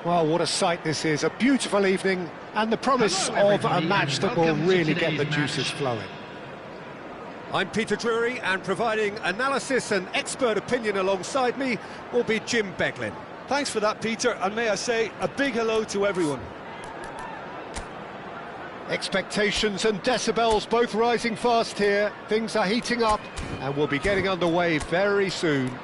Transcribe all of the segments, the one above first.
Well, what a sight this is. A beautiful evening and the promise of a match that will really get the juices flowing. I'm Peter Drury, and providing analysis and expert opinion alongside me will be Jim Beglin. Thanks for that, Peter, and may I say a big hello to everyone. Expectations and decibels both rising fast here. Things are heating up and we'll be getting underway very soon.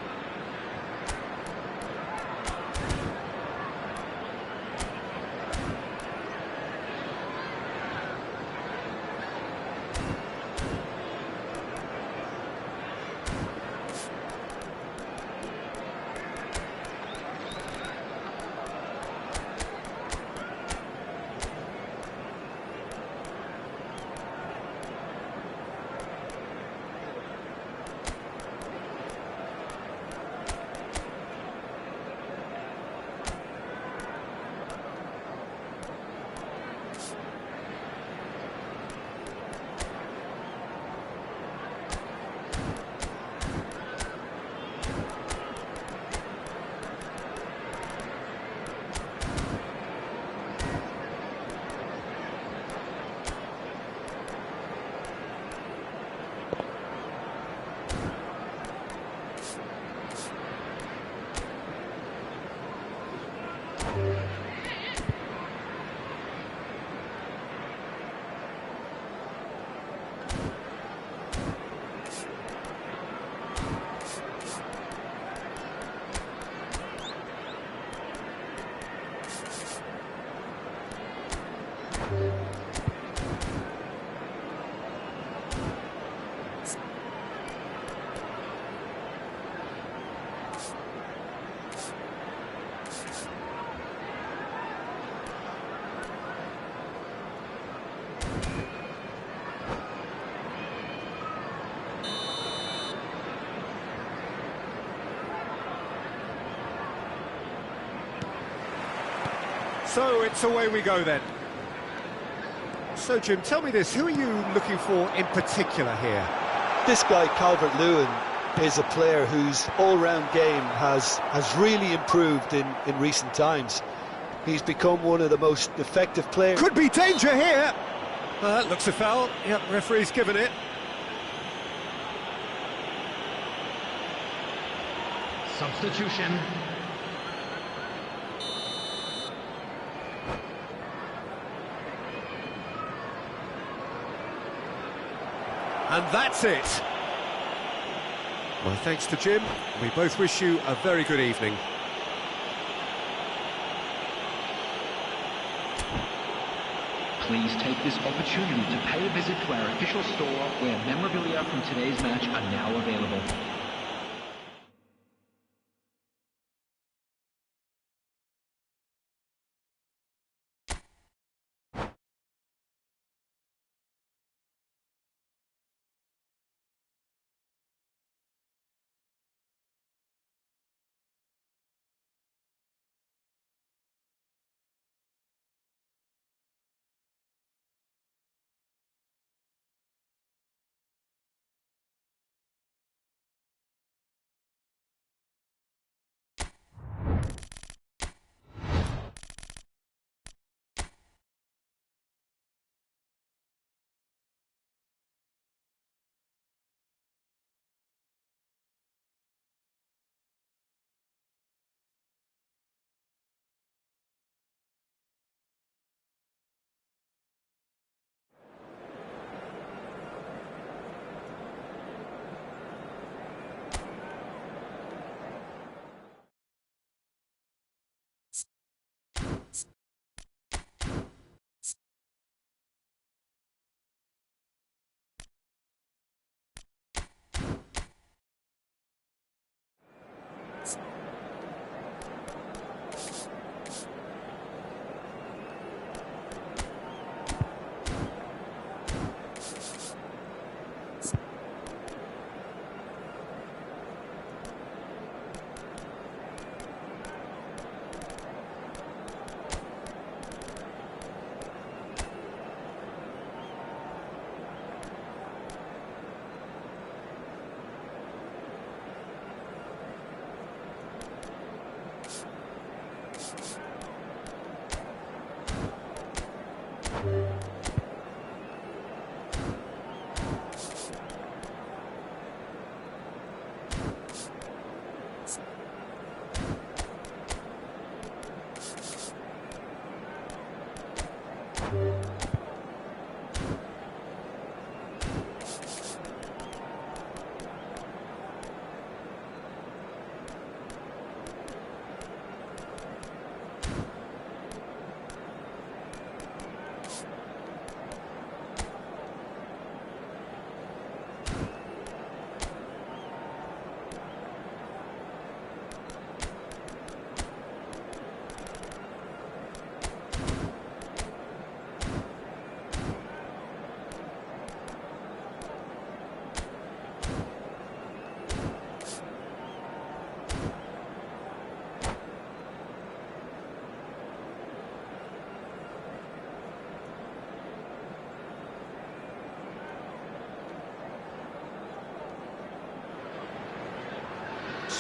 So it's away we go then. So Jim, tell me this, who are you looking for in particular here? This guy, Calvert-Lewin, is a player whose all-round game has really improved in recent times. He's become one of the most effective players. Could be danger here! That looks a foul. Yep, referee's given it. Substitution. And that's it. My thanks to Jim. We both wish you a very good evening. Please take this opportunity to pay a visit to our official store where memorabilia from today's match are now available.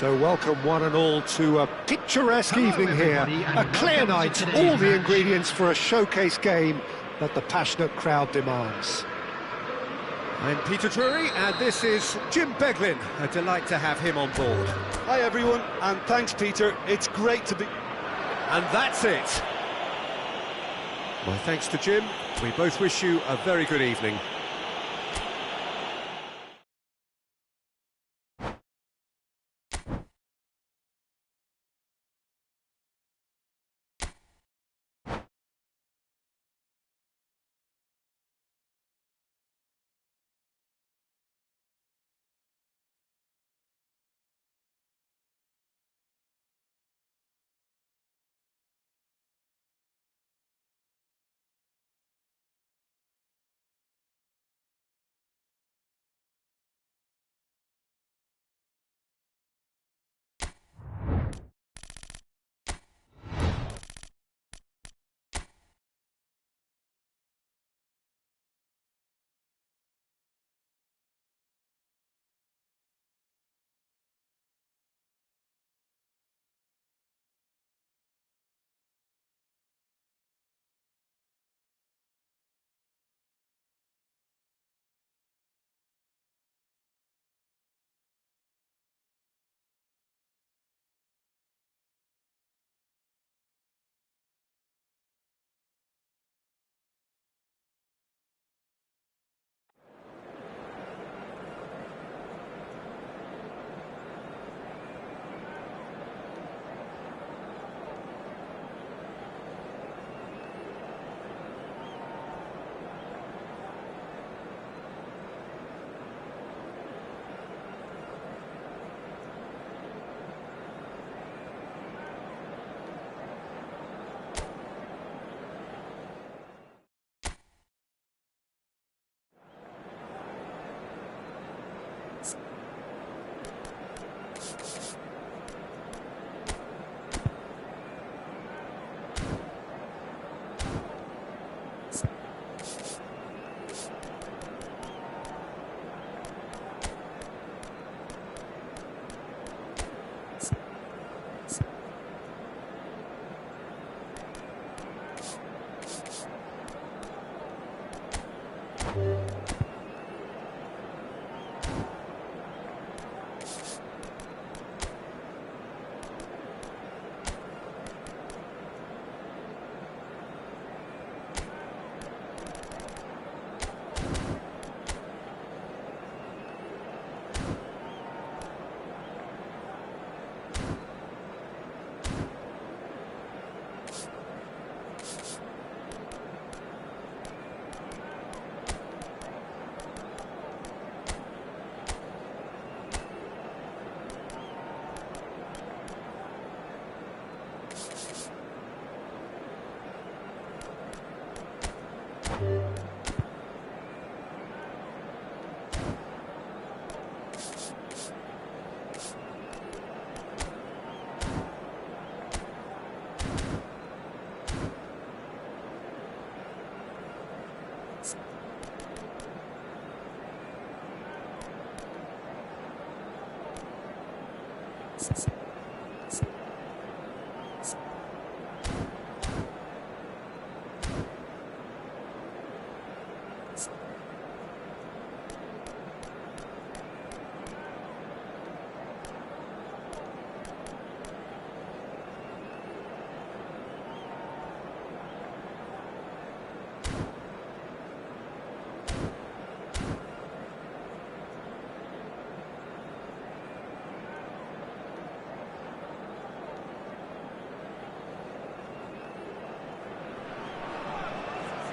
So welcome one and all to a picturesque evening here. A clear night, all the ingredients for a showcase game that the passionate crowd demands. I'm Peter Drury, and this is Jim Beglin. A delight to have him on board. Hi everyone, and thanks Peter, it's great to be... And that's it. My thanks to Jim. We both wish you a very good evening.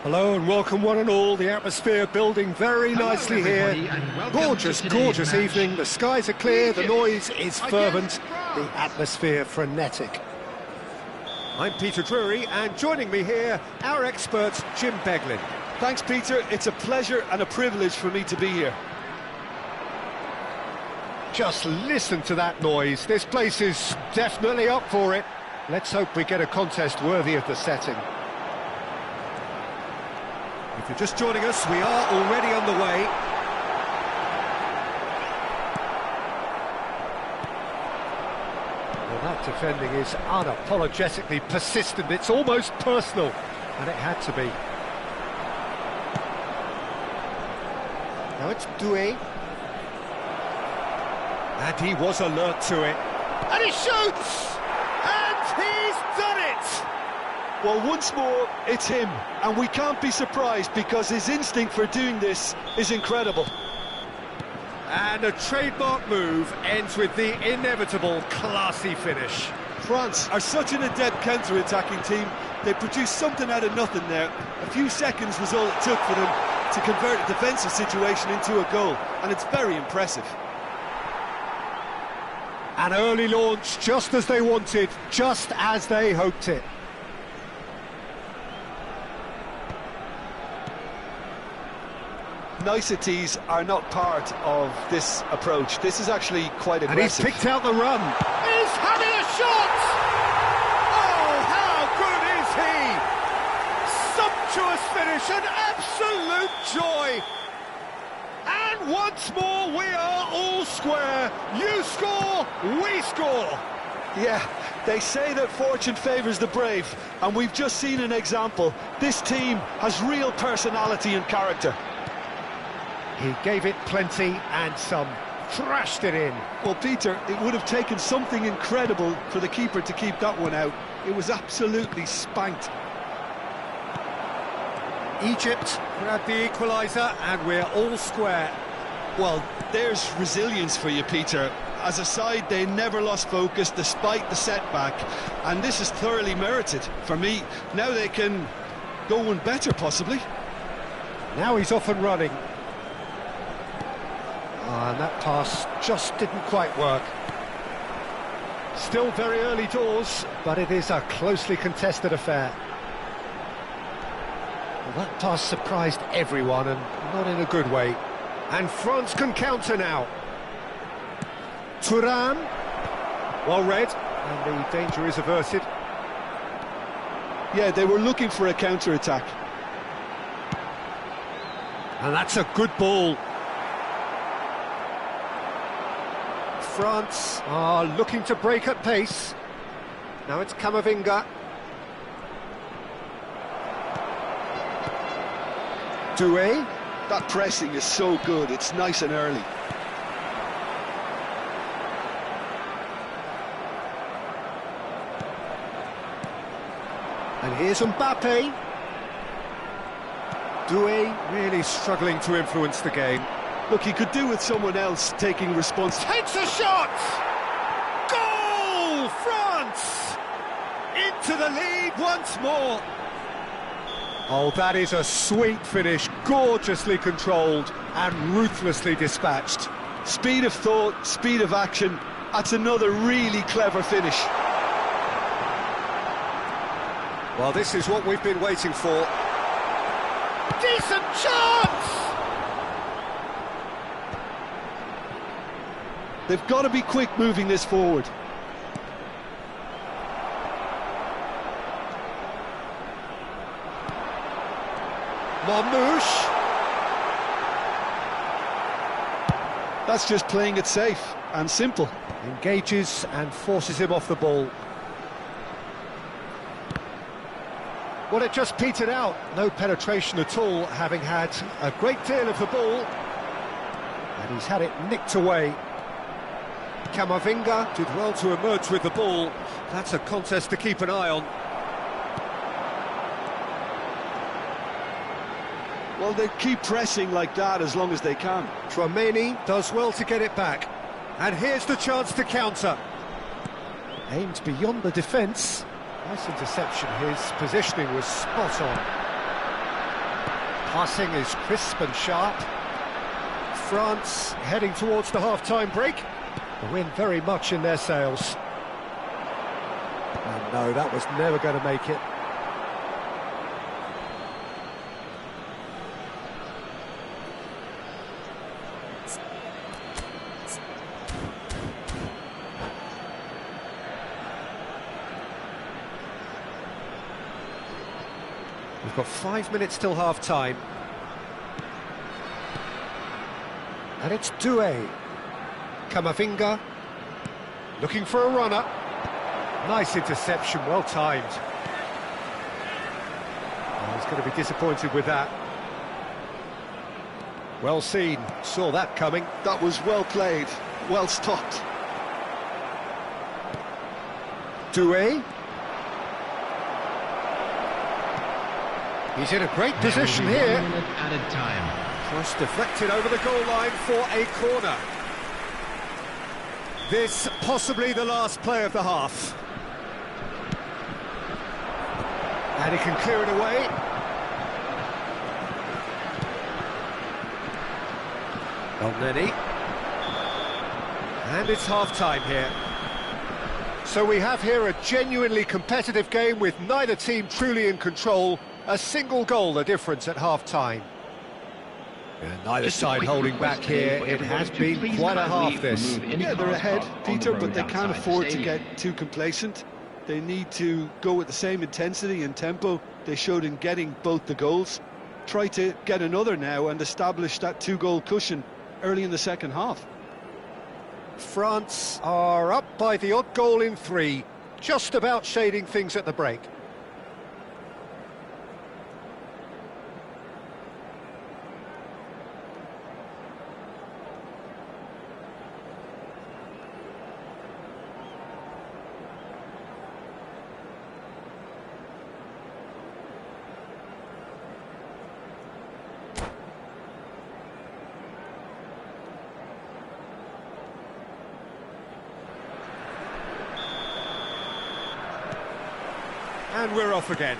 Hello and welcome one and all. The atmosphere building very nicely here. Gorgeous, gorgeous evening. The skies are clear, the noise is fervent, the atmosphere frenetic. I'm Peter Drury, and joining me here, our expert, Jim Beglin. Thanks Peter, it's a pleasure and a privilege for me to be here. Just listen to that noise. This place is definitely up for it. Let's hope we get a contest worthy of the setting. If you're just joining us, we are already on the way. Well, that defending is unapologetically persistent. It's almost personal, and it had to be. Now it's Doué. And he was alert to it. And he shoots! And he's done it! Well, once more, it's him, and we can't be surprised because his instinct for doing this is incredible. And a trademark move ends with the inevitable classy finish. France are such an adept counter-attacking team. They produced something out of nothing there. A few seconds was all it took for them to convert a defensive situation into a goal, and it's very impressive. An early launch, just as they wanted, just as they hoped it. Niceties are not part of this approach. This is actually quite aggressive. And he's picked out the run. He's having a shot! Oh, how good is he! Sumptuous finish, an absolute joy! And once more, we are all square. You score, we score. Yeah, they say that fortune favours the brave, and we've just seen an example. This team has real personality and character. He gave it plenty and some, thrashed it in. Well, Peter, it would have taken something incredible for the keeper to keep that one out. It was absolutely spanked. Egypt grabbed the equaliser, and we're all square. Well, there's resilience for you, Peter. As a side, they never lost focus despite the setback, and this is thoroughly merited. For me, now they can go one better, possibly. Now he's off and running. And that pass just didn't quite work. Still very early doors, but it is a closely contested affair. Well, that pass surprised everyone, and not in a good way. And France can counter now. Thuram, well read, and the danger is averted. Yeah, they were looking for a counter-attack. And that's a good ball. France are looking to break at pace. Now it's Camavinga. Doué. That pressing is so good, it's nice and early. And here's Mbappe. Doué really struggling to influence the game. Look, he could do with someone else taking response. Takes a shot! Goal! France! Into the lead once more. Oh, that is a sweet finish, gorgeously controlled and ruthlessly dispatched. Speed of thought, speed of action. That's another really clever finish. Well, this is what we've been waiting for. Decent chance! They've got to be quick moving this forward. Mamouche. That's just playing it safe and simple. Engages and forces him off the ball. Well, it just petered out. No penetration at all, having had a great deal of the ball. And he's had it nicked away. Camavinga did well to emerge with the ball. That's a contest to keep an eye on. Well, they keep pressing like that as long as they can. Tchouaméni does well to get it back. And here's the chance to counter. Aimed beyond the defence. Nice interception. His positioning was spot on. Passing is crisp and sharp. France heading towards the half-time break. The wind very much in their sails. And no, that was never going to make it. We've got 5 minutes till half-time. And it's Doué. Camavinga looking for a runner. Nice interception, well timed. Oh, he's going to be disappointed with that. Well seen, saw that coming. That was well played, well stopped. Doué. He's in a great position here. 1 minute added time. Cross deflected over the goal line for a corner. This possibly the last play of the half. And he can clear it away. Elneny. And it's half-time here. So we have here a genuinely competitive game with neither team truly in control. A single goal the difference at half-time. Neither side holding back here. It has been quite a half, this. Yeah, they're ahead, Peter, but they can't afford to get too complacent. They need to go with the same intensity and tempo they showed in getting both the goals. Try to get another now and establish that two-goal cushion early in the second half. France are up by the odd goal in 3, just about shading things at the break. And we're off again.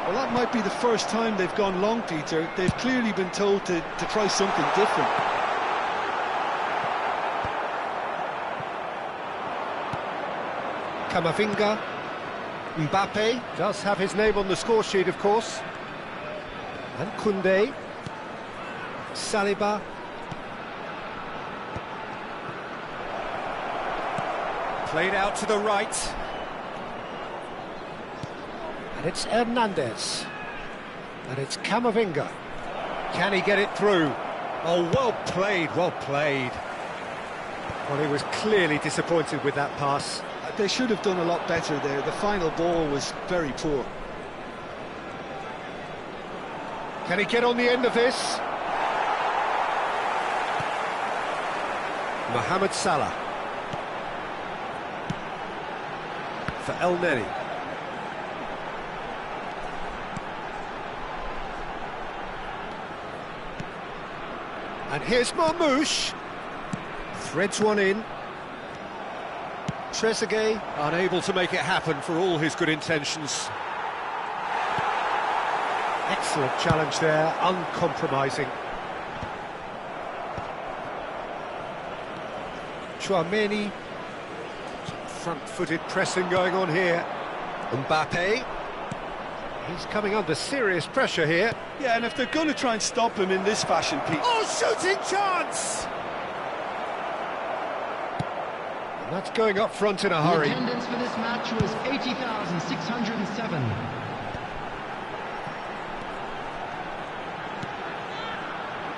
Well, that might be the first time they've gone long, Peter. They've clearly been told to try something different. Camavinga. Mbappe does have his name on the score sheet, of course. And Koundé. Saliba. Played out to the right. And it's Hernandez. And it's Camavinga. Can he get it through? Oh, well played, well played. Well, he was clearly disappointed with that pass. They should have done a lot better there. The final ball was very poor. Can he get on the end of this? Mohamed Salah. For Elneny. And here's Marmoush. Threads one in. Trezeguet unable to make it happen for all his good intentions. Excellent challenge there, uncompromising. Chouameni. Front-footed pressing going on here. Mbappe. He's coming under serious pressure here. Yeah, and if they're going to try and stop him in this fashion, Pete... Oh, shooting chance! And that's going up front in a hurry. The attendance for this match was 80,607.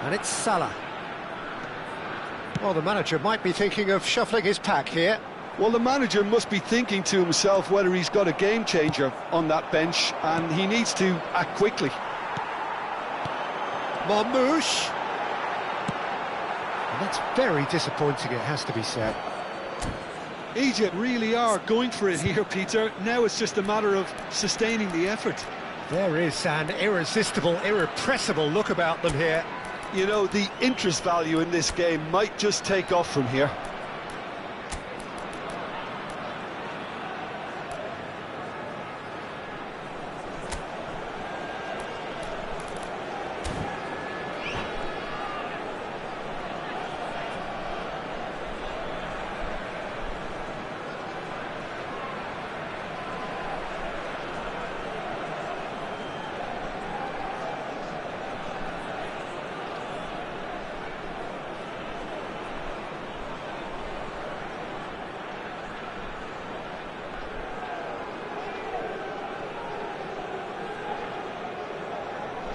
And it's Salah. Well, the manager might be thinking of shuffling his pack here. Well, the manager must be thinking to himself whether he's got a game changer on that bench, and he needs to act quickly. Marmoush. And that's very disappointing, it has to be said. Egypt really are going for it here, Peter. Now it's just a matter of sustaining the effort. There is an irresistible, irrepressible look about them here. You know, the interest value in this game might just take off from here.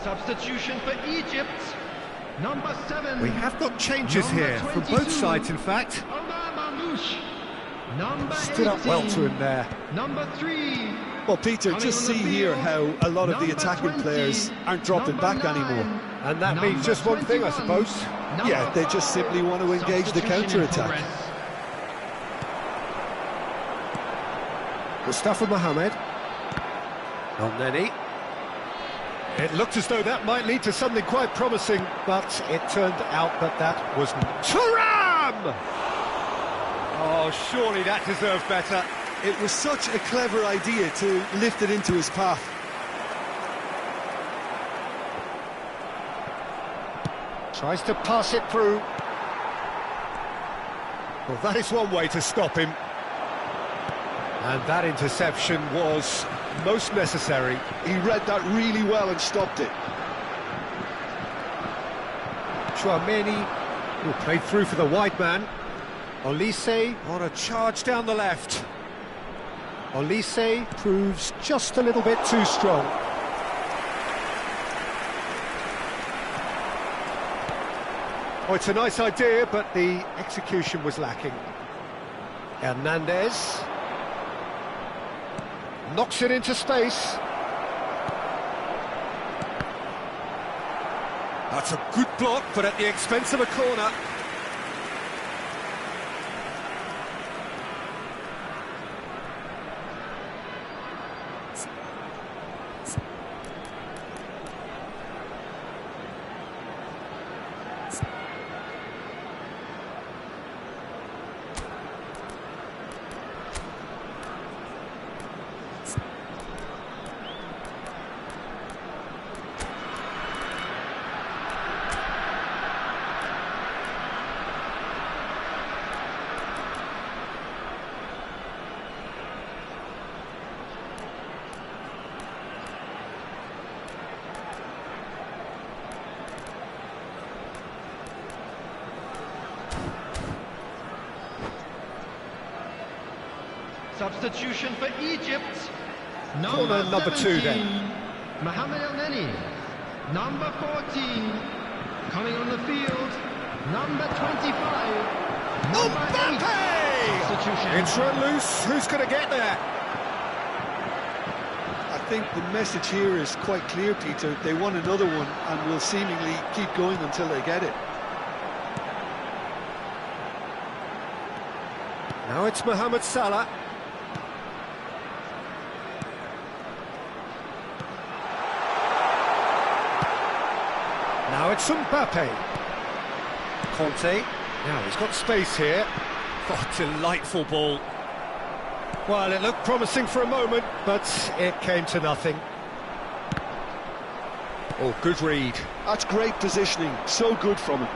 Substitution for Egypt. Number 7. We have got changes here from both sides, in fact. Stood up well to him there. Number 3. Well, Peter, just see here how a lot of the attacking players aren't dropping back anymore. And that means just one thing, I suppose. Yeah, they just simply want to engage the counter-attack. Mustafa Mohamed. On Nenny. It looked as though that might lead to something quite promising, but it turned out that that wasn't. Thuram! Oh, surely that deserved better. It was such a clever idea to lift it into his path. Tries to pass it through. Well, that is one way to stop him. And that interception was most necessary. He read that really well and stopped it. Chouameni, who played through for the wide man. Olise on a charge down the left. Olise proves just a little bit too strong. Oh, it's a nice idea, but the execution was lacking. Hernandez knocks it into space. That's a good block, but at the expense of a corner. Substitution for Egypt. Corner number 2 then. Mohamed El Neni. Number 14. Coming on the field. Number 25. Mbappe! Substitution. It's run loose. Who's going to get there? I think the message here is quite clear, Peter. They want another one and will seemingly keep going until they get it. Now it's Mohamed Salah. Now it's Mbappe. Conte. Now he's got space here. Oh, delightful ball. Well, it looked promising for a moment, but it came to nothing. Oh, good read. That's great positioning. So good from him.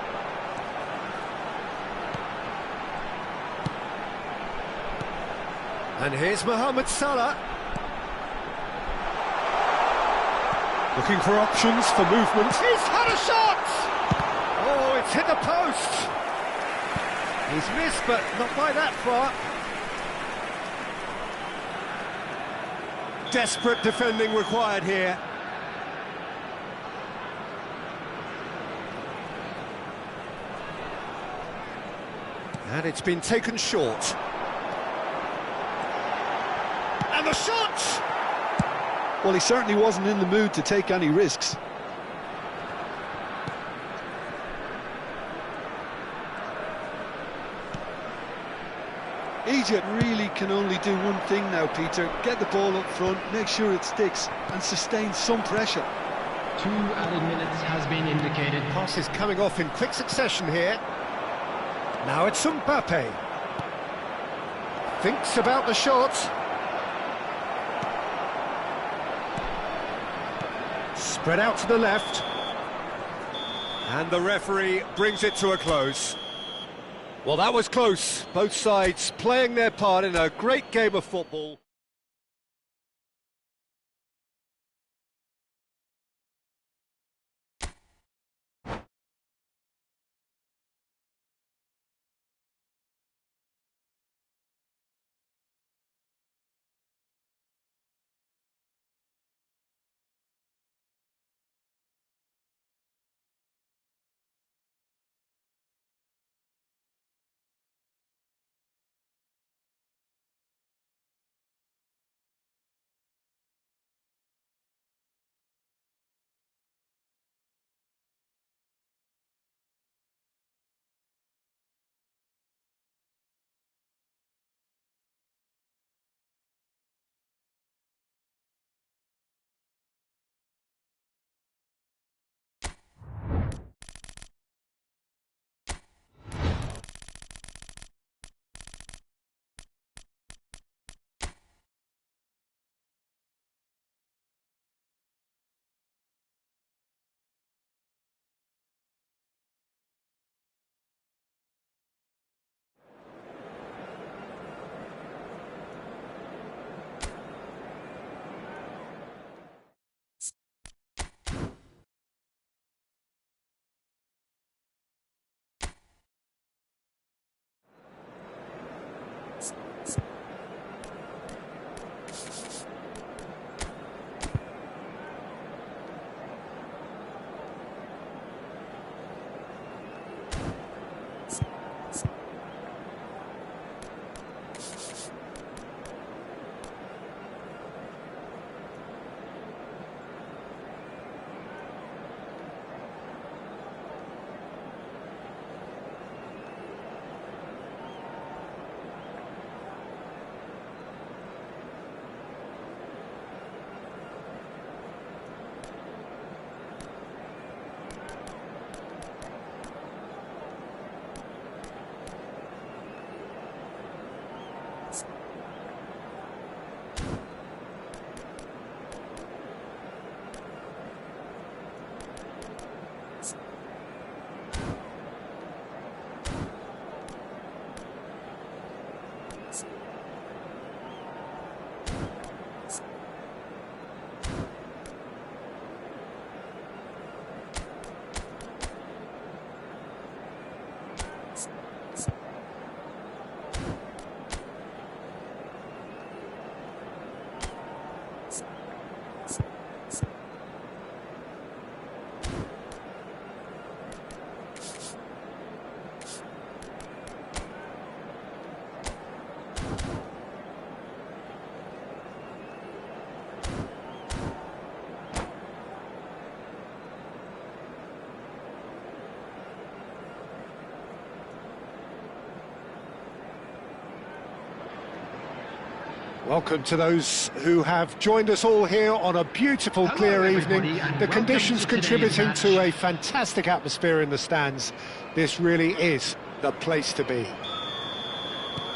And here's Mohamed Salah. Looking for options for movement. He's had a shot! Oh, it's hit the post. He's missed, but not by that far. Desperate defending required here. And it's been taken short. And the shot! Well, he certainly wasn't in the mood to take any risks. Egypt really can only do one thing now, Peter. Get the ball up front, make sure it sticks, and sustain some pressure. 2 added minutes has been indicated. Pass is coming off in quick succession here. Now it's Mbappe. Thinks about the shot. Spread out to the left. And the referee brings it to a close. Well, that was close. Both sides playing their part in a great game of football. Welcome to those who have joined us all here on a beautiful, clear evening. The conditions contributing to a fantastic atmosphere in the stands. This really is the place to be.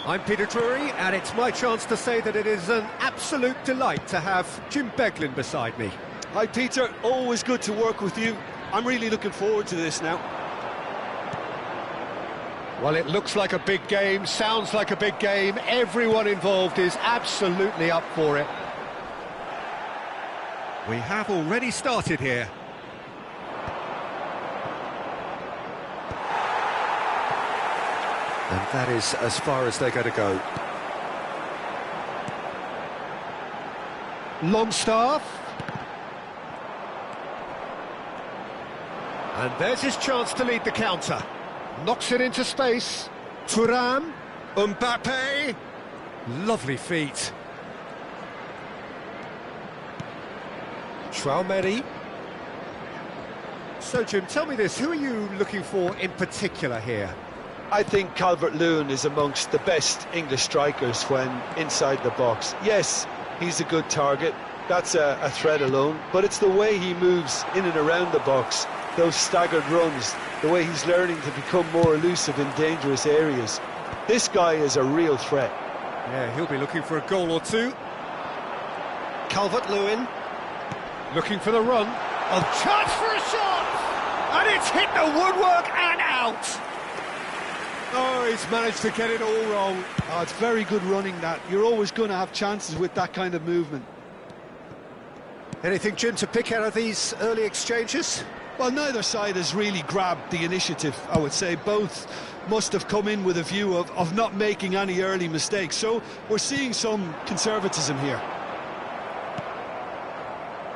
I'm Peter Drury, and it's my chance to say that it is an absolute delight to have Jim Beglin beside me. Hi Peter, always good to work with you. I'm really looking forward to this now. Well, it looks like a big game, sounds like a big game. Everyone involved is absolutely up for it. We have already started here. And that is as far as they're going to go. Longstaff. And there's his chance to lead the counter. Knocks it into space. Thuram. Mbappe. Lovely feet. Traoré. So, Jim, tell me this. Who are you looking for in particular here? I think Calvert-Lewin is amongst the best English strikers when inside the box. Yes, he's a good target. That's a threat alone. But it's the way he moves in and around the box. Those staggered runs, the way he's learning to become more elusive in dangerous areas. This guy is a real threat. Yeah, he'll be looking for a goal or two. Calvert-Lewin looking for the run. A chance for a shot! And it's hit the woodwork and out! Oh, he's managed to get it all wrong. Oh, it's very good running, that. You're always going to have chances with that kind of movement. Anything, Jim, to pick out of these early exchanges? Well, neither side has really grabbed the initiative, I would say. Both must have come in with a view of not making any early mistakes. So we're seeing some conservatism here.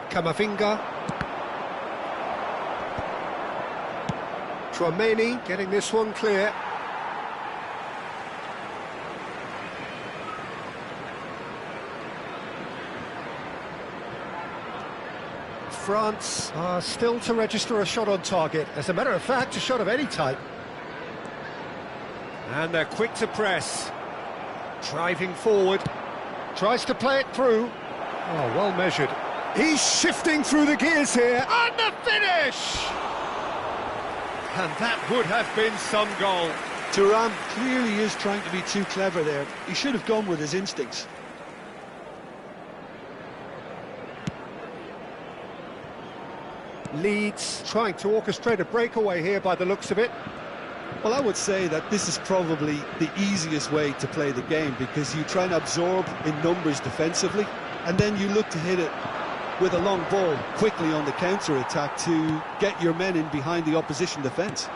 Camavinga. Traoré getting this one clear. France are still to register a shot on target. As a matter of fact, a shot of any type. And they're quick to press. Driving forward. Tries to play it through. Oh, well measured. He's shifting through the gears here. And the finish! And that would have been some goal. Thuram clearly is trying to be too clever there. He should have gone with his instincts. Leeds trying to orchestrate a breakaway here by the looks of it. Well, I would say that this is probably the easiest way to play the game, because you try and absorb in numbers defensively, and then you look to hit it with a long ball quickly on the counter-attack to get your men in behind the opposition defence.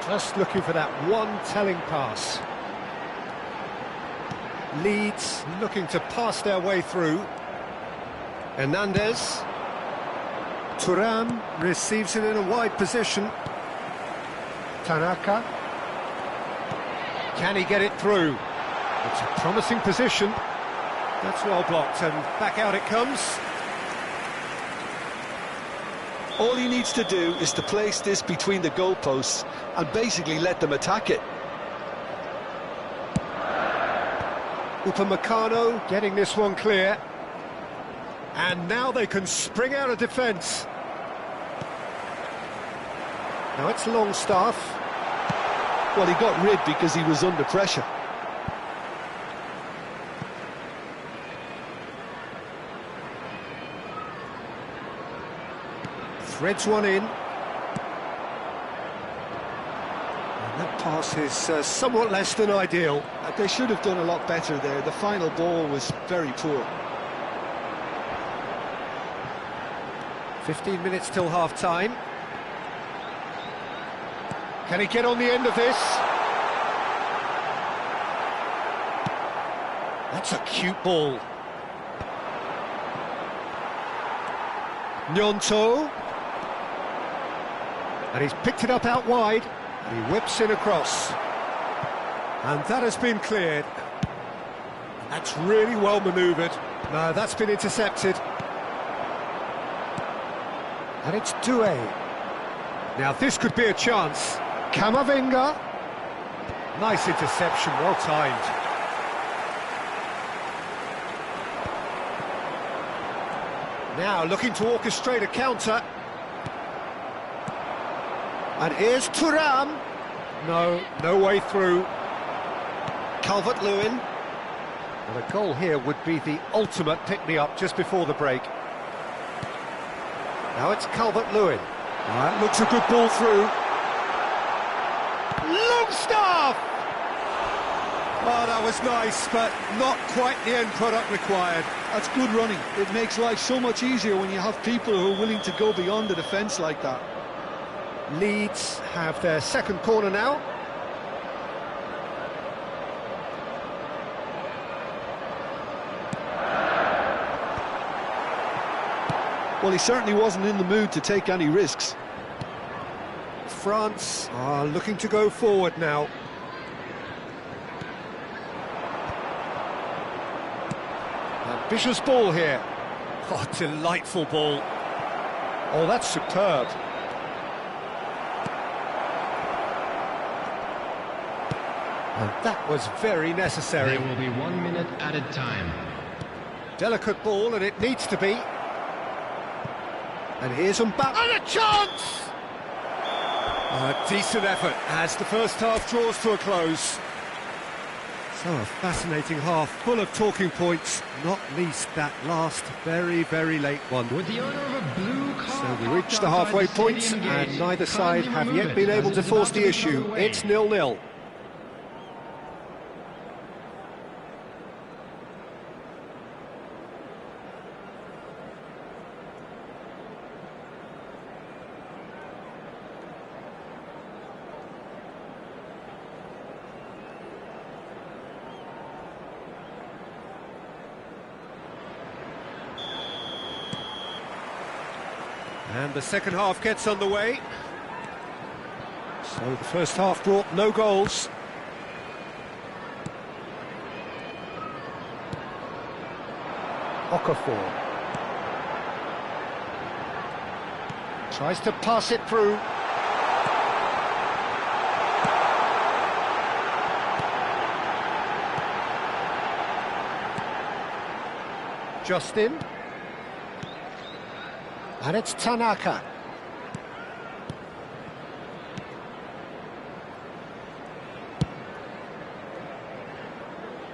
Just looking for that one telling pass. Leeds looking to pass their way through. Hernandez. Thuram receives it in a wide position. Tanaka. Can he get it through? It's a promising position. That's well blocked, and back out it comes. All he needs to do is to place this between the goalposts and basically let them attack it. Upamecano getting this one clear. And now they can spring out of defence. Now it's Longstaff. Well, he got rid because he was under pressure. Threads one in. And that pass is somewhat less than ideal. They should have done a lot better there. The final ball was very poor. 15 minutes till half-time. Can he get on the end of this? That's a cute ball. Gnonto. And he's picked it up out wide. And he whips it across. And that has been cleared. That's really well manoeuvred. No, that's been intercepted. And it's Doué. Now this could be a chance. Camavinga. Nice interception, well timed. Now looking to orchestrate a counter. And here's Thuram. No way through. Calvert-Lewin. Well, a goal here would be the ultimate pick-me-up just before the break. Now it's Calvert-Lewin. That looks a good ball through. Longstaff! Oh, that was nice, but not quite the end product required. That's good running. It makes life so much easier when you have people who are willing to go beyond the defence like that. Leeds have their second corner now. Well, he certainly wasn't in the mood to take any risks. France are looking to go forward now. Ambitious ball here. Oh, delightful ball. Oh, that's superb. And that was very necessary. There will be 1 minute added time. Delicate ball, and it needs to be. And here's Mbappe. And a chance! A decent effort as the first half draws to a close. So a fascinating half, full of talking points, not least that last very, very late one. With the owner of a blue car, So we reach the halfway point, and neither side have yet been able to force the issue. It's 0-0. And the second half gets underway. So the first half brought no goals. Okafor tries to pass it through. Justin. And it's Tanaka.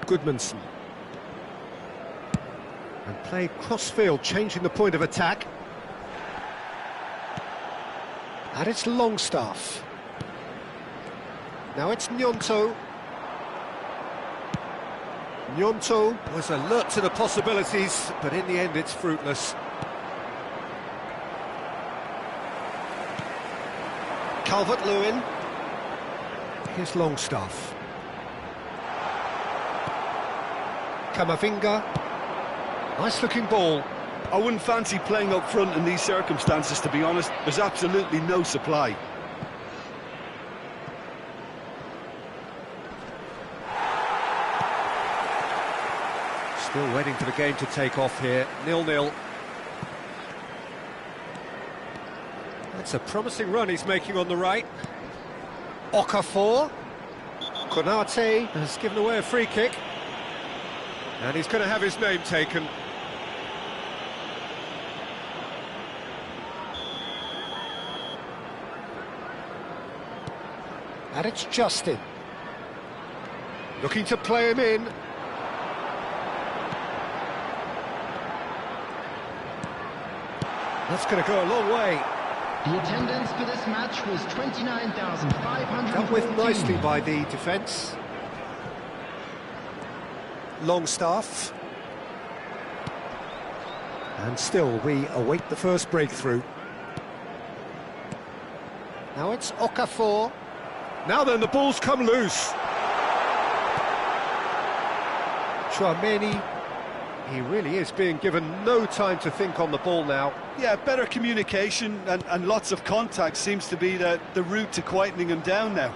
Goodmanson. And play cross-field, changing the point of attack. And it's Longstaff. Now it's Gnonto. Gnonto was alert to the possibilities, but in the end it's fruitless. Calvert-Lewin. Here's Longstaff. Camavinga. Nice-looking ball. I wouldn't fancy playing up front in these circumstances, to be honest. There's absolutely no supply. Still waiting for the game to take off here. 0-0. That's a promising run he's making on the right. Okafor. Konate has given away a free kick. And he's going to have his name taken. And it's Justin. Looking to play him in. That's going to go a long way. The attendance for this match was 29,500. Dealt with nicely by the defence. Longstaff. And still we await the first breakthrough. Now it's Okafor. Now then, the ball's come loose. Chouameni. He really is being given no time to think on the ball now. Yeah, better communication and lots of contact seems to be the route to quietening him down now.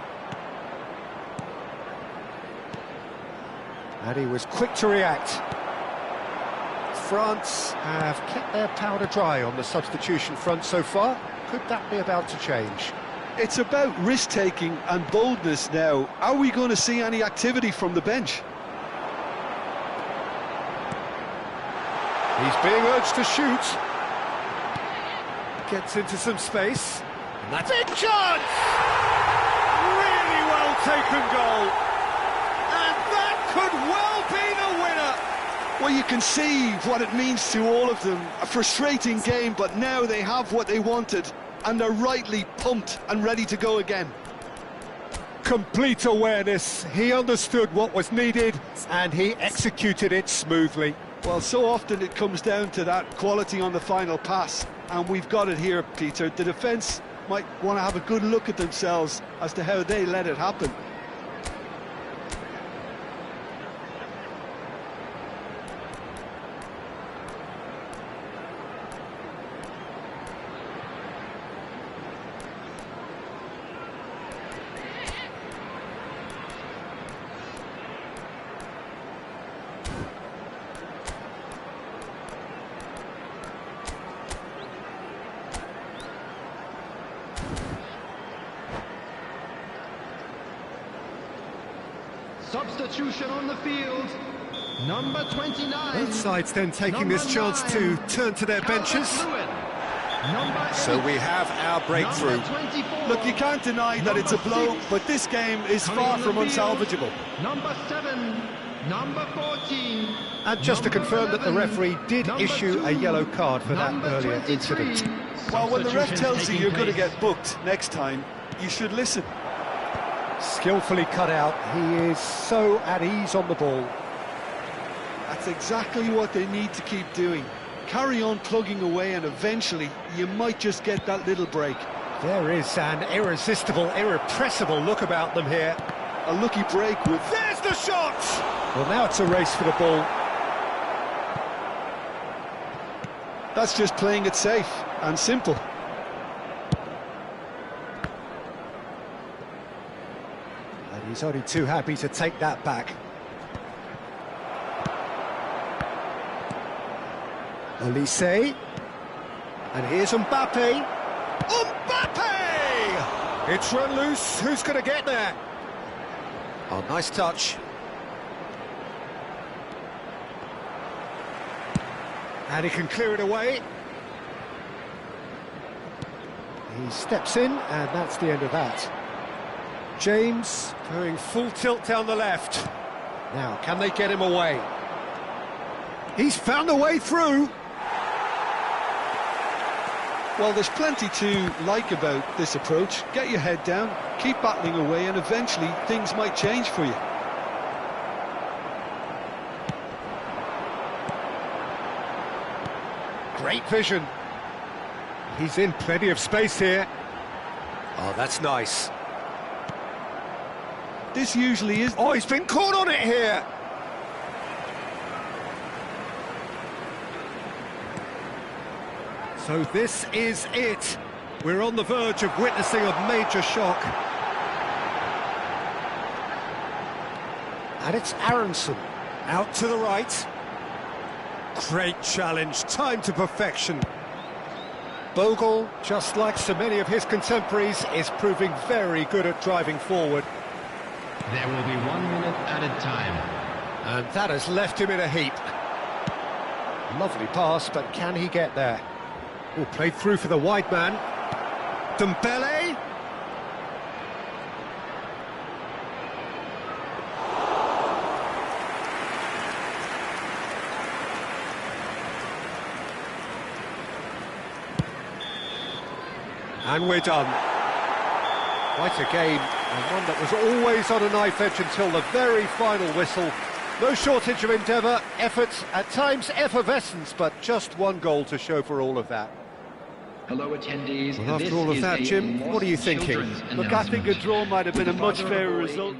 And he was quick to react. France have kept their powder dry on the substitution front so far. Could that be about to change? It's about risk-taking and boldness now. Are we going to see any activity from the bench? He's being urged to shoot. Gets into some space. And that's Big chance! Really well taken goal. And that could well be the winner. Well, you can see what it means to all of them. A frustrating game, but now they have what they wanted, and they're rightly pumped and ready to go again. complete awareness. He understood what was needed, and he executed it smoothly. Well, so often it comes down to that quality on the final pass, and we've got it here, Peter. The defence might want to have a good look at themselves as to how they let it happen. Substitution on the field, number 29. Both sides then taking this chance to turn to their benches. So we have our breakthrough. Look, you can't deny that it's a blow, but this game is far from unsalvageable. Number 7, number 14. And just to confirm that the referee did issue a yellow card for that earlier incident. Well, when the ref tells you you're going to get booked next time, you should listen. Skillfully cut out, he is so at ease on the ball. That's exactly what they need to keep doing. Carry on plugging away, and eventually you might just get that little break. There is an irresistible, irrepressible look about them here. A lucky break with... There's the shot! Well, now it's a race for the ball. That's just playing it safe and simple. And he's only too happy to take that back. Olise. And here's Mbappe. Mbappe! It's run loose. Who's going to get there? Oh, nice touch. And he can clear it away. He steps in, and that's the end of that. James going full tilt down the left. Now, can they get him away? He's found a way through. Well, there's plenty to like about this approach. Get your head down, keep battling away, and eventually things might change for you. Great vision. He's in plenty of space here. Oh, that's nice. This usually is... Oh, he's been caught on it here. So this is it. We're on the verge of witnessing a major shock. And it's Aronson out to the right. Great challenge, time to perfection. Bogle, just like so many of his contemporaries, is proving very good at driving forward. There will be 1 minute added time. And that has left him in a heap. Lovely pass, but can he get there? Oh, played through for the wide man. Dembele. And we're done. Quite a game, and one that was always on a knife edge until the very final whistle. No shortage of endeavour, effort, at times effervescence, but just one goal to show for all of that. Hello, attendees. Well, after all of that, Jim, what are you thinking? Look, I think a draw might have been a much fairer result.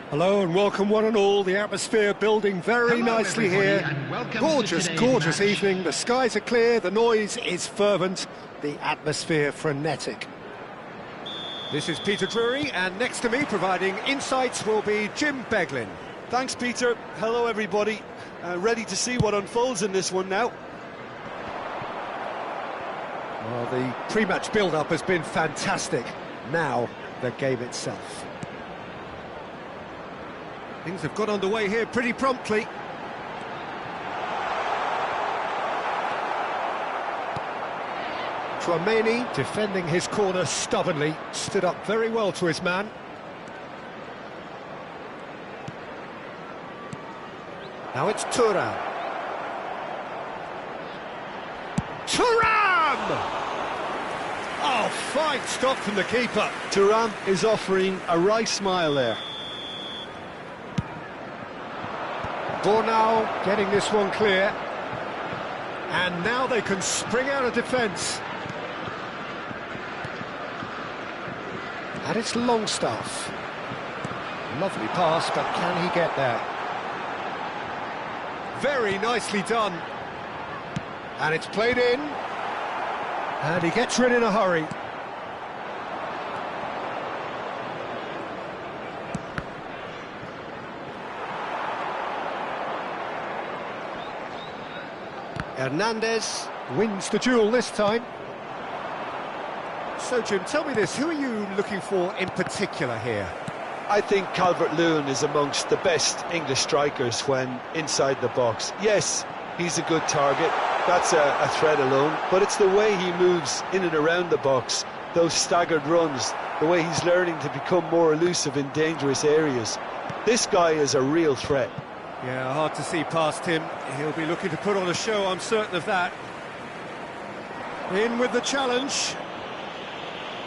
Hello and welcome one and all, the atmosphere building very nicely here. Gorgeous, gorgeous evening, the skies are clear, the noise is fervent, the atmosphere frenetic. This is Peter Drury, and next to me providing insights will be Jim Beglin. Thanks, Peter. Hello, everybody. Ready to see what unfolds in this one now. Well, the pre-match build-up has been fantastic. Now, the game itself. Things have got underway here pretty promptly. Chouameni defending his corner stubbornly, stood up very well to his man. Now it's Thuram. Thuram! Oh, fine stop from the keeper. Thuram is offering a wry smile there. Bornau getting this one clear. And now they can spring out of defence. And it's Longstaff. Lovely pass, but can he get there? Very nicely done. And it's played in. And he gets rid in a hurry. Hernandez wins the duel this time. So, Jim, tell me this, who are you looking for in particular here? I think Calvert-Lewin is amongst the best English strikers when inside the box. Yes, he's a good target, that's a threat alone, but it's the way he moves in and around the box, those staggered runs, the way he's learning to become more elusive in dangerous areas. This guy is a real threat. Yeah, hard to see past him. He'll be looking to put on a show, I'm certain of that. In with the challenge.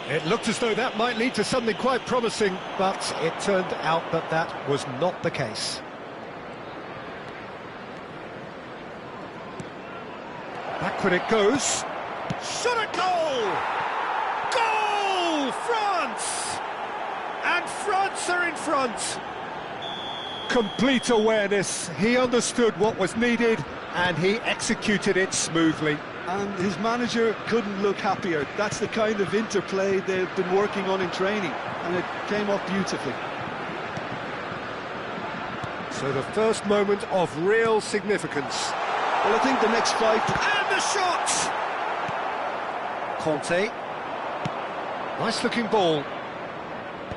It looked as though that might lead to something quite promising, but it turned out that that was not the case. Backward it goes. Shot at goal! Goal! France! And France are in front. Complete awareness. He understood what was needed and he executed it smoothly. And his manager couldn't look happier. That's the kind of interplay they've been working on in training, and it came off beautifully. So the first moment of real significance. Well, I think the next five... And the shot! Conte. Nice looking ball.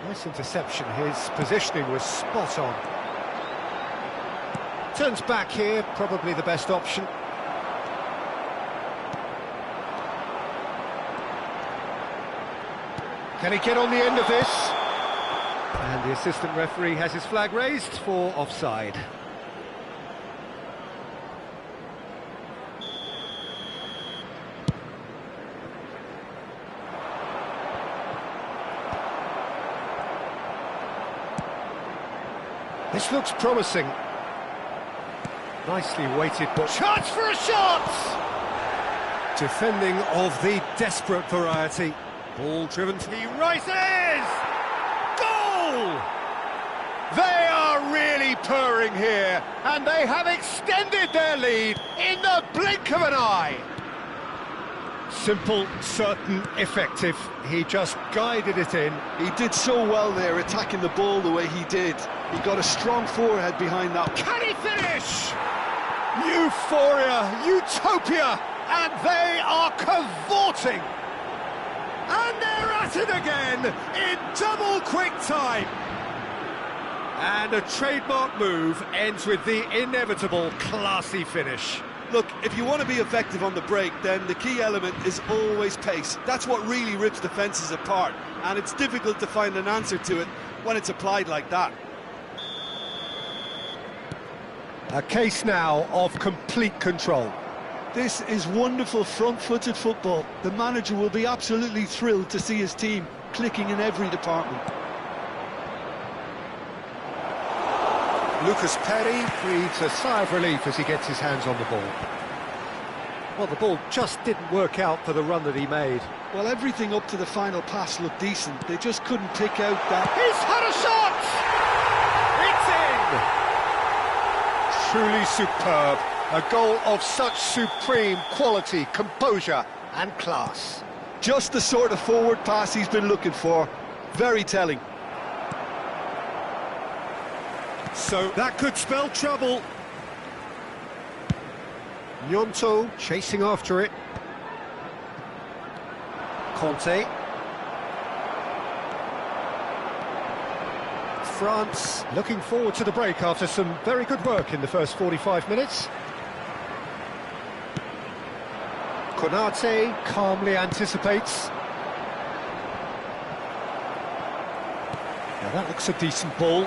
Nice interception. His positioning was spot on. Turns back here, probably the best option. Can he get on the end of this? And the assistant referee has his flag raised for offside. This looks promising. Nicely weighted, but chance for a shot! Defending of the desperate variety. Ball driven, he rises! Goal! They are really purring here, and they have extended their lead in the blink of an eye. Simple, certain, effective. He just guided it in. He did so well there, attacking the ball the way he did. He got a strong forehead behind that. Can he finish? Euphoria, utopia, and they are cavorting. And they're at it again in double quick time. And a trademark move ends with the inevitable classy finish. Look, if you want to be effective on the break, then the key element is always pace. That's what really rips defences apart, and it's difficult to find an answer to it when it's applied like that. A case now of complete control. This is wonderful front-footed football. The manager will be absolutely thrilled to see his team clicking in every department. Lucas Perry breathes a sigh of relief as he gets his hands on the ball. Well, the ball just didn't work out for the run that he made. Well, everything up to the final pass looked decent. They just couldn't pick out that... He's had a shot! Truly superb. A goal of such supreme quality, composure and class. Just the sort of forward pass he's been looking for. Very telling. So that could spell trouble. Gnonto chasing after it. Conte. France looking forward to the break after some very good work in the first 45 minutes. Konate calmly anticipates. Now that looks a decent ball.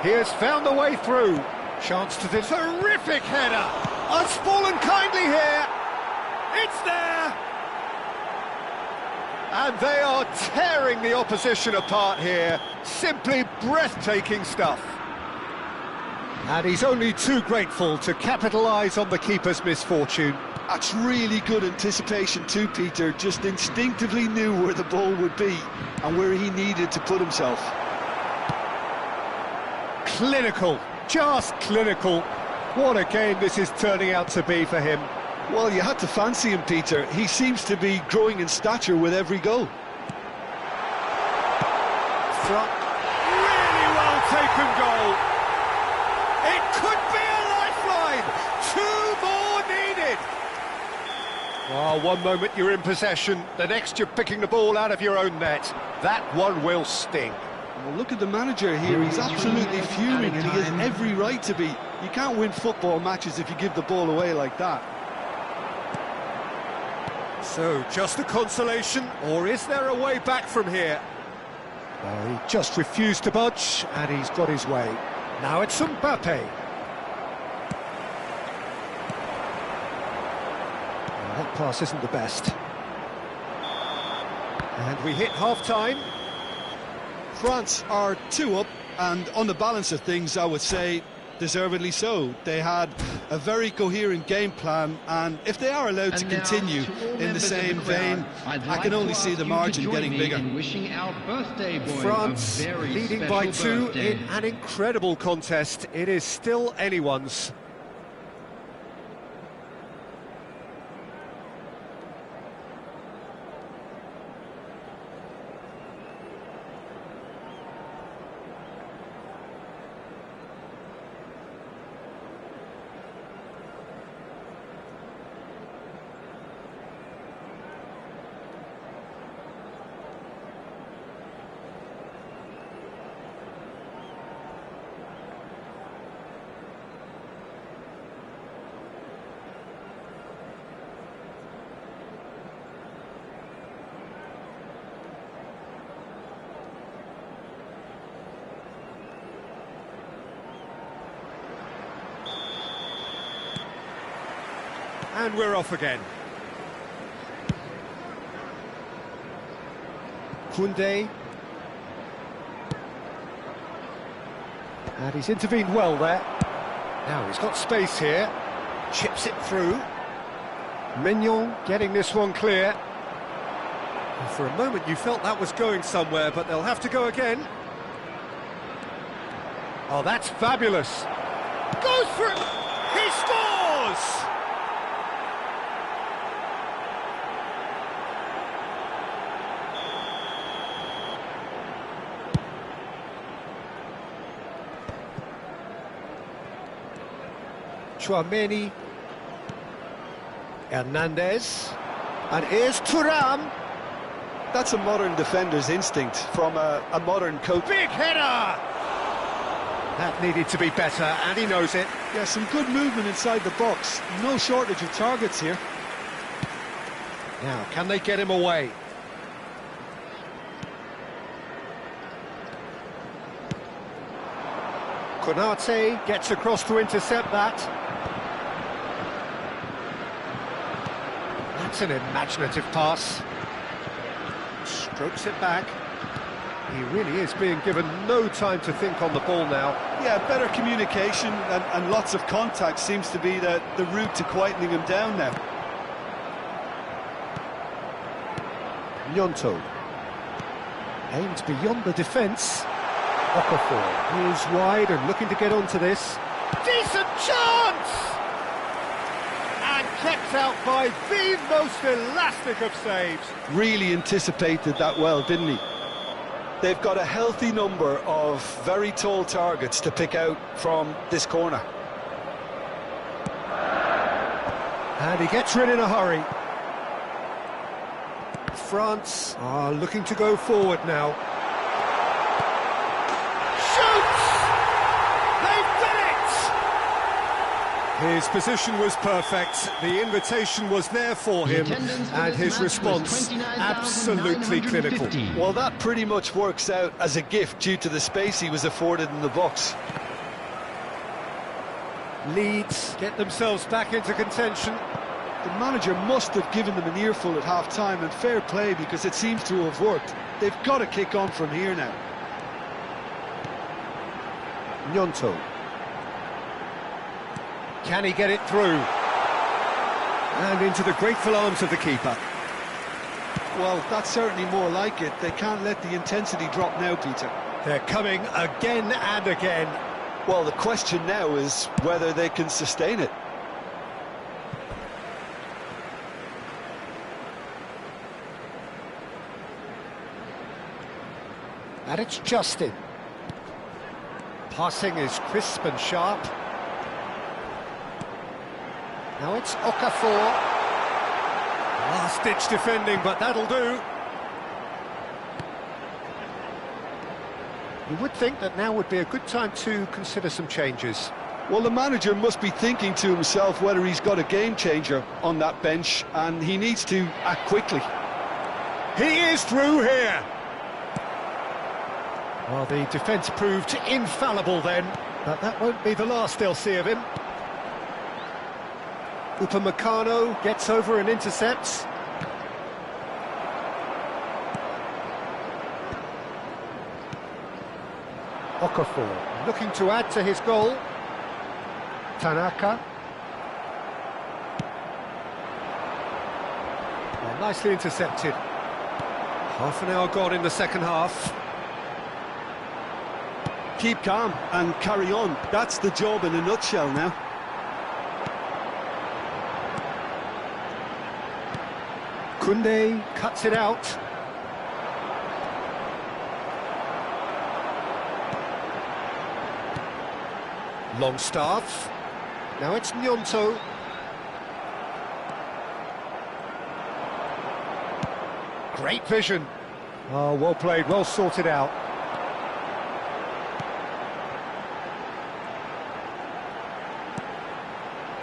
He has found the way through. Chance to this. Terrific header! Has fallen kindly here. It's there! And they are tearing the opposition apart here. Simply breathtaking stuff. And he's only too grateful to capitalise on the keeper's misfortune. That's really good anticipation too, Peter. Just instinctively knew where the ball would be and where he needed to put himself. Clinical, just clinical. What a game this is turning out to be for him. Well, you had to fancy him, Peter. He seems to be growing in stature with every goal. Really well taken goal. It could be a lifeline. 2 more needed. Oh, one moment you're in possession, the next you're picking the ball out of your own net. That one will sting. Well, look at the manager here. He's absolutely fuming, and he has every right to be. You can't win football matches if you give the ball away like that. So, just a consolation, or is there a way back from here? He just refused to budge, and he's got his way. Now it's Mbappe. That pass isn't the best. And we hit half-time. France are 2 up, and on the balance of things, I would say deservedly so. They had a very coherent game plan, and if they are allowed to continue in the same vein, I can only see the margin getting bigger. France leading by 2 in an incredible contest. It is still anyone's. And we're off again. Koundé. And he's intervened well there. Now he's got space here. Chips it through. Mignon getting this one clear. And for a moment you felt that was going somewhere, but they'll have to go again. Oh, that's fabulous. Goes for it. He scores! Chouameni, Hernandez, and here's Thuram. That's a modern defender's instinct from a modern coach. Big header! That needed to be better, and he knows it. Yeah, some good movement inside the box. No shortage of targets here. Now, can they get him away? Konate gets across to intercept that. That's an imaginative pass. Strokes it back. He really is being given no time to think on the ball now. Yeah, better communication and lots of contact seems to be the route to quietening him down now. Gnonto. Aimed beyond the defence. Okafor is wide and looking to get onto this. Decent chance! And kept out by the most elastic of saves. Really anticipated that well, didn't he? They've got a healthy number of very tall targets to pick out from this corner. And he gets rid in a hurry. France are looking to go forward now. Shoots! They've done it! His position was perfect, the invitation was there for him, and his response absolutely clinical. Well, that pretty much works out as a gift due to the space he was afforded in the box. Leeds get themselves back into contention. The manager must have given them an earful at half-time, and fair play because it seems to have worked. They've got to kick on from here now. Gnonto. Can he get it through? And into the grateful arms of the keeper. Well, that's certainly more like it. They can't let the intensity drop now, Peter. They're coming again and again. Well, the question now is whether they can sustain it. And it's Justin. Passing is crisp and sharp. Now it's Okafor. Last-ditch defending, but that'll do. You would think that now would be a good time to consider some changes. Well, the manager must be thinking to himself whether he's got a game-changer on that bench, and he needs to act quickly. He is through here. Well, the defence proved infallible then, but that won't be the last they'll see of him. Upamecano gets over and intercepts. Okafor looking to add to his goal. Tanaka. Well, nicely intercepted. Half an hour gone in the second half. Keep calm and carry on. That's the job in a nutshell now. Koundé cuts it out. Longstaff. Now it's Gnonto. Great vision. Oh, well played, well sorted out.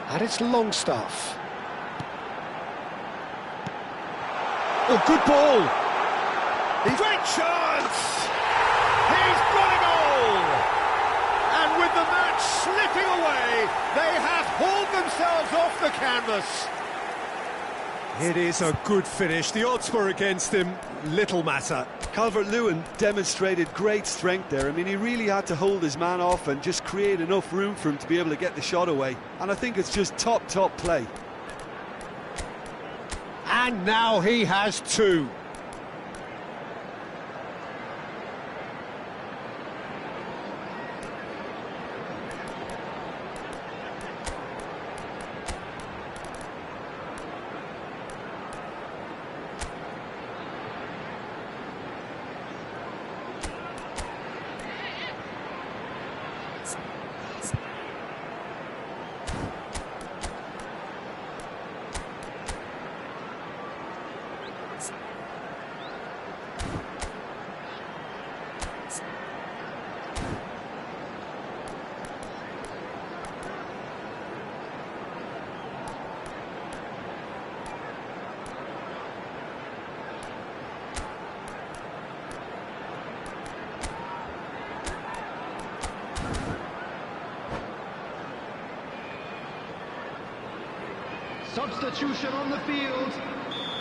And it's Longstaff. Oh, good ball! Great chance! He's got a goal! And with the match slipping away, they have hauled themselves off the canvas. It is a good finish. The odds were against him. Little matter. Calvert-Lewin demonstrated great strength there. I mean, he really had to hold his man off and just create enough room for him to be able to get the shot away. And I think it's just top play. And now he has two. Substitution on the field,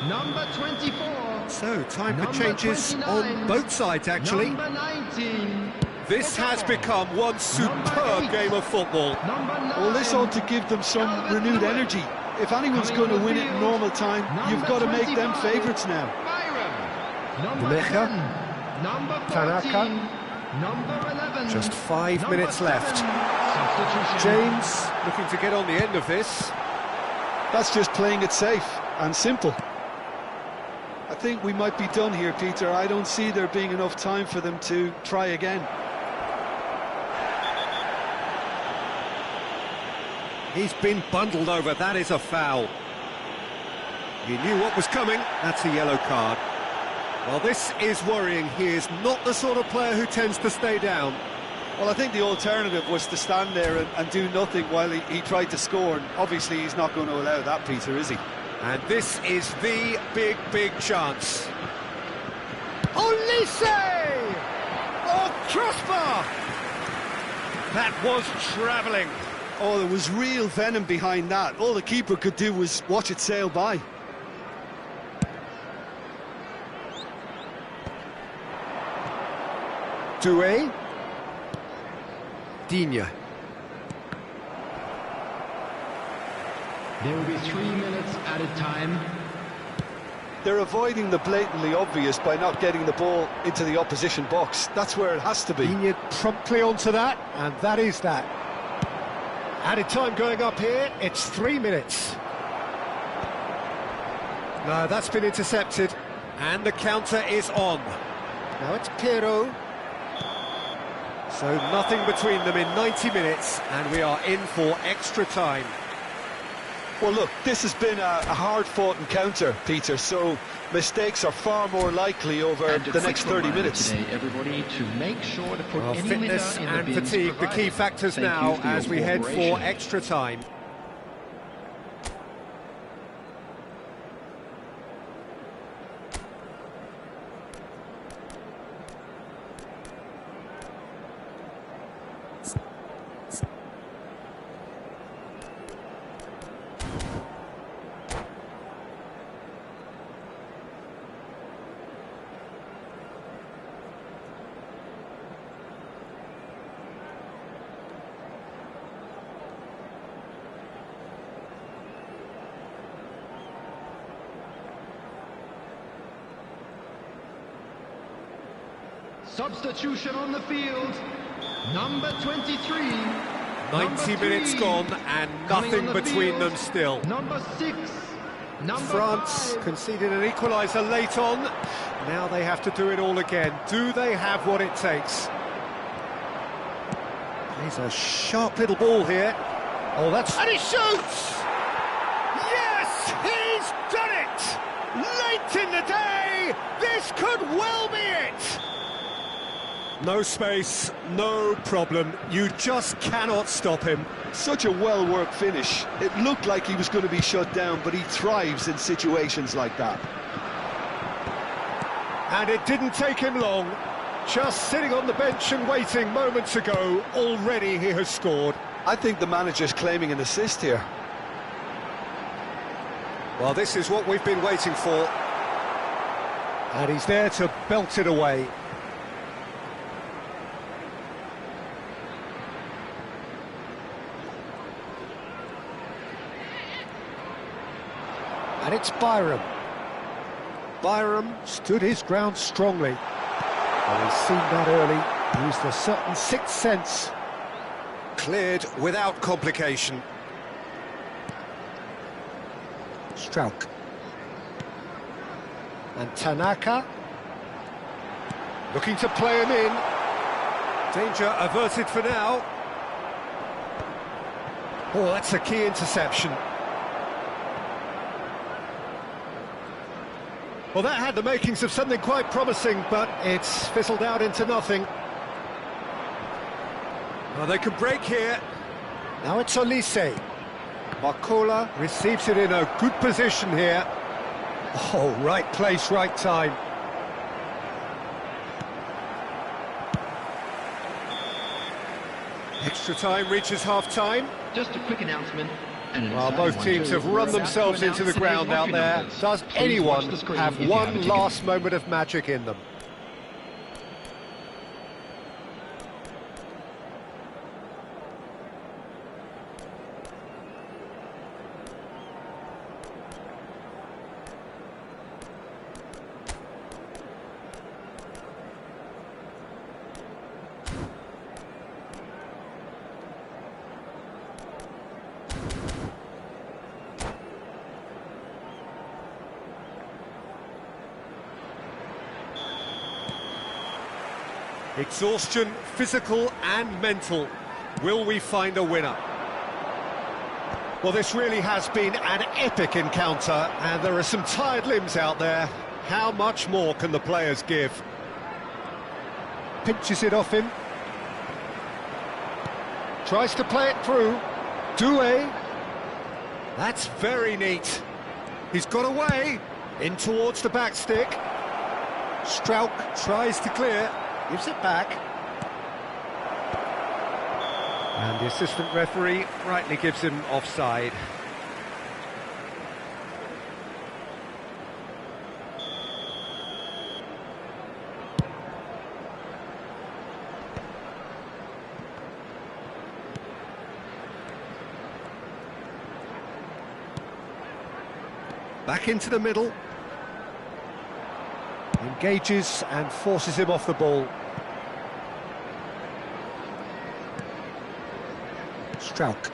number 24. So, time for changes on both sides, actually. Number 19. This has become one superb game of football. Well, this ought to give them some renewed energy. If anyone's going to win it in normal time, you've got to make them favourites now. Number Necha. 10. Number 14. Tanaka. Number 11. Just 5 Number minutes 7. left. Substitution. James looking to get on the end of this. That's just playing it safe and simple. I think we might be done here, Peter. I don't see there being enough time for them to try again. He's been bundled over, that is a foul. He knew what was coming, that's a yellow card. Well, this is worrying. He is not the sort of player who tends to stay down. Well, I think the alternative was to stand there and do nothing while he tried to score. And obviously, he's not going to allow that, Peter, is he? And this is the big chance. Olise! Oh, crossbar! That was travelling. Oh, there was real venom behind that. All the keeper could do was watch it sail by. Doué. Digne. There will be 3 minutes added time. They're avoiding the blatantly obvious by not getting the ball into the opposition box. That's where it has to be. Digne promptly onto that, and that is that. Added time going up here, it's 3 minutes. No, that's been intercepted, and the counter is on. Now it's Pirro. So nothing between them in 90 minutes, and we are in for extra time. Well, look, this has been a hard-fought encounter, Peter, so mistakes are far more likely over the next 30 minutes. Today, everybody, to make sure to put Well, any fitness winner in and the bins fatigue, the provided. key factors Thank now you for as your we head for cooperation. extra time. Substitution on the field. Number 23. 90 minutes gone and nothing between them still. Number 6. Number France 5. conceded an equaliser late on. Now they have to do it all again. Do they have what it takes? There's a sharp little ball here. Oh, that's... And he shoots! Yes, he's done it! Late in the day, this could well be it! No space, no problem. You just cannot stop him. Such a well-worked finish. It looked like he was going to be shut down, but he thrives in situations like that. And it didn't take him long. Just sitting on the bench and waiting moments ago, already he has scored. I think the manager's claiming an assist here. Well, this is what we've been waiting for. And he's there to belt it away. And it's Byram. Byram stood his ground strongly. Well, he's seen that early, used a certain sixth sense. Cleared without complication. Strauch. And Tanaka. Looking to play him in. Danger averted for now. Oh, that's a key interception. Well, that had the makings of something quite promising, but it's fizzled out into nothing. Well, they can break here. Now it's Olise. Marcola receives it in a good position here. Oh, right place, right time. Extra time reaches half-time. Just a quick announcement. Well, both teams have run themselves into the ground out there. Does anyone have one last moment of magic in them? Exhaustion, physical and mental. Will we find a winner? Well, this really has been an epic encounter, and there are some tired limbs out there. How much more can the players give? Pinches it off him. Tries to play it through. Doué. That's very neat. He's got away. In towards the back stick. Strauch tries to clear. Gives it back. And the assistant referee rightly gives him offside. Back into the middle. Engages and forces him off the ball. Strauch.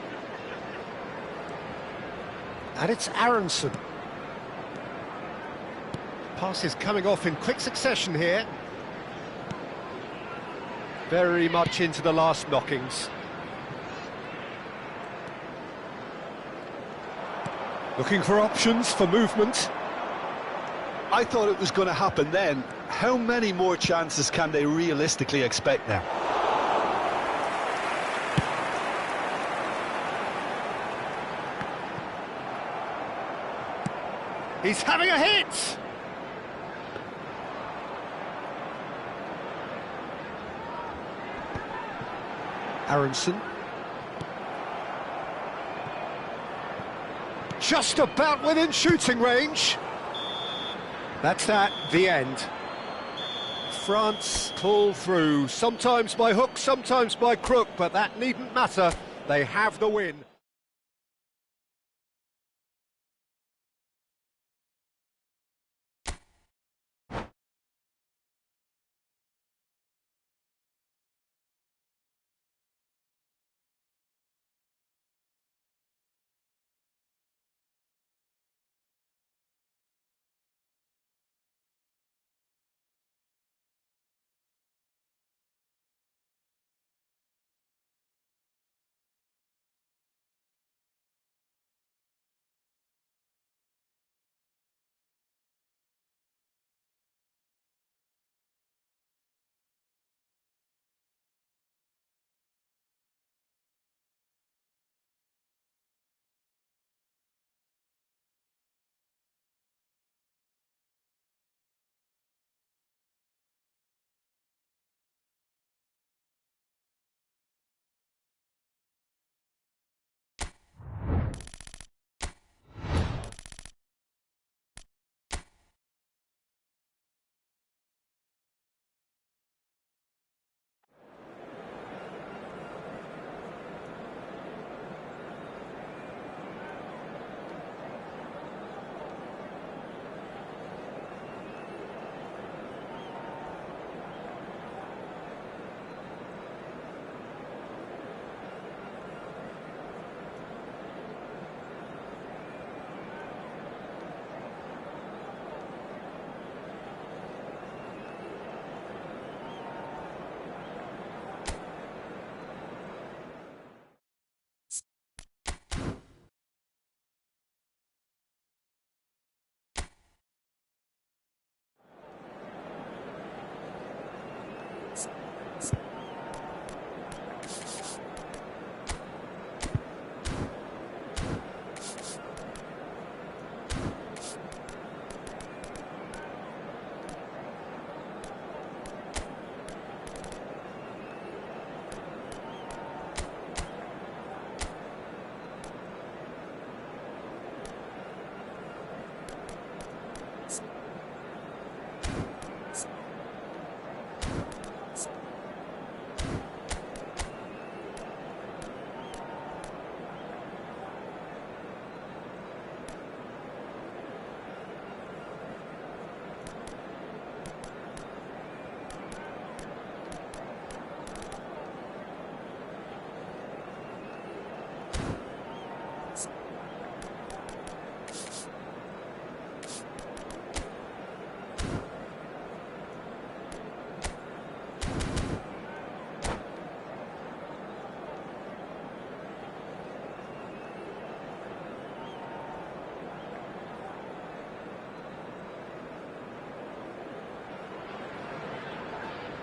And it's Aronson. Passes coming off in quick succession here. Very much into the last knockings. Looking for options for movement. I thought it was going to happen then. How many more chances can they realistically expect now? He's having a hit! Aronson. Just about within shooting range. That's that, the end. France pull through, sometimes by hook, sometimes by crook, but that needn't matter. They have the win.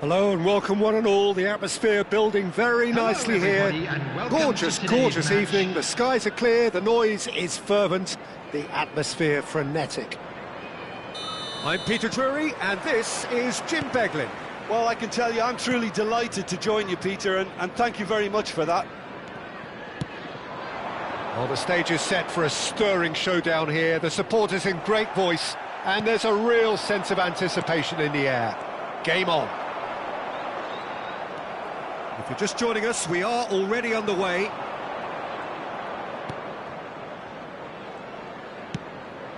Hello and welcome one and all. The atmosphere building very nicely here. Gorgeous, gorgeous evening. The skies are clear, the noise is fervent, the atmosphere frenetic. I'm Peter Drury, and this is Jim Beglin. Well, I can tell you, I'm truly delighted to join you, Peter, and thank you very much for that. Well, the stage is set for a stirring showdown here. The supporters in great voice, and there's a real sense of anticipation in the air. Game on. If you're just joining us, we are already underway.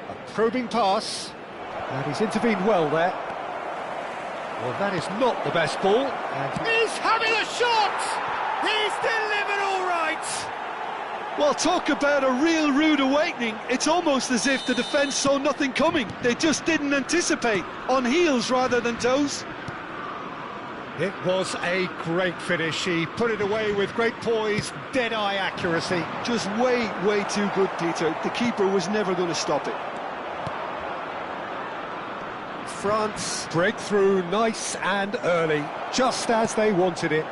A probing pass, and he's intervened well there. Well, that is not the best ball, and He's having a shot! He's delivered all right! Well, talk about a real rude awakening. It's almost as if the defence saw nothing coming. They just didn't anticipate, on heels rather than toes. it was a great finish. He put it away with great poise, dead-eye accuracy. Just way, way too good, Peter. The keeper was never going to stop it. France break through nice and early, just as they wanted it.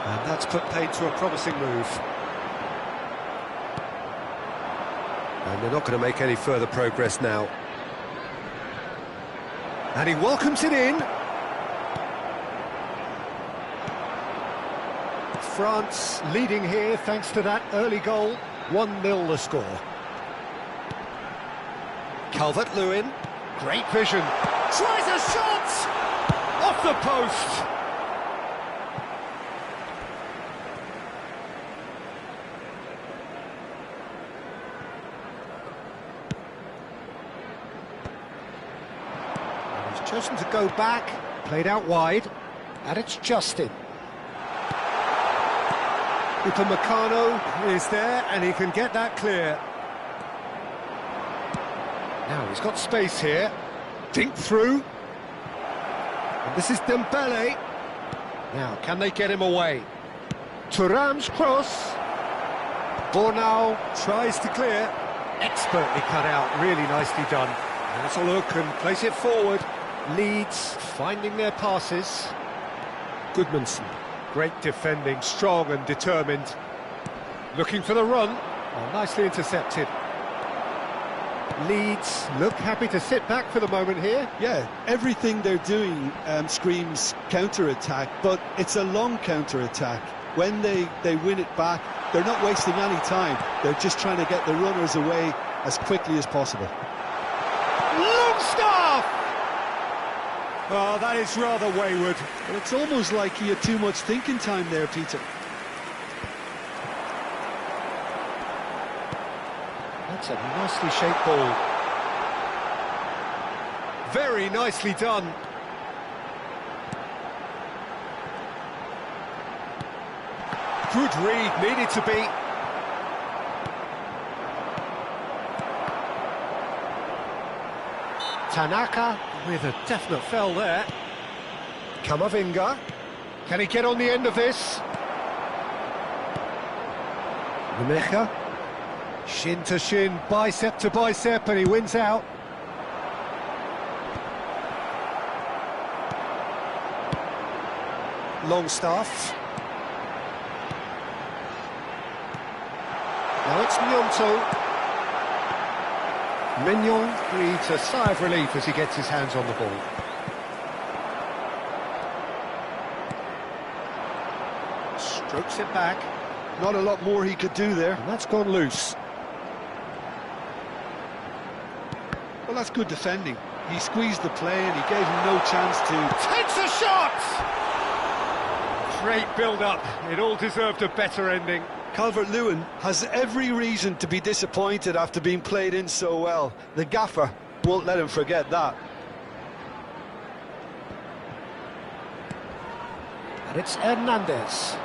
And that's put paid to a promising move. And they're not going to make any further progress now. And he welcomes it in. France leading here thanks to that early goal. 1-0 the score. Calvert-Lewin. Great vision. Tries a shot! Off the post! He's chosen to go back, played out wide, and it's Justin. Upamecano is there, and he can get that clear. Now he's got space here. Dink through. And this is Dembele. Now, can they get him away? Thuram's cross. Bornau Tries to clear. expertly cut out, really nicely done. Has a look and place it forward. Leeds finding their passes. Goodmanson, great defending, strong and determined. Looking for the run. Oh, nicely intercepted. Leeds look happy to sit back for the moment here. Yeah, everything they're doing screams counter-attack, but it's a long counter-attack. When they win it back, they're not wasting any time. They're just trying to get the runners away as quickly as possible. Longstaff! Oh, that is rather wayward. But it's almost like he had too much thinking time there, Peter. That's a nicely shaped ball. Very nicely done. Good read, needed to be. Tanaka with a definite fell there. Camavinga. Can he get on the end of this? Nemecha. Shin to shin, bicep to bicep, and he wins out. Longstaff. Now it's Gnonto. Mignon breathes a sigh of relief as he gets his hands on the ball. Strokes it back. Not a lot more he could do there. And that's gone loose. Well, that's good defending. He squeezed the play and he gave him no chance to... Takes a shot! Great build-up. It all deserved a better ending. Calvert-Lewin has every reason to be disappointed after being played in so well. The gaffer won't let him forget that. And it's Hernandez.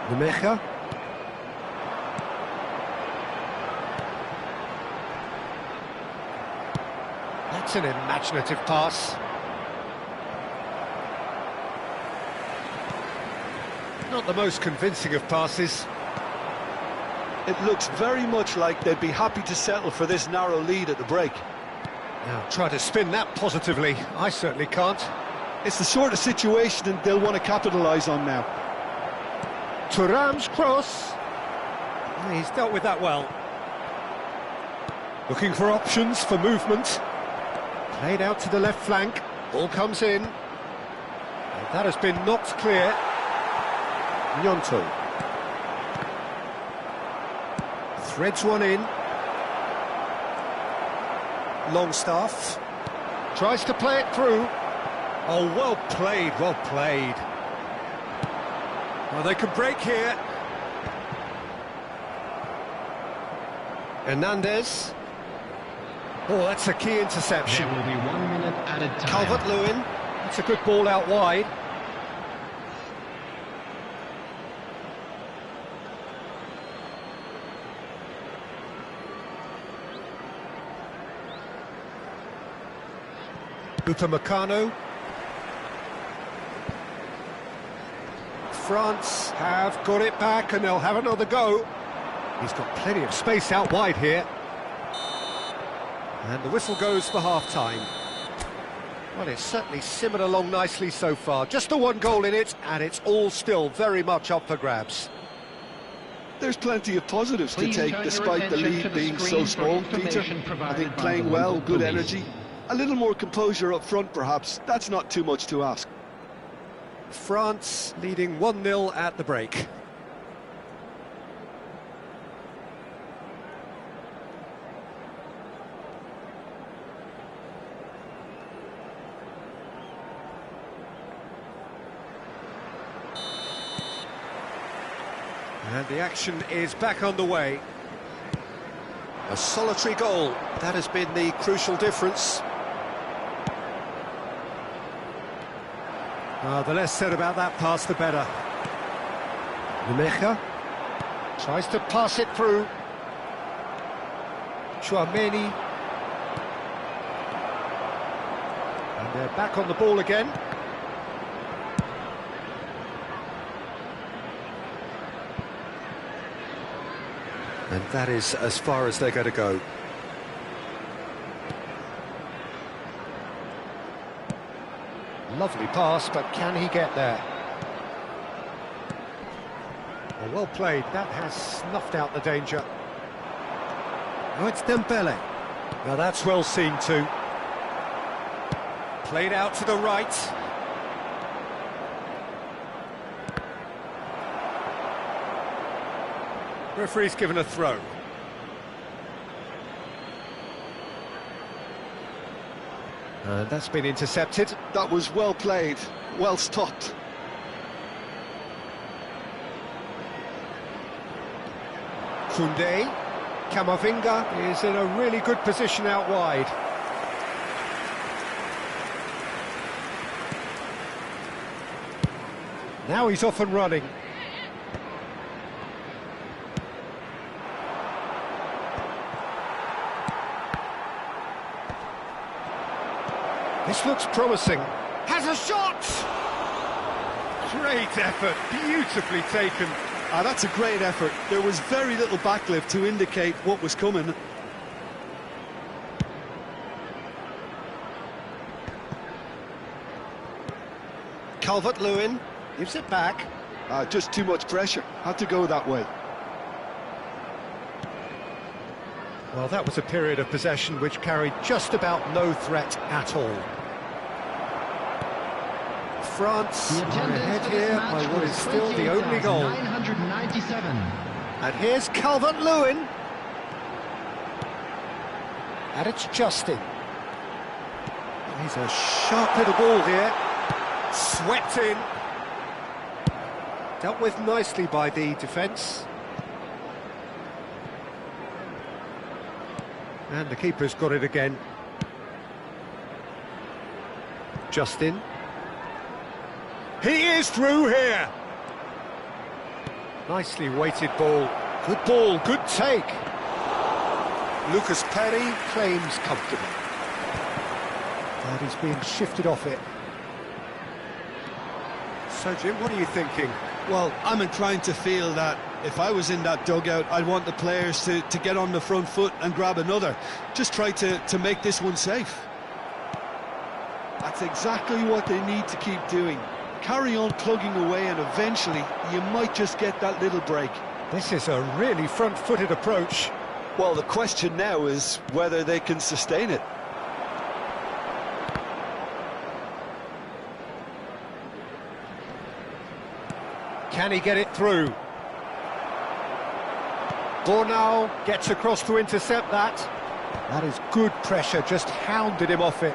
Nemecha. That's an imaginative pass. Not the most convincing of passes. It looks very much like they'd be happy to settle for this narrow lead at the break. Now, try to spin that positively. I certainly can't. It's the sort of situation that they'll want to capitalise on now. Thuram's cross. He's dealt with that well. Looking for options for movement. Played out to the left flank. Ball comes in. And that has been knocked clear. Gnonto. Threads one in. Longstaff. Tries to play it through. Oh, well played, well played. Well, they can break here. Hernandez. Oh, that's a key interception. There will be 1 minute added time. Calvert-Lewin. That's a good ball out wide. Upamecano. France have got it back and they'll have another go. He's got plenty of space out wide here. And the whistle goes for half-time. Well, it's certainly simmered along nicely so far. Just the one goal in it, and it's all still very much up for grabs. There's plenty of positives to take despite the lead being so small, Peter. I think playing well, good energy. A little more composure up front, perhaps. That's not too much to ask. France leading 1-0 at the break. And the action is back on the way. A solitary goal, that has been the crucial difference. The less said about that pass, the better. Nemecha tries to pass it through. Chouameni. And they're back on the ball again. And that is as far as they're going to go. Lovely pass, but can he get there? Well played, that has snuffed out the danger. Oh, it's Dembele. Now that's well seen too. Played out to the right. Referee's given a throw. That's been intercepted. That was well played, well stopped. Koundé. Camavinga is in a really good position out wide. Now he's off and running. This looks promising. Has a shot! Great effort, beautifully taken. That's a great effort. There was very little backlift to indicate what was coming. Calvert-Lewin gives it back. Just too much pressure. Had to go that way. Well, that was a period of possession which carried just about no threat at all. France are ahead here by what is still the only goal. 997. And here's Calvert-Lewin. And it's Justin. He's a sharp little ball here. Swept in. Dealt with nicely by the defence. And the keeper's got it again. Justin. He is through here. Nicely weighted ball. Good ball, good take. Lucas Perry claims comfortable. And he's being shifted off it. So, Jim, what are you thinking? Well, I'm inclined to feel that If I was in that dugout, I'd want the players to get on the front foot and grab another. Just try to make this one safe. That's exactly what they need to keep doing. Carry on plugging away, and eventually you might just get that little break. This is a really front-footed approach. Well, the question now is whether they can sustain it. Can he get it through? Bornau gets across to intercept that. That is good pressure, just hounded him off it.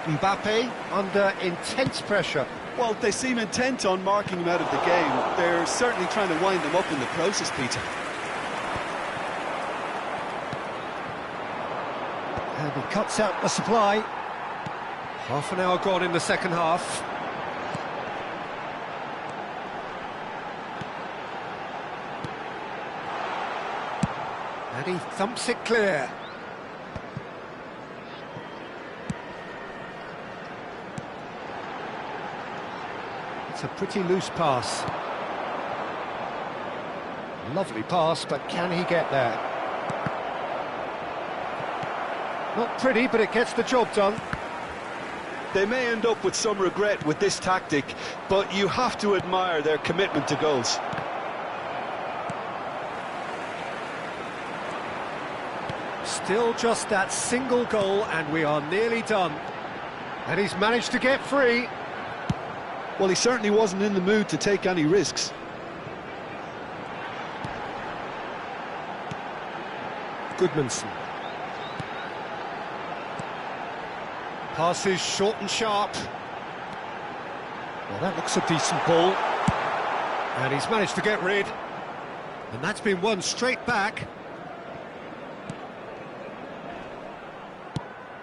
Mbappe under intense pressure. Well, they seem intent on marking him out of the game. They're certainly trying to wind them up in the process, Peter. And he cuts out the supply. Half an hour gone in the second half. And he thumps it clear. It's a pretty loose pass. Lovely pass, but can he get there? Not pretty, but it gets the job done. They may end up with some regret with this tactic, but you have to admire their commitment to goals. Still just that single goal, and we are nearly done. And he's managed to get free. Well, he certainly wasn't in the mood to take any risks. Goodmanson. Passes short and sharp. Well, that looks a decent ball. And he's managed to get rid. And that's been won straight back.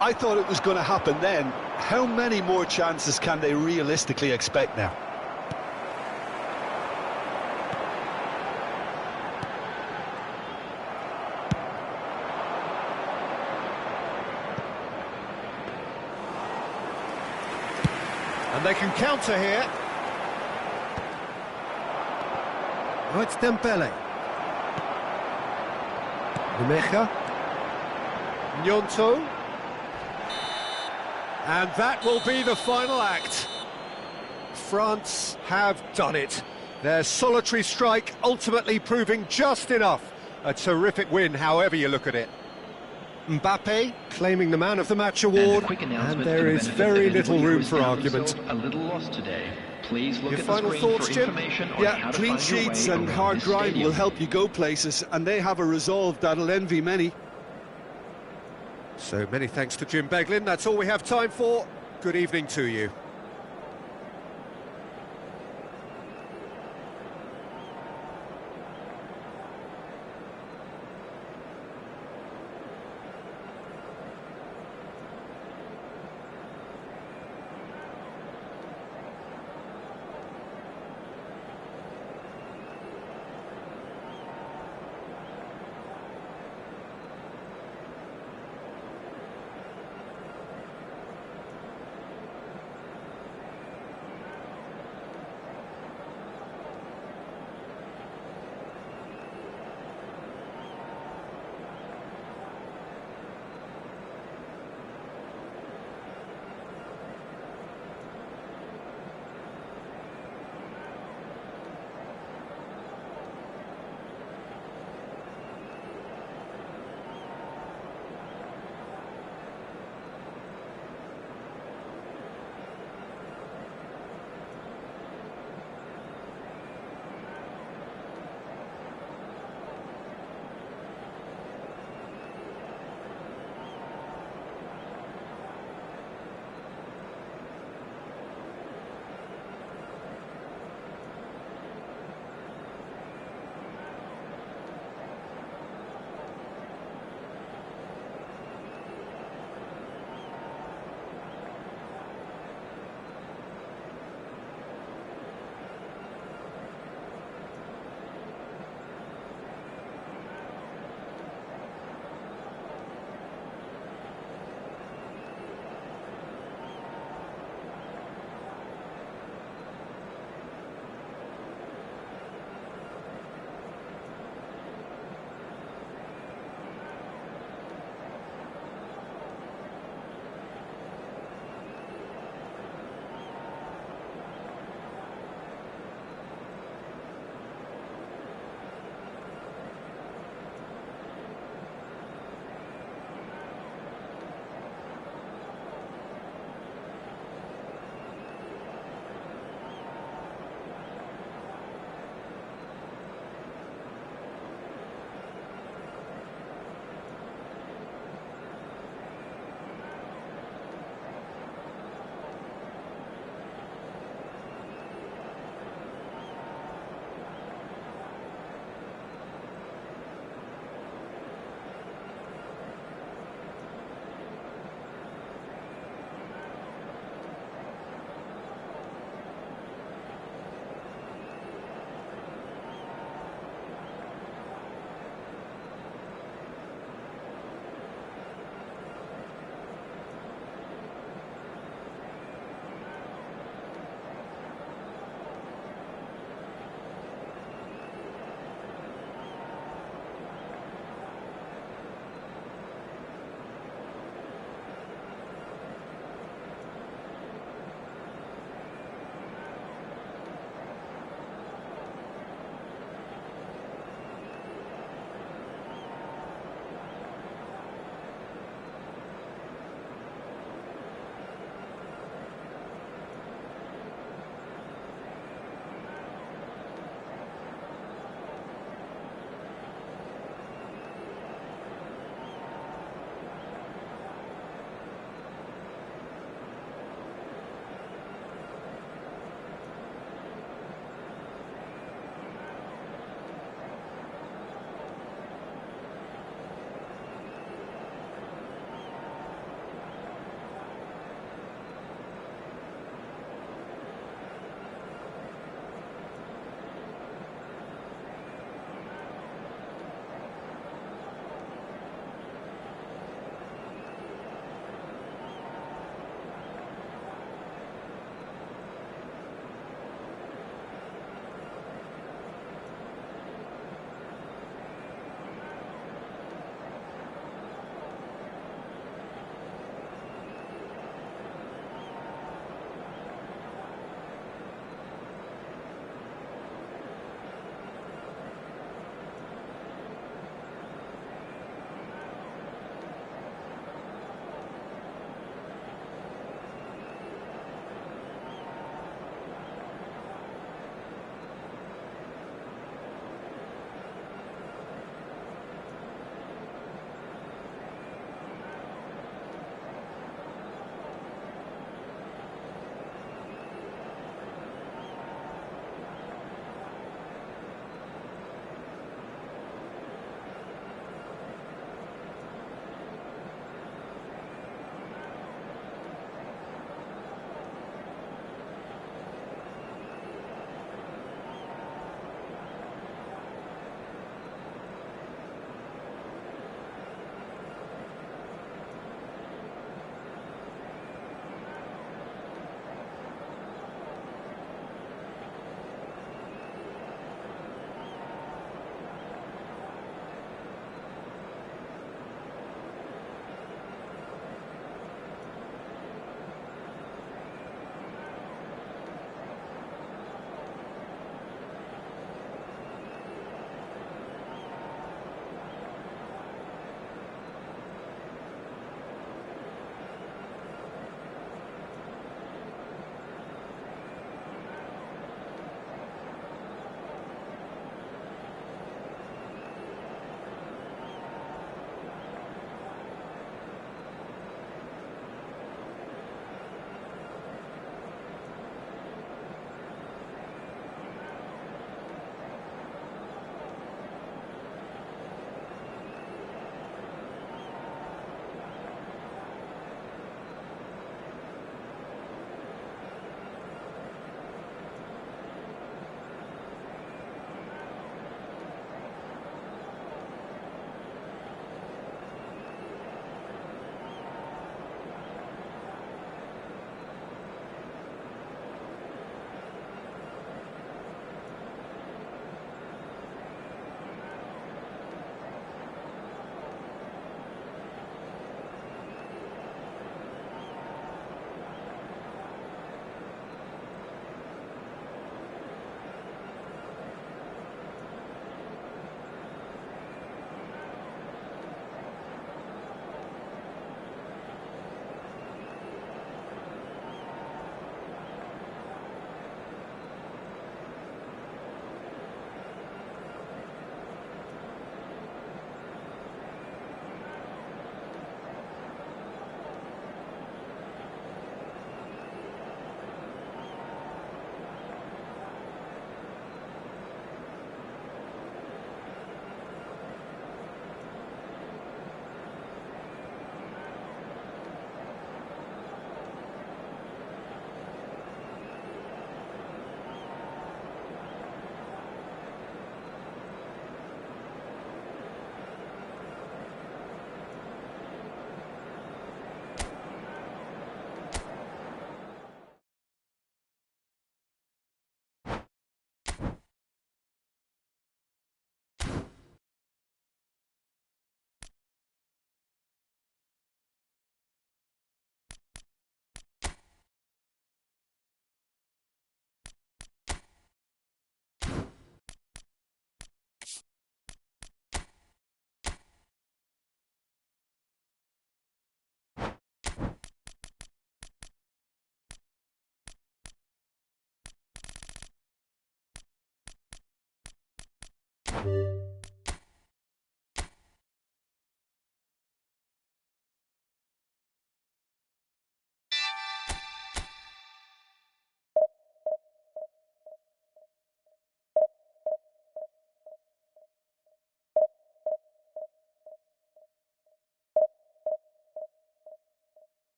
I thought it was going to happen then. How many more chances can they realistically expect now? And they can counter here. Oh, it's Dembele. Nemecha. Gnonto. And that will be the final act. France have done it. Their solitary strike ultimately proving just enough. A terrific win, however you look at it. Mbappe claiming the Man of the Match award, and there is very little room for argument. A little lost today. Please look Your at final the screen thoughts, for Jim? information on Yeah, how to clean find your sheets way and around hard this grind stadium. will help you go places, and they have a resolve that'll envy many. So many thanks to Jim Beglin. That's all we have time for. Good evening to you.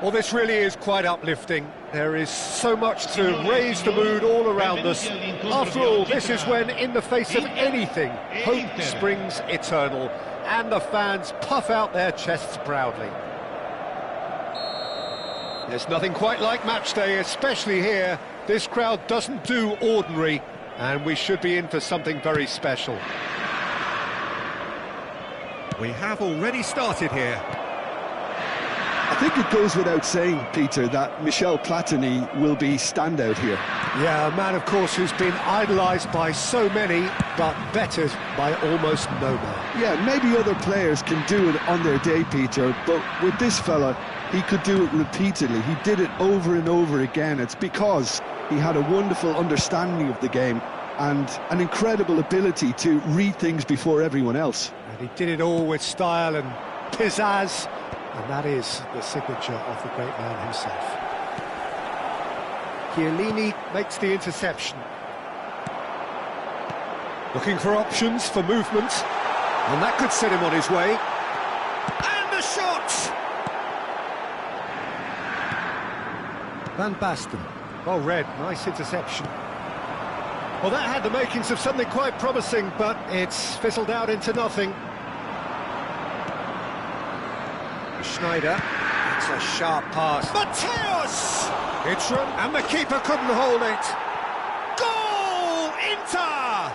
Well, this really is quite uplifting. There is so much to raise the mood all around us. After all, this is when, in the face of anything, hope springs eternal, and the fans puff out their chests proudly. There's nothing quite like match day, especially here. This crowd doesn't do ordinary, and we should be in for something very special. We have already started here. I think it goes without saying, Peter, that Michel Platini will be standout here. Yeah, a man, of course, who's been idolised by so many, but bettered by almost no man. Yeah, maybe other players can do it on their day, Peter, but with this fella, he could do it repeatedly. He did it over and over again. It's because he had a wonderful understanding of the game and an incredible ability to read things before everyone else. And he did it all with style and pizzazz. And that is the signature of the great man himself. Chiellini makes the interception. Looking for options for movement. And that could set him on his way. And the shot! Van Basten. Well read, nice interception. Well, that had the makings of something quite promising, but it's fizzled out into nothing. Schneider, it's a sharp pass. Mateus! It's run, and the keeper couldn't hold it. Goal! Inter!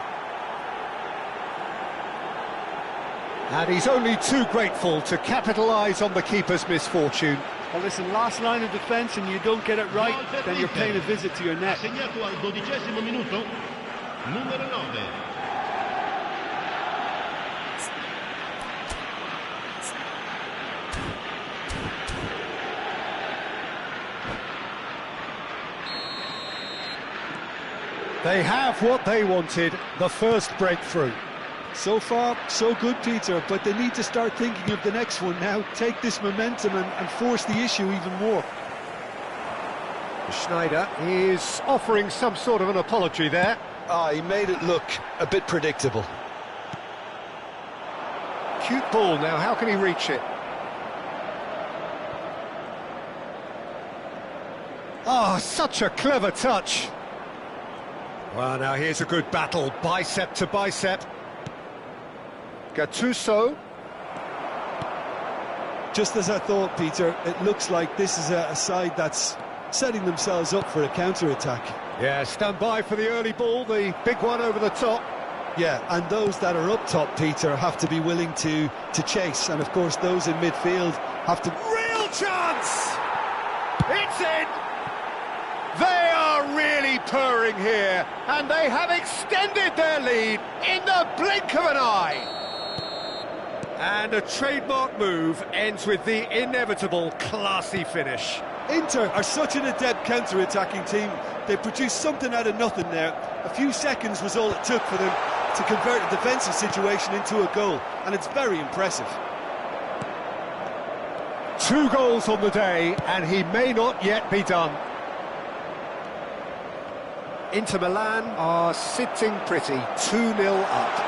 And he's only too grateful to capitalise on the keeper's misfortune. Well, listen, last line of defence and you don't get it right, then you're paying a visit to your net. Segnato al 12° minuto, numero 9. They have what they wanted, the first breakthrough. So far, so good, Peter, but they need to start thinking of the next one now. Take this momentum and force the issue even more. Schneider is offering some sort of an apology there. He made it look a bit predictable. Cute ball now, how can he reach it? Oh, such a clever touch. Well, now here's a good battle, bicep to bicep. Gattuso. Just as I thought, Peter, it looks like this is a side that's setting themselves up for a counter-attack. Yeah, stand by for the early ball, the big one over the top. Yeah, and those that are up top, Peter, have to be willing to chase. And, of course, those in midfield have to... Real chance! It's in! They are really purring here, and they have extended their lead in the blink of an eye. And a trademark move ends with the inevitable classy finish. Inter are such an adept counter-attacking team. They produced something out of nothing there. A few seconds was all it took for them to convert a defensive situation into a goal, and it's very impressive. 2 goals on the day, and he may not yet be done. Inter Milan are sitting pretty, 2-0 up.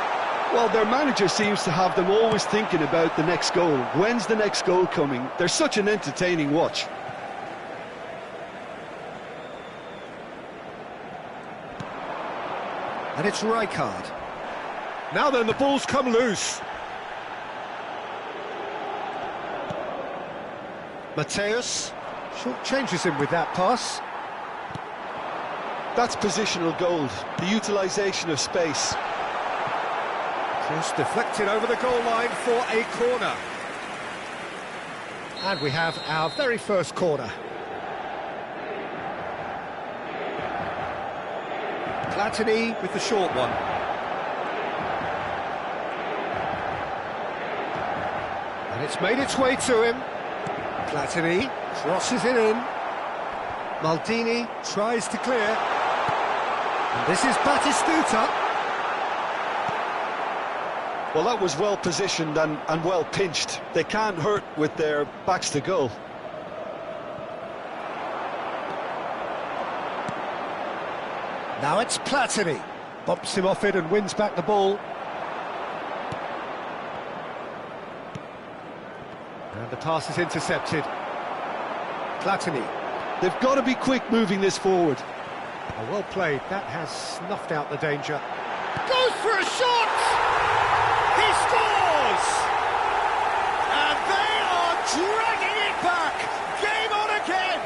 Well, their manager seems to have them always thinking about the next goal. When's the next goal coming? They're such an entertaining watch. And it's Rijkaard. Now then, the ball's come loose. Mateus short changes him with that pass. That's positional gold, the utilisation of space. Just deflected over the goal line for a corner. And we have our very first corner. Platini with the short one. And it's made its way to him. Platini crosses it in. Maldini tries to clear. And this is Batistuta. Well, that was well positioned and well pinched. They can't hurt with their backs to goal. Now it's Platini. Bumps him off it and wins back the ball. And the pass is intercepted. Platini. They've got to be quick moving this forward. Oh, well played. That has snuffed out the danger. Goes for a shot! He scores! And they are dragging it back! Game on again!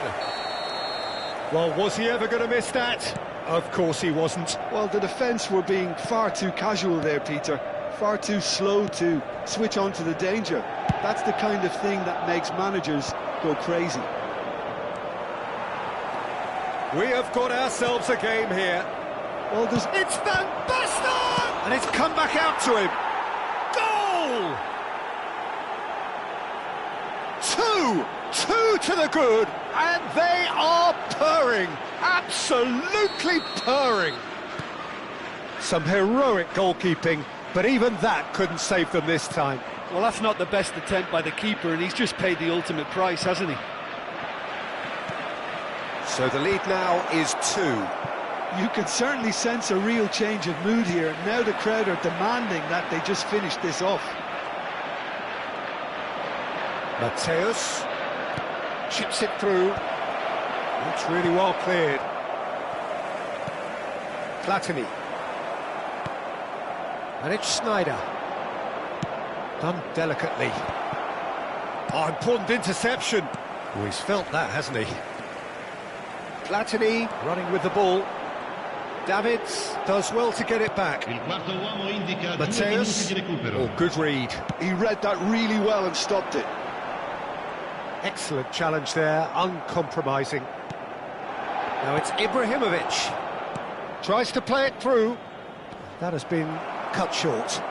Well, was he ever going to miss that? Of course he wasn't. Well, the defence were being far too casual there, Peter. Far too slow to switch on to the danger. That's the kind of thing that makes managers go crazy. We have got ourselves a game here. Well, It's Van Basten! And it's come back out to him. Goal! 2 to the good, and they are purring, absolutely purring. Some heroic goalkeeping, but even that couldn't save them this time. Well, that's not the best attempt by the keeper, and he's just paid the ultimate price, hasn't he? So the lead now is 2. you can certainly sense a real change of mood here. Now the crowd are demanding that they just finish this off. Mateus chips it through. It's really well cleared. Platini. And it's Sneijder. Done delicately. Oh, important interception. Oh, he's felt that, hasn't he? Platini running with the ball. Davids does well to get it back. Mateus, oh, good read. He read that really well and stopped it. Excellent challenge there, uncompromising. Now it's Ibrahimovic. Tries to play it through. That has been cut short.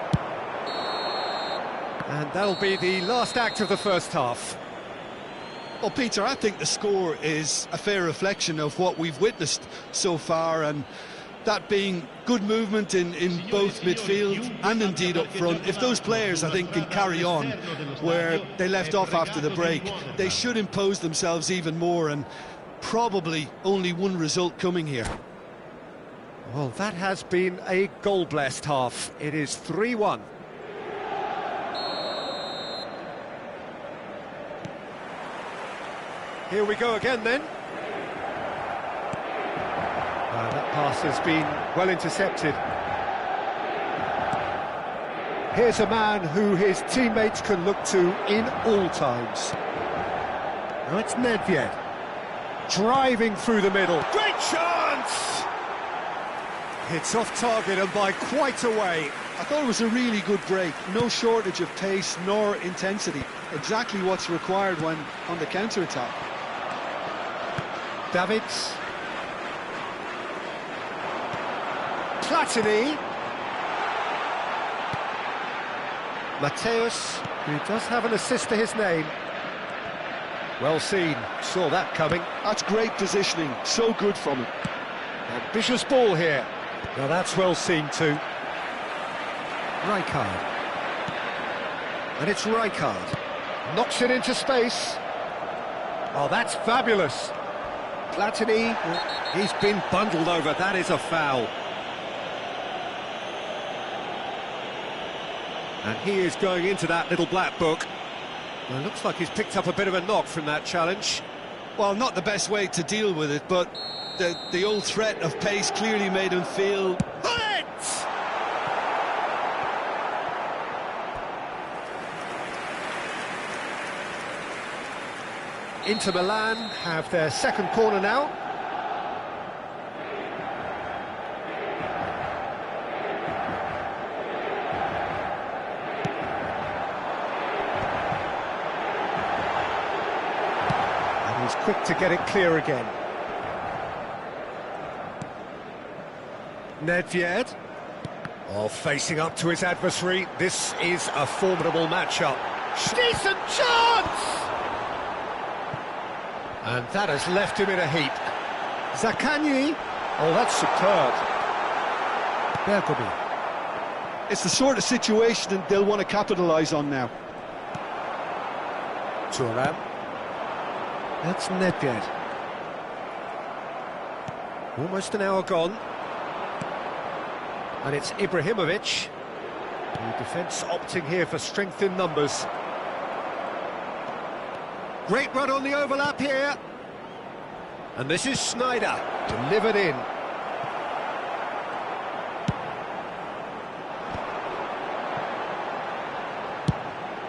And that'll be the last act of the first half. Well, Peter, I think the score is a fair reflection of what we've witnessed so far, and that being good movement in both midfield and indeed up front. If those players, I think, can carry on where they left off after the break, they should impose themselves even more, and probably only one result coming here. Well, that has been a goal-blessed half. It is 3-1. Here we go again then. That Pass has been well intercepted. Here's a man who his teammates can look to in all times. Now it's Nedved, driving through the middle. Great chance! It's off target and by quite a way. I thought it was a really good break. No shortage of pace nor intensity. Exactly what's required when on the counter-attack. Davids. Platini. Mateus, who does have an assist to his name. Well seen, saw that coming. That's great positioning, so good from him. Ambitious ball here. Now that's well seen too. Rijkaard. And it's Rijkaard. Knocks it into space. Oh, that's fabulous. Platini, he's been bundled over. That is a foul. And he is going into that little black book. Well, it looks like he's picked up a bit of a knock from that challenge. Well, not the best way to deal with it, but the old threat of pace clearly made him feel... Bullet! Inter Milan have their second corner now. And he's quick to get it clear again. Nedved. Oh, facing up to his adversary. This is a formidable matchup. Decent chance! And that has left him in a heap. Zaccagni. Oh, that's superb. Bergomi. It's the sort of situation that they'll want to capitalise on now. Thuram. That's Nedved. Almost an hour gone. And it's Ibrahimovic. The defence opting here for strength in numbers. Great run on the overlap here. And this is Sneijder, delivered in.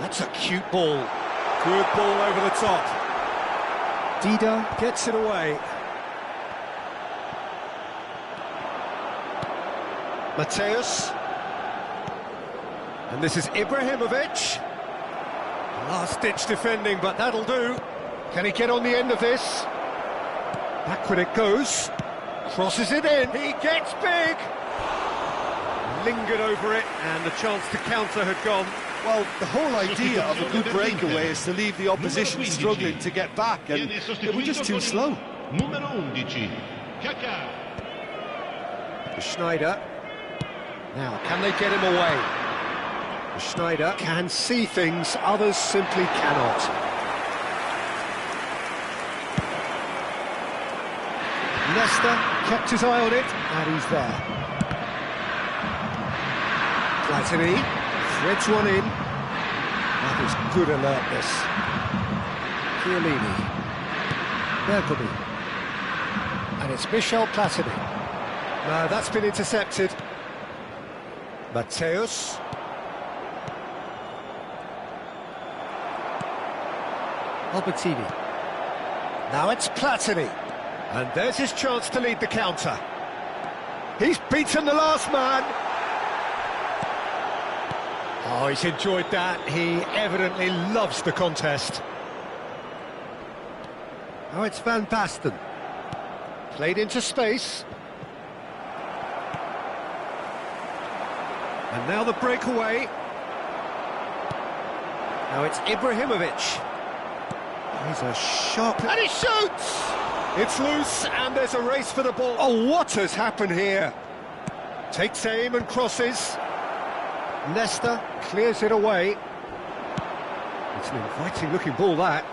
That's a cute ball. Good ball over the top. Dida gets it away. Mateus. And this is Ibrahimovic. Last-ditch defending, but that'll do. Can he get on the end of this? Backward it goes. Crosses it in. He gets big! Lingered over it, and the chance to counter had gone. Well, the whole idea of a good breakaway is to leave the opposition struggling to get back, and they were just too slow. Numero 11, Kaká. Sneijder. Now, can they get him away? Sneijder can see things others simply cannot. Leicester kept his eye on it, and he's there. Platini threads one in. That is good alertness. Chiellini. Bergomi. And it's Michel Platini. No, that's been intercepted. Mateus. Albertini. Now it's Platini. And there's his chance to lead the counter. He's beaten the last man. Oh, he's enjoyed that. He evidently loves the contest. Now it's Van Basten. Played into space. And now the breakaway. Now it's Ibrahimovic. He's a sharp... And he shoots! It's loose, and there's a race for the ball. Oh, what has happened here? Takes aim and crosses. Leicester clears it away. It's an inviting-looking ball, that.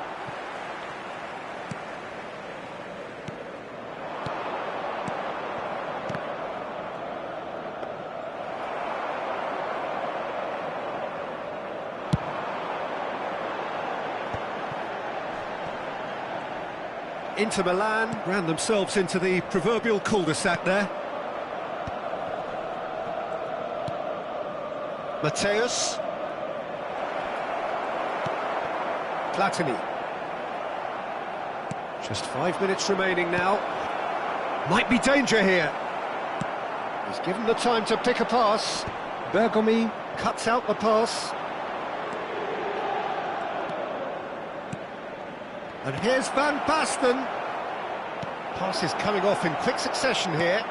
Inter Milan ran themselves into the proverbial cul-de-sac there. Mateus. Platini. Just 5 minutes remaining now. Might be danger here. He's given the time to pick a pass. Bergomi cuts out the pass. And here's Van Basten. Pass is coming off in quick succession here.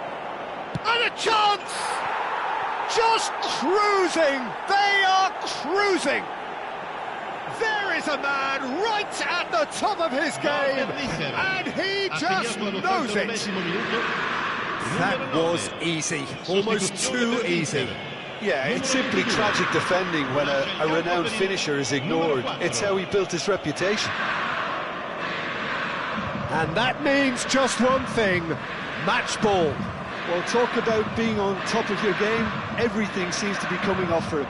And a chance! Just cruising! They are cruising! There is a man right at the top of his game, and he just knows it. That was easy, almost too easy. Yeah, it's simply tragic defending when a renowned finisher is ignored. It's how he built his reputation. And that means just one thing, match ball. Well, talk about being on top of your game. Everything seems to be coming off for him.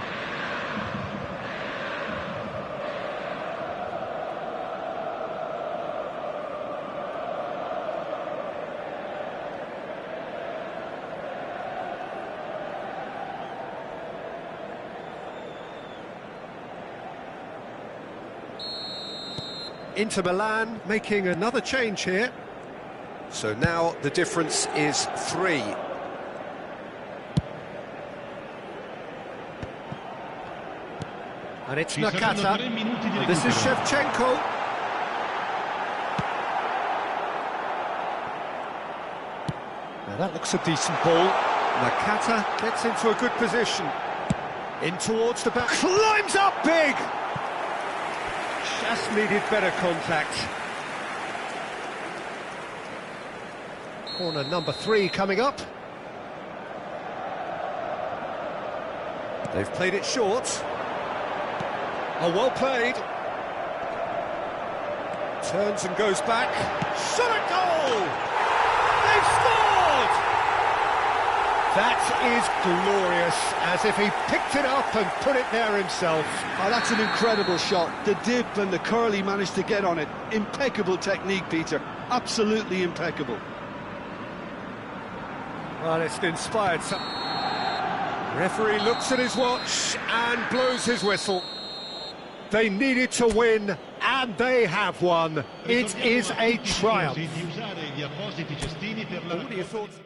Inter Milan making another change here. So now the difference is 3. And it's Nakata. This is Shevchenko. Now that looks a decent ball. Nakata gets into a good position. In towards the back. Climbs up big! Just needed better contact. Corner number 3 coming up. They've played it short. Oh, well played. Turns and goes back. Shot at goal! They've scored! That is glorious, as if he picked it up and put it there himself. Oh, that's an incredible shot. The dip and the curl he managed to get on it. Impeccable technique, Peter. Absolutely impeccable. Well, it's inspired some... Referee looks at his watch and blows his whistle. They needed to win, and they have won. It is a triumph. What are your thoughts?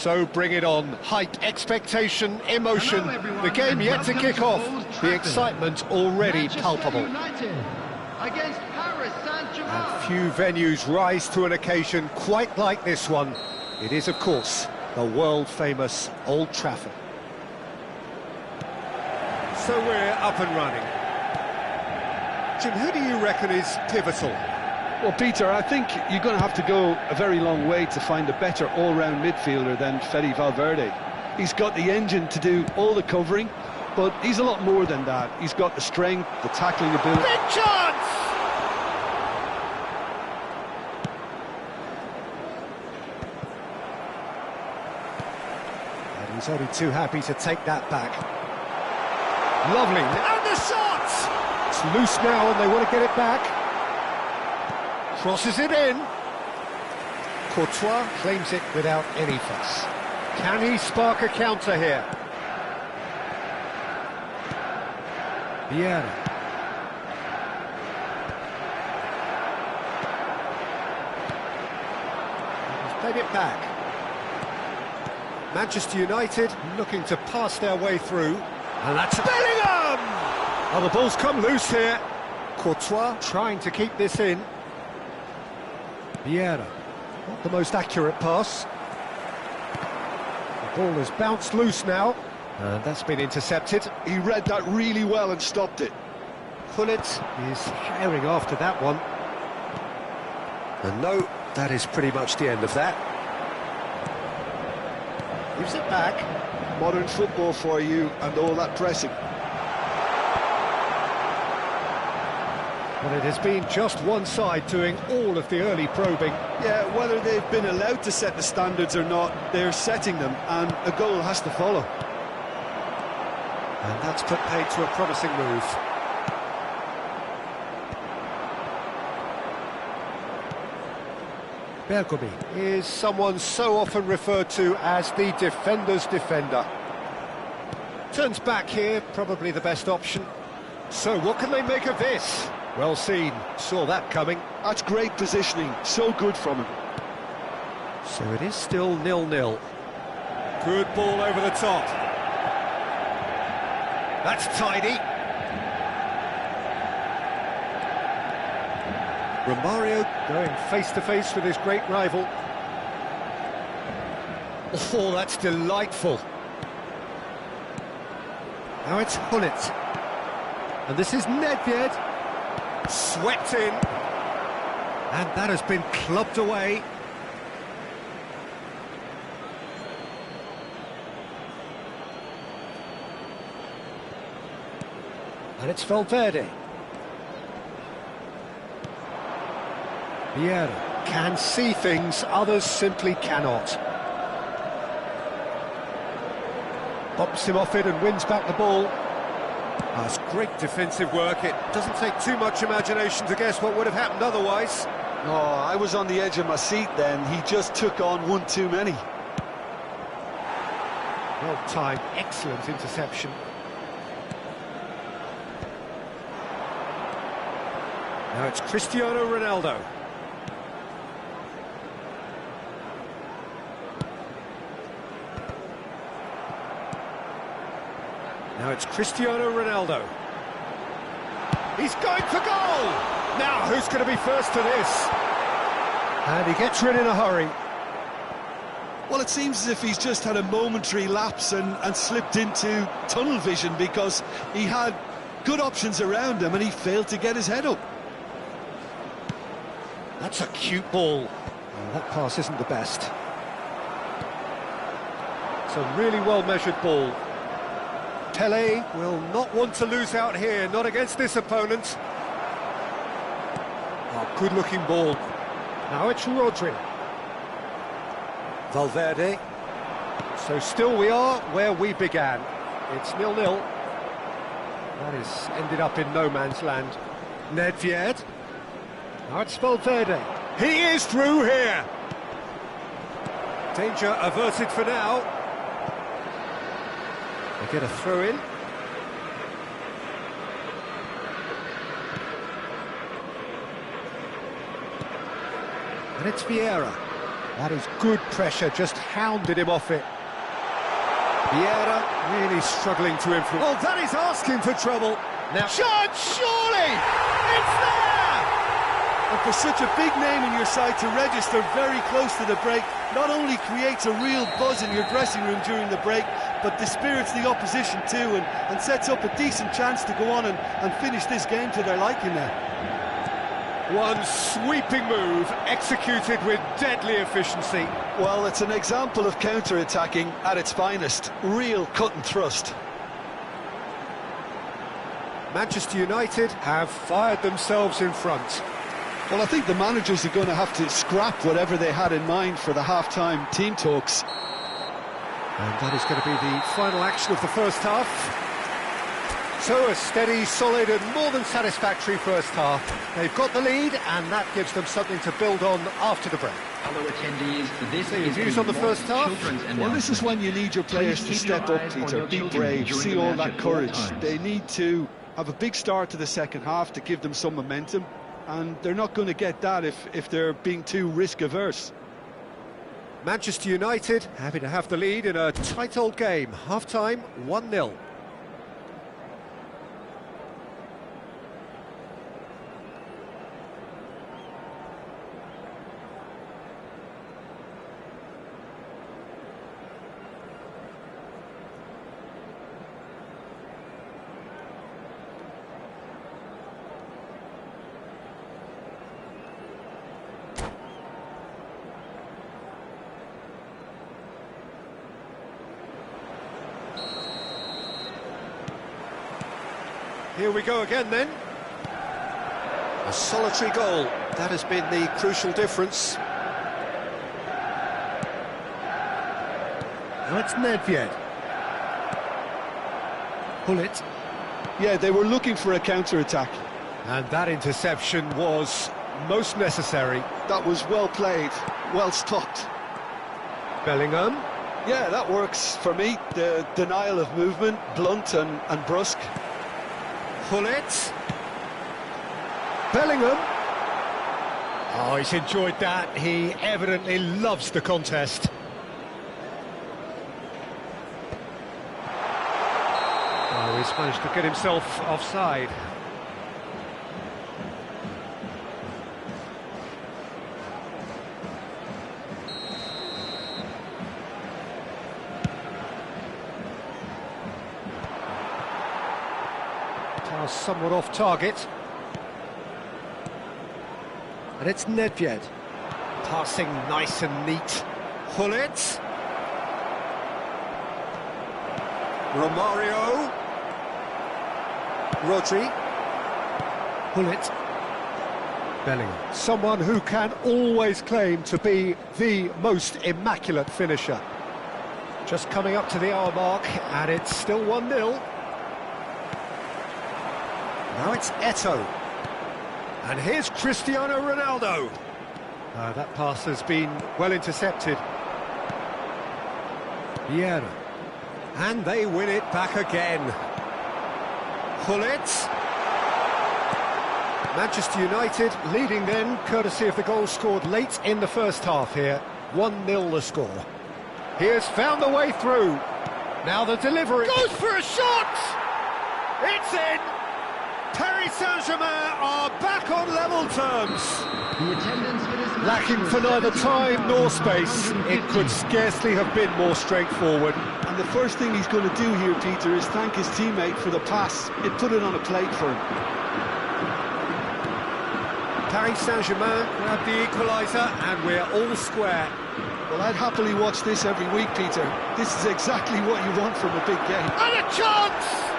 So bring it on. Hype, expectation, emotion. Hello, everyone, The game and yet to welcome kick to off. Old The Trafford. excitement already Manchester palpable. United against Paris Saint-Germain. And few venues rise to an occasion quite like this one. It is, of course, the world-famous Old Trafford. So we're up and running. Jim, who do you reckon is pivotal? Well, Peter, I think you're going to have to go a very long way to find a better all-round midfielder than Fede Valverde. He's got the engine to do all the covering, but he's a lot more than that. He's got the strength, the tackling ability. Big chance! And he's only too happy to take that back. Lovely. And the shot! It's loose now and they want to get it back. Crosses it in. Courtois claims it without any fuss. Can he spark a counter here? Vieira. He's played it back. Manchester United looking to pass their way through. And that's Bellingham! Oh, the ball's come loose here. Courtois trying to keep this in. Vieira, not the most accurate pass. The ball has bounced loose now, and that's been intercepted. He read that really well and stopped it. Gullit is herring after that one. And no, that is pretty much the end of that. Gives it back. Modern football for you and all that pressing. Well, it has been just one side doing all of the early probing. Yeah, whether they've been allowed to set the standards or not, they're setting them, and a goal has to follow. And that's put paid to a promising move. Bergomi is someone so often referred to as the defender's defender. Turns back here, probably the best option. So what can they make of this? Well seen, saw that coming. That's great positioning, so good from him. So it is still 0-0. Good ball over the top. That's tidy. Romario going face-to-face with his great rival. Oh, that's delightful. Now it's Gullit. And this is Nedved. Swept in. And that has been clubbed away. And it's Valverde. Vieira can see things others simply cannot. Bumps him off it and wins back the ball. That's great defensive work. It doesn't take too much imagination to guess what would have happened otherwise. Oh, I was on the edge of my seat then. He just took on one too many. Well timed, excellent interception. Now it's Cristiano Ronaldo. Now it's Cristiano Ronaldo. He's going for goal! Now who's going to be first to this? And he gets rid in a hurry. Well, it seems as if he's just had a momentary lapse and slipped into tunnel vision because he had good options around him and he failed to get his head up. That's a cute ball. Well, that pass isn't the best. It's a really well-measured ball. Pele will not want to lose out here, not against this opponent. Oh, good-looking ball. Now it's Rodri. Valverde. So still we are where we began. It's 0-0. That is ended up in no man's land. Nedved. Now it's Valverde. He is through here. Danger averted for now. They get a throw in. And it's Vieira. That is good pressure, just hounded him off it. Vieira really struggling to influence. Well, that is asking for trouble. Now, chance, surely! It's there! And for such a big name in your side to register very close to the break, not only creates a real buzz in your dressing room during the break, but dispirits the opposition too, and sets up a decent chance to go on and finish this game to their liking there. One sweeping move, executed with deadly efficiency. Well, it's an example of counter-attacking at its finest. Real cut and thrust. Manchester United have fired themselves in front. Well, I think the managers are going to have to scrap whatever they had in mind for the half-time team talks. And that is going to be the final action of the first half. So a steady, solid and more than satisfactory first half. They've got the lead and that gives them something to build on after the break. Hello attendees, this So your is views on the first half? Well, this is when you need your players to step up, Peter, be brave, see all that courage. They need to have a big start to the second half to give them some momentum, and they're not going to get that if they're being too risk-averse. Manchester United happy to have the lead in a tight old game. Half-time, 1-0. Here we go again then. A solitary goal. That has been the crucial difference. Now it's Nedved. Pull it. Yeah, they were looking for a counter-attack. And that interception was most necessary. That was well played, well stopped. Bellingham. Yeah, that works for me. The denial of movement, blunt and brusque. Pull it. Bellingham. Oh, he's enjoyed that. He evidently loves the contest. Oh, he's managed to get himself offside. Somewhat off target. And it's Nedved. Passing nice and neat. Pull it. Romario. Rodri. Pull it. Bellingham. Someone who can always claim to be the most immaculate finisher. Just coming up to the hour mark, and it's still 1-0. Now it's Eto'o. And here's Cristiano Ronaldo. That pass has been well intercepted. Vieira. And they win it back again. Pull it. Manchester United leading then, courtesy of the goal scored late in the first half here. 1-0 the score. He has found the way through. Now the delivery. Goes for a shot! It's in! Paris Saint-Germain are back on level terms. The attendance for this Lacking for neither time nor space, it could scarcely have been more straightforward. And the first thing he's going to do here, Peter, is thank his teammate for the pass. It put it on a plate for him. Paris Saint-Germain grab the equaliser and we're all square. Well, I'd happily watch this every week, Peter. This is exactly what you want from a big game. And a chance!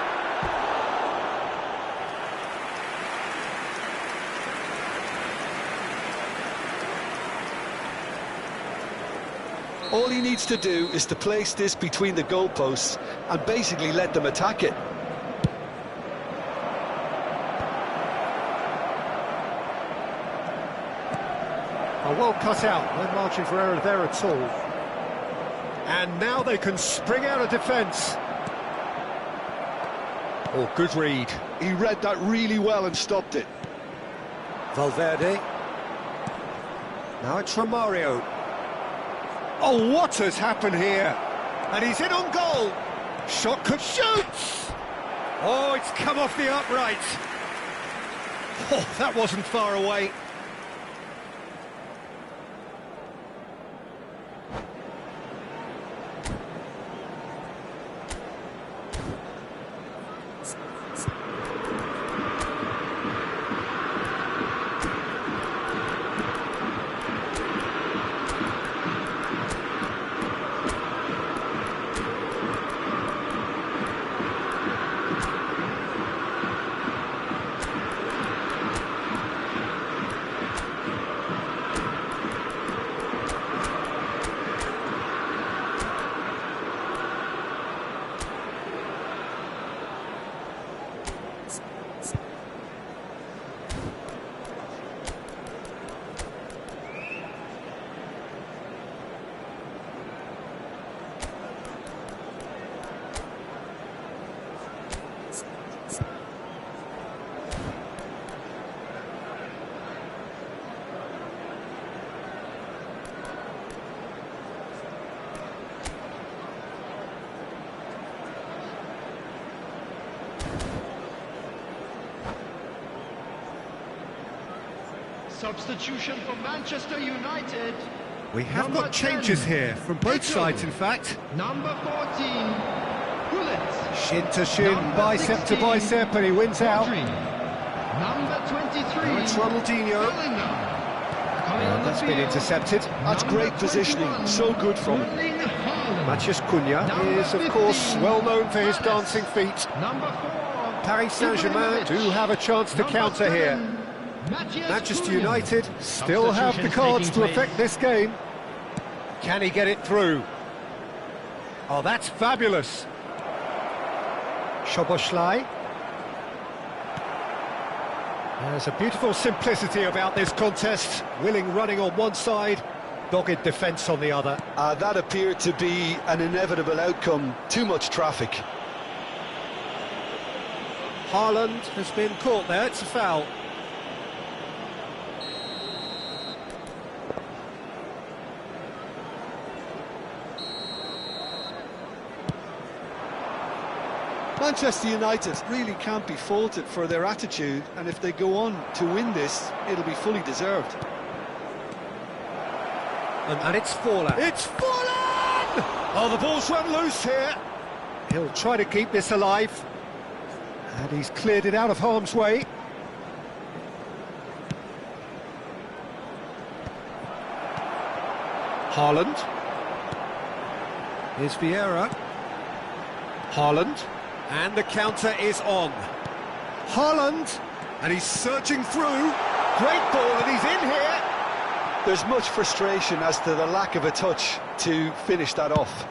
All he needs to do is to place this between the goalposts and basically let them attack it. Well cut out, no margin for error there at all. And now they can spring out of defence. Oh, good read. He read that really well and stopped it. Valverde. Now it's Romario. Oh, what has happened here? And he's in on goal. Shot could shoot. Oh, it's come off the upright. Oh, that wasn't far away. Substitution for Manchester United. We have Number got changes 10, here, from both Mitchell. sides in fact. Number 14, Gullit. Shin to shin, Number bicep 16, to bicep, and he wins out. Rodri. Number 23, Now it's Ronaldinho. Bellingham. Coming on the That's been field, intercepted. That's number great positioning, 21, so good from him. Erling Haaland. Matthias Cunha Number is, of course, 15, well known for his Palace. dancing feet. Number 4, Paris Saint-Germain Ibrahimovic. do have a chance to Number counter 7, here. Matthias Manchester Cunha. United still have the cards to affect this game. Can he get it through? Oh, that's fabulous. Szoboszlai. There's a beautiful simplicity about this contest. Willing running on one side, dogged defence on the other. That appeared to be an inevitable outcome. Too much traffic. Haaland has been caught there, it's a foul. Manchester United really can't be faulted for their attitude, and if they go on to win this, it'll be fully deserved. And it's Forlan. It's Forlan! Oh, the ball's run loose here. He'll try to keep this alive. And he's cleared it out of harm's way. Haaland. Here's Vieira. Haaland. And the counter is on. Haaland. And he's surging through. Great ball, and he's in here. There's much frustration as to the lack of a touch to finish that off.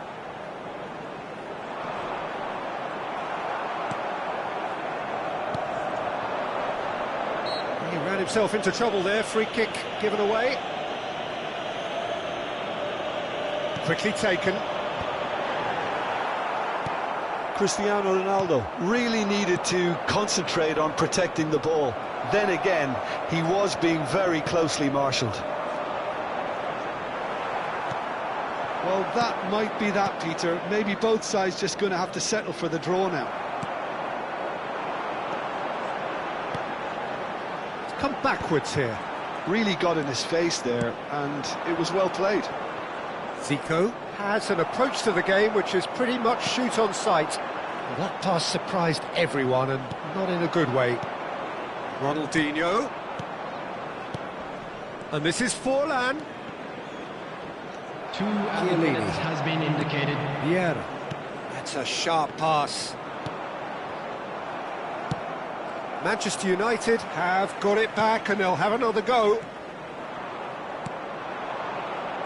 He ran himself into trouble there. Free kick given away. Quickly taken. Cristiano Ronaldo really needed to concentrate on protecting the ball. Then again, he was being very closely marshalled. Well, that might be that, Peter. Maybe both sides just going to have to settle for the draw now. It's come backwards here. Really got in his face there, and it was well played. Zico has an approach to the game which is pretty much shoot on sight. Well, that pass surprised everyone, and not in a good way. Ronaldinho. And this is Forlan. 2 minutes has been indicated. Vieira. That's a sharp pass. Manchester United have got it back, and they'll have another go.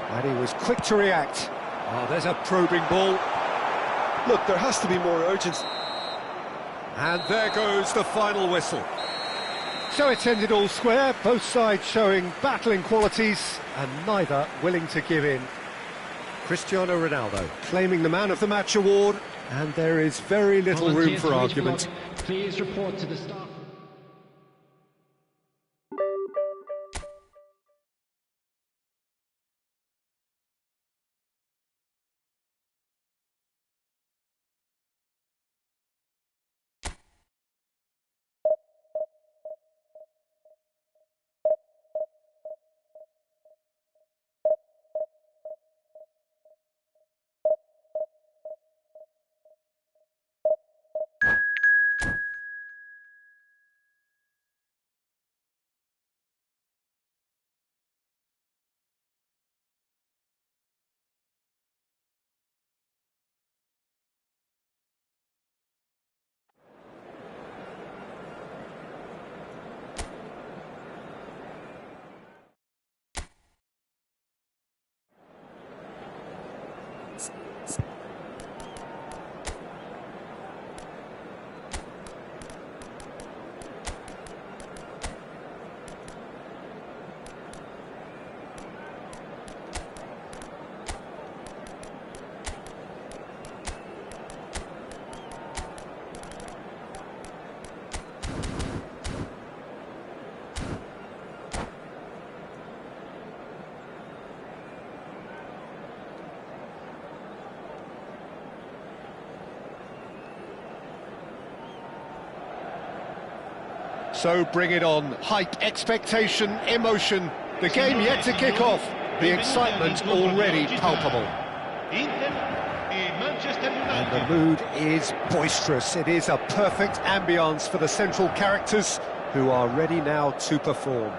And he was quick to react. Oh, there's a probing ball. Look, there has to be more urgency. And there goes the final whistle. So it's ended all square, both sides showing battling qualities and neither willing to give in. Cristiano Ronaldo claiming the Man of the Match award, and there is very little room for argument. Please report to the staff. So bring it on. Hype, expectation, emotion. The game yet to kick off. The excitement already palpable. And the mood is boisterous. It is a perfect ambience for the central characters who are ready now to perform.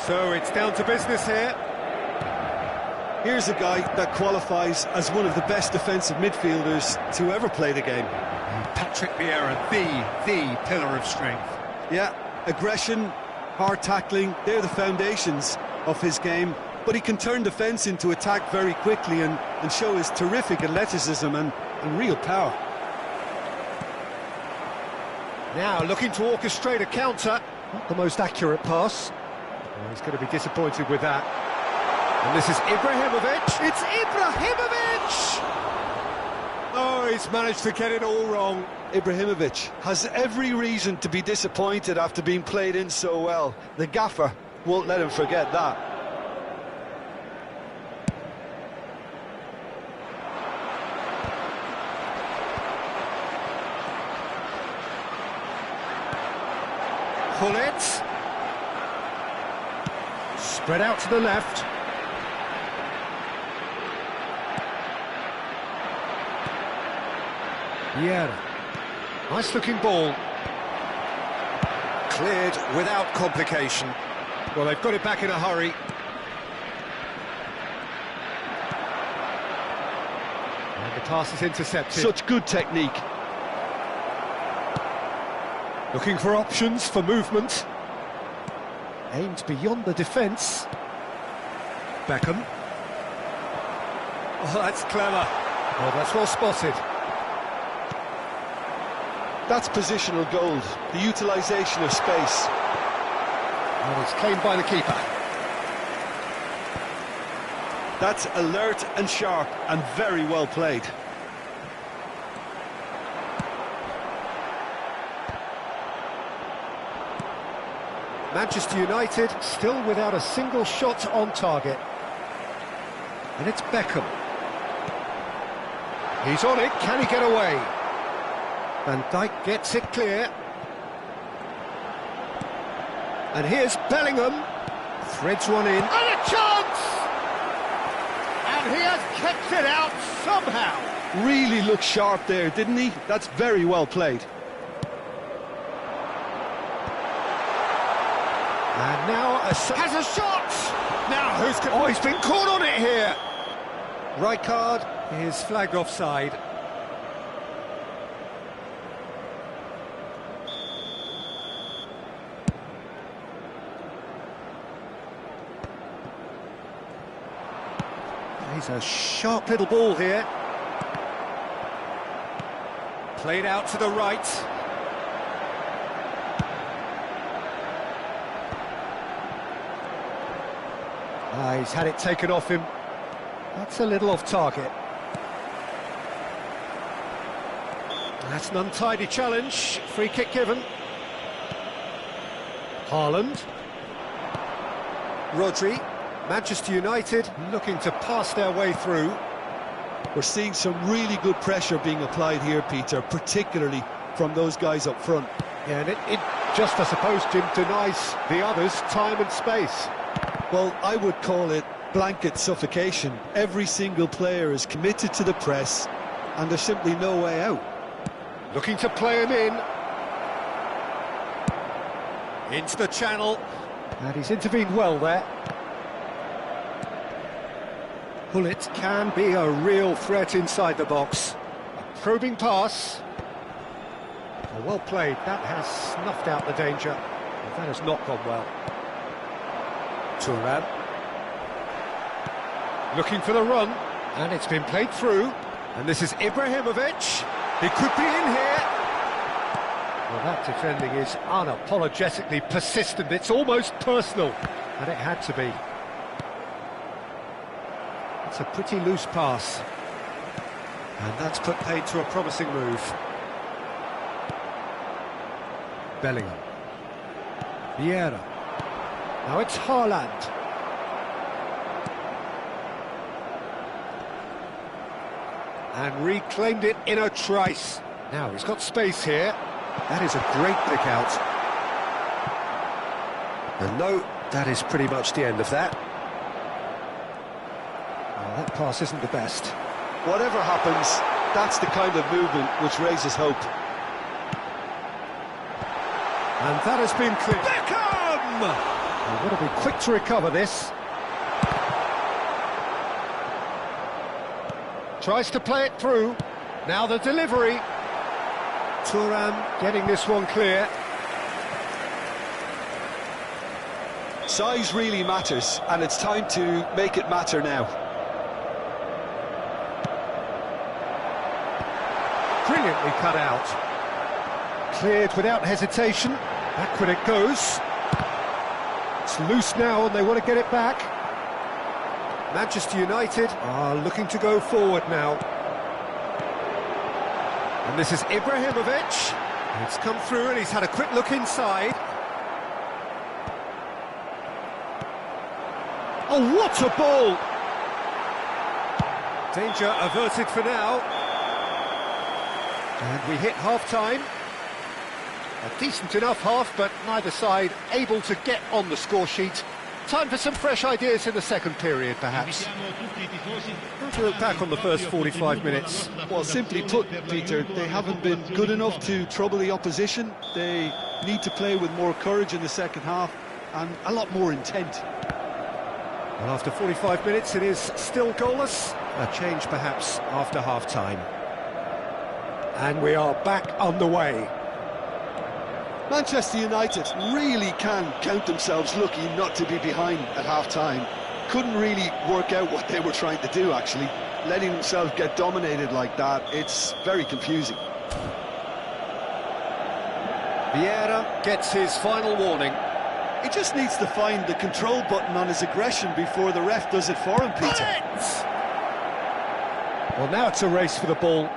So it's down to business here. Here's a guy that qualifies as one of the best defensive midfielders to ever play the game. Patrick Vieira, the pillar of strength. Yeah, aggression, hard tackling, they're the foundations of his game. But he can turn defence into attack very quickly and show his terrific athleticism and real power. Now looking to orchestrate a counter. Not the most accurate pass. Well, he's going to be disappointed with that. And this is Ibrahimovic. It's Ibrahimovic! Oh, he's managed to get it all wrong. Ibrahimovic has every reason to be disappointed after being played in so well. The gaffer won't let him forget that. Gullit. Spread out to the left. Vieira. Nice looking ball. Cleared without complication. Well, they've got it back in a hurry. And the pass is intercepted. Such good technique. Looking for options for movement. Aimed beyond the defence. Beckham. Oh, that's clever. Oh, that's well spotted. That's positional gold, the utilisation of space. And it's claimed by the keeper. That's alert and sharp and very well played. Manchester United still without a single shot on target. And it's Beckham. He's on it, can he get away? Van Dijk gets it clear. And here's Bellingham. Threads one in. And a chance! And he has kept it out somehow. Really looked sharp there, didn't he? That's very well played. And now Has a shot! Now who's... Oh, he's been caught on it here! Right card is flagged offside. He's a sharp little ball here. Played out to the right. He's had it taken off him. That's a little off target. That's an untidy challenge. Free kick given. Haaland. Rodri. Manchester United looking to pass their way through. We're seeing some really good pressure being applied here, Peter, particularly from those guys up front. Yeah, and it just, I suppose, Jim, denies the others time and space. Well, I would call it blanket suffocation. Every single player is committed to the press, and there's simply no way out. Looking to play him in. Into the channel. And he's intervened well there. Gullit can be a real threat inside the box. A probing pass. Oh, well played. That has snuffed out the danger. But that has not gone well. Thuram. Looking for the run. And it's been played through. And this is Ibrahimovic. He could be in here. Well, that defending is unapologetically persistent. It's almost personal. And it had to be. It's a pretty loose pass. And that's put paid to a promising move. Bellingham. Vieira. Now it's Haaland. And reclaimed it in a trice. Now he's got space here. That is a great pick out. And no, that is pretty much the end of that. Well, that pass isn't the best. Whatever happens, that's the kind of movement which raises hope. And that has been clear. Beckham! We've got to be quick to recover this. Tries to play it through. Now the delivery. Thuram getting this one clear. Size really matters, and it's time to make it matter now. Brilliantly cut out. Cleared without hesitation. Backward it goes. It's loose now and they want to get it back. Manchester United are looking to go forward now. And this is Ibrahimovic. It's come through and he's had a quick look inside. Oh, what a ball! Danger averted for now. And we hit half-time. A decent enough half, but neither side able to get on the score sheet. Time for some fresh ideas in the second period, perhaps. How to look back on the first 45 minutes? Well, simply put, Peter, they haven't been good enough to trouble the opposition. They need to play with more courage in the second half and a lot more intent. Well, after 45 minutes, it is still goalless. A change, perhaps, after half-time. And we are back underway. Manchester United really can count themselves lucky not to be behind at half-time. Couldn't really work out what they were trying to do, actually. Letting themselves get dominated like that, it's very confusing. Vieira gets his final warning. He just needs to find the control button on his aggression before the ref does it for him, Peter. Well, now it's a race for the ball.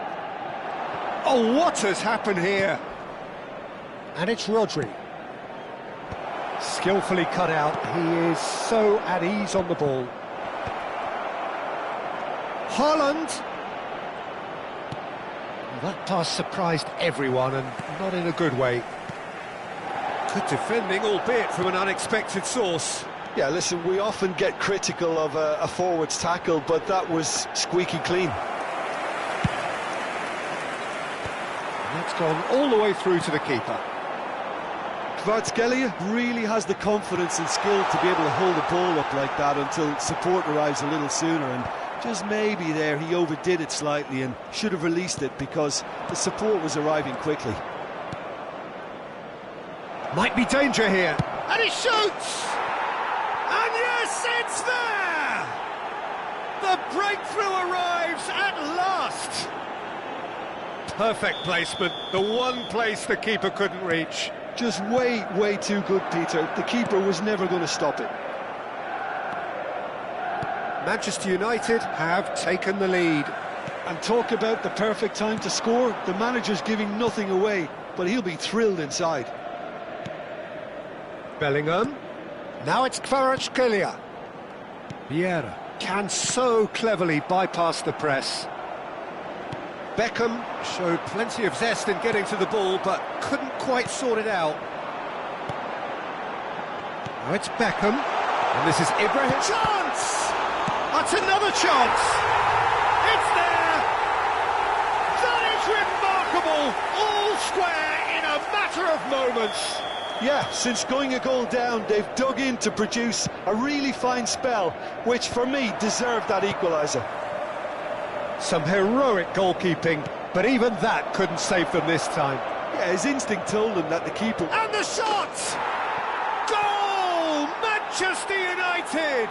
Oh, what has happened here? And it's Rodri. Skillfully cut out. He is so at ease on the ball. Haaland. Well, that pass surprised everyone, and not in a good way. Good defending, albeit from an unexpected source. Yeah, listen, we often get critical of a forward's tackle, but that was squeaky clean. And that's gone all the way through to the keeper. Kvaratskhelia really has the confidence and skill to be able to hold the ball up like that until support arrives a little sooner, and just maybe there he overdid it slightly and should have released it because the support was arriving quickly. Might be danger here. And he shoots! And yes, it's there! The breakthrough arrives at last! Perfect placement, the one place the keeper couldn't reach. Just way too good, Peter. The keeper was never going to stop it. Manchester United have taken the lead. And talk about the perfect time to score. The manager's giving nothing away, but he'll be thrilled inside. Bellingham. Now it's Kvaratskhelia. Vieira can so cleverly bypass the press. Beckham showed plenty of zest in getting to the ball, but couldn't quite sort it out. Now it's Beckham, and this is Ibrahim. Chance! That's another chance! It's there! That is remarkable! All square in a matter of moments! Yeah, since going a goal down, they've dug in to produce a really fine spell, which for me deserved that equaliser. Some heroic goalkeeping, but even that couldn't save them this time. Yeah, his instinct told him that the keeper... And the shot! Goal! Manchester United!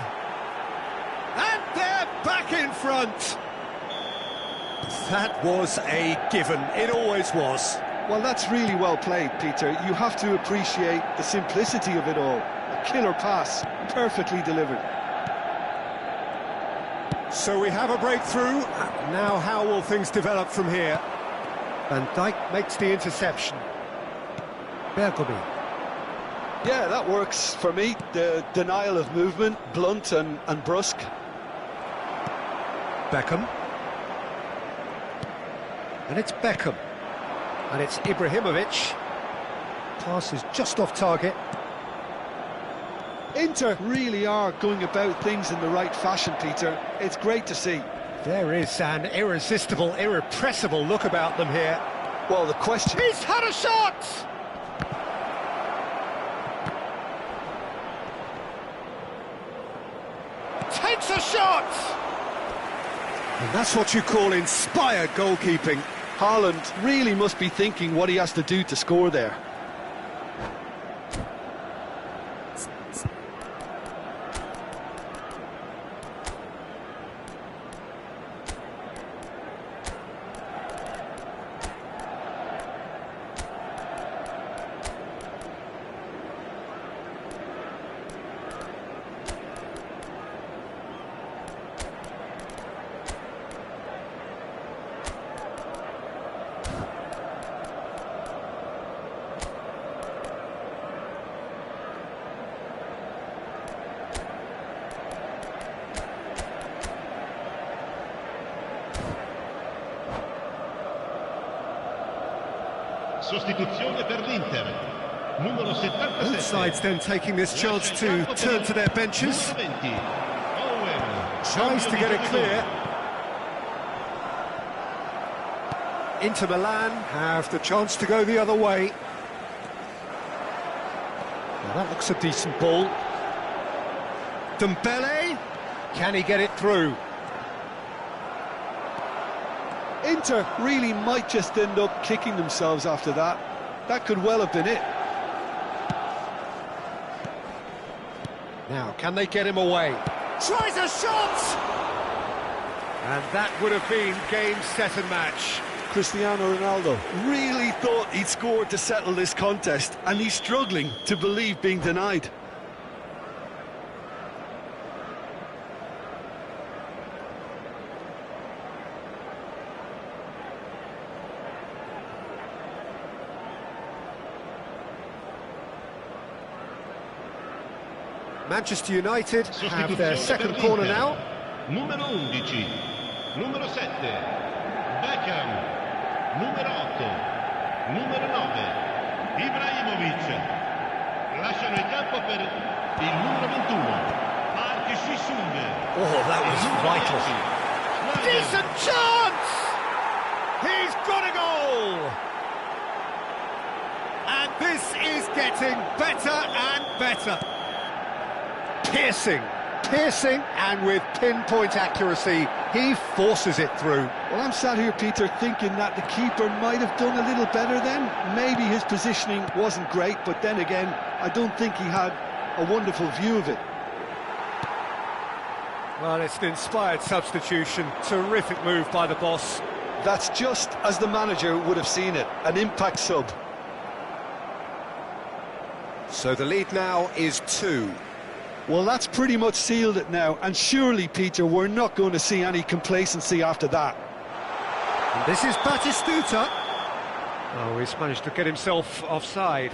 And they're back in front! That was a given, it always was. Well, that's really well played, Peter. You have to appreciate the simplicity of it all. A killer pass, perfectly delivered. So we have a breakthrough. Now how will things develop from here? Van Dijk makes the interception. Bergkamp. Yeah, that works for me. The denial of movement, blunt and brusque. Beckham. And it's Beckham. And it's Ibrahimovic. Pass is just off target. Inter really are going about things in the right fashion, Peter. It's great to see. There is an irresistible, irrepressible look about them here. Well, the question... He's had a shot! Takes a shot! And that's what you call inspired goalkeeping. Haaland really must be thinking what he has to do to score there. Sostituzione per l'Inter. Numero 77. Both sides then taking this chance to turn to their benches. Tries to get it clear. Inter Milan have the chance to go the other way. Now that looks a decent ball. Dembele, can he get it through? Inter really might just end up kicking themselves after that. That could well have been it. Now, can they get him away? Tries a shot! And that would have been game, set and match. Cristiano Ronaldo really thought he'd scored to settle this contest, and he's struggling to believe being denied. Manchester United have their second corner now. Numero 11, numero 7, Beckham, numero 8, numero 9, Ibrahimovic. Lasciano il campo per il numero 21, Park Ji-sung. Oh, that was vital. Decent chance! He's got a goal! And this is getting better and better. Piercing, and with pinpoint accuracy, he forces it through. Well, I'm sat here, Peter, thinking that the keeper might have done a little better then. Maybe his positioning wasn't great, but then again, I don't think he had a wonderful view of it. Well, it's an inspired substitution. Terrific move by the boss. That's just as the manager would have seen it, an impact sub. So the lead now is 2. Well, that's pretty much sealed it now, and surely, Peter, we're not going to see any complacency after that. And this is Batistuta. Oh, he's managed to get himself offside.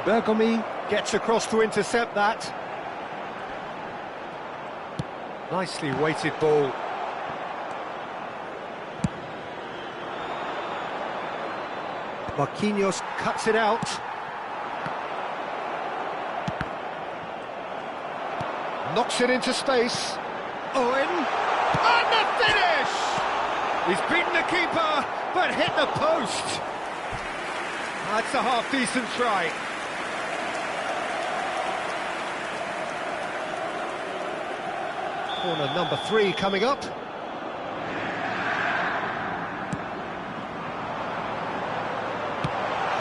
Bergomi gets across to intercept that. Nicely weighted ball. Marquinhos cuts it out. Knocks it into space. Owen. And the finish! He's beaten the keeper, but hit the post. That's a half-decent try. Corner number 3 coming up.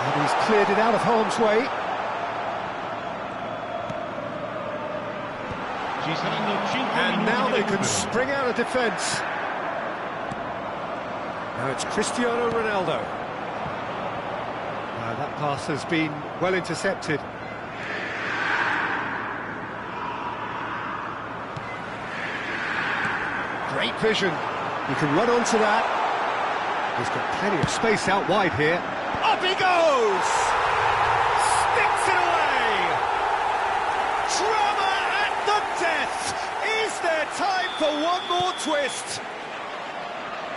And he's cleared it out of harm's way. And now they can spring out of defence. Now it's Cristiano Ronaldo. Now that pass has been well intercepted. Great vision. He can run onto that. He's got plenty of space out wide here. A Up he goes! Sticks it away! Drama at the death! Is there time for one more twist?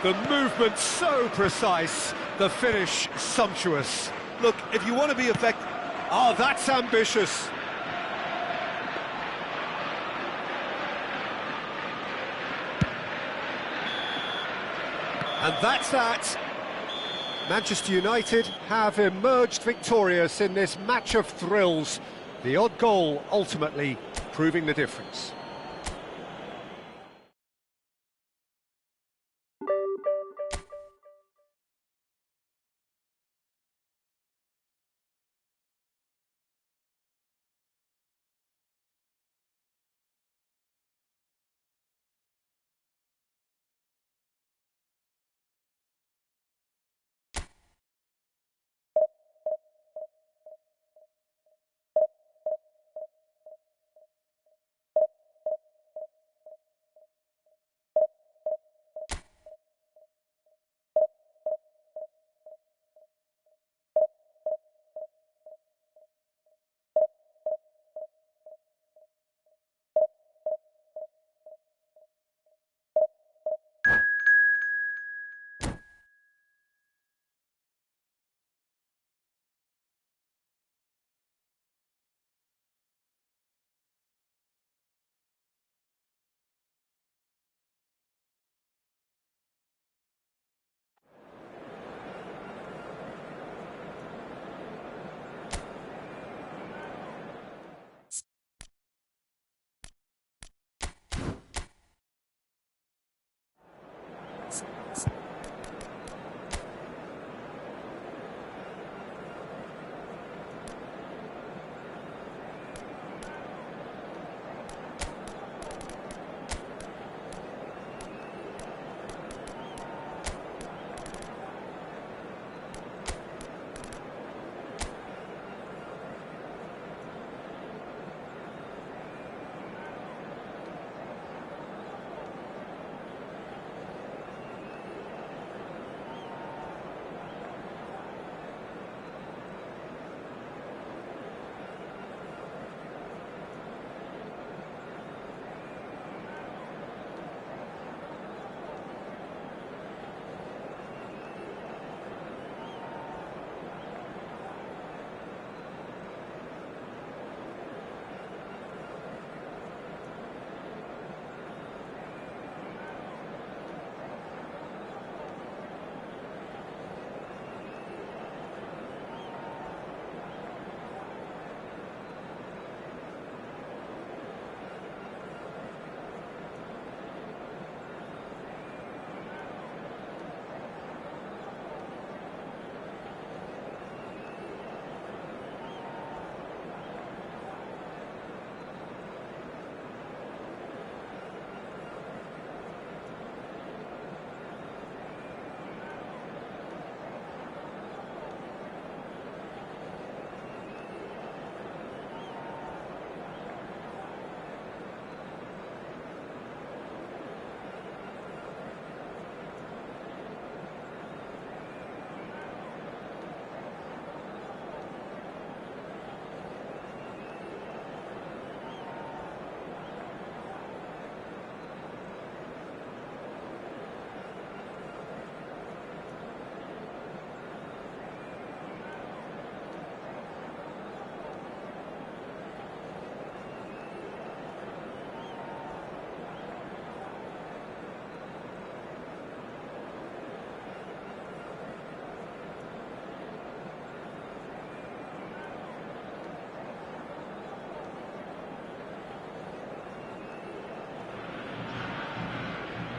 The movement so precise, the finish sumptuous. Look, if you want to be effective... Oh, that's ambitious. And that's that. Manchester United have emerged victorious in this match of thrills. The odd goal ultimately proving the difference.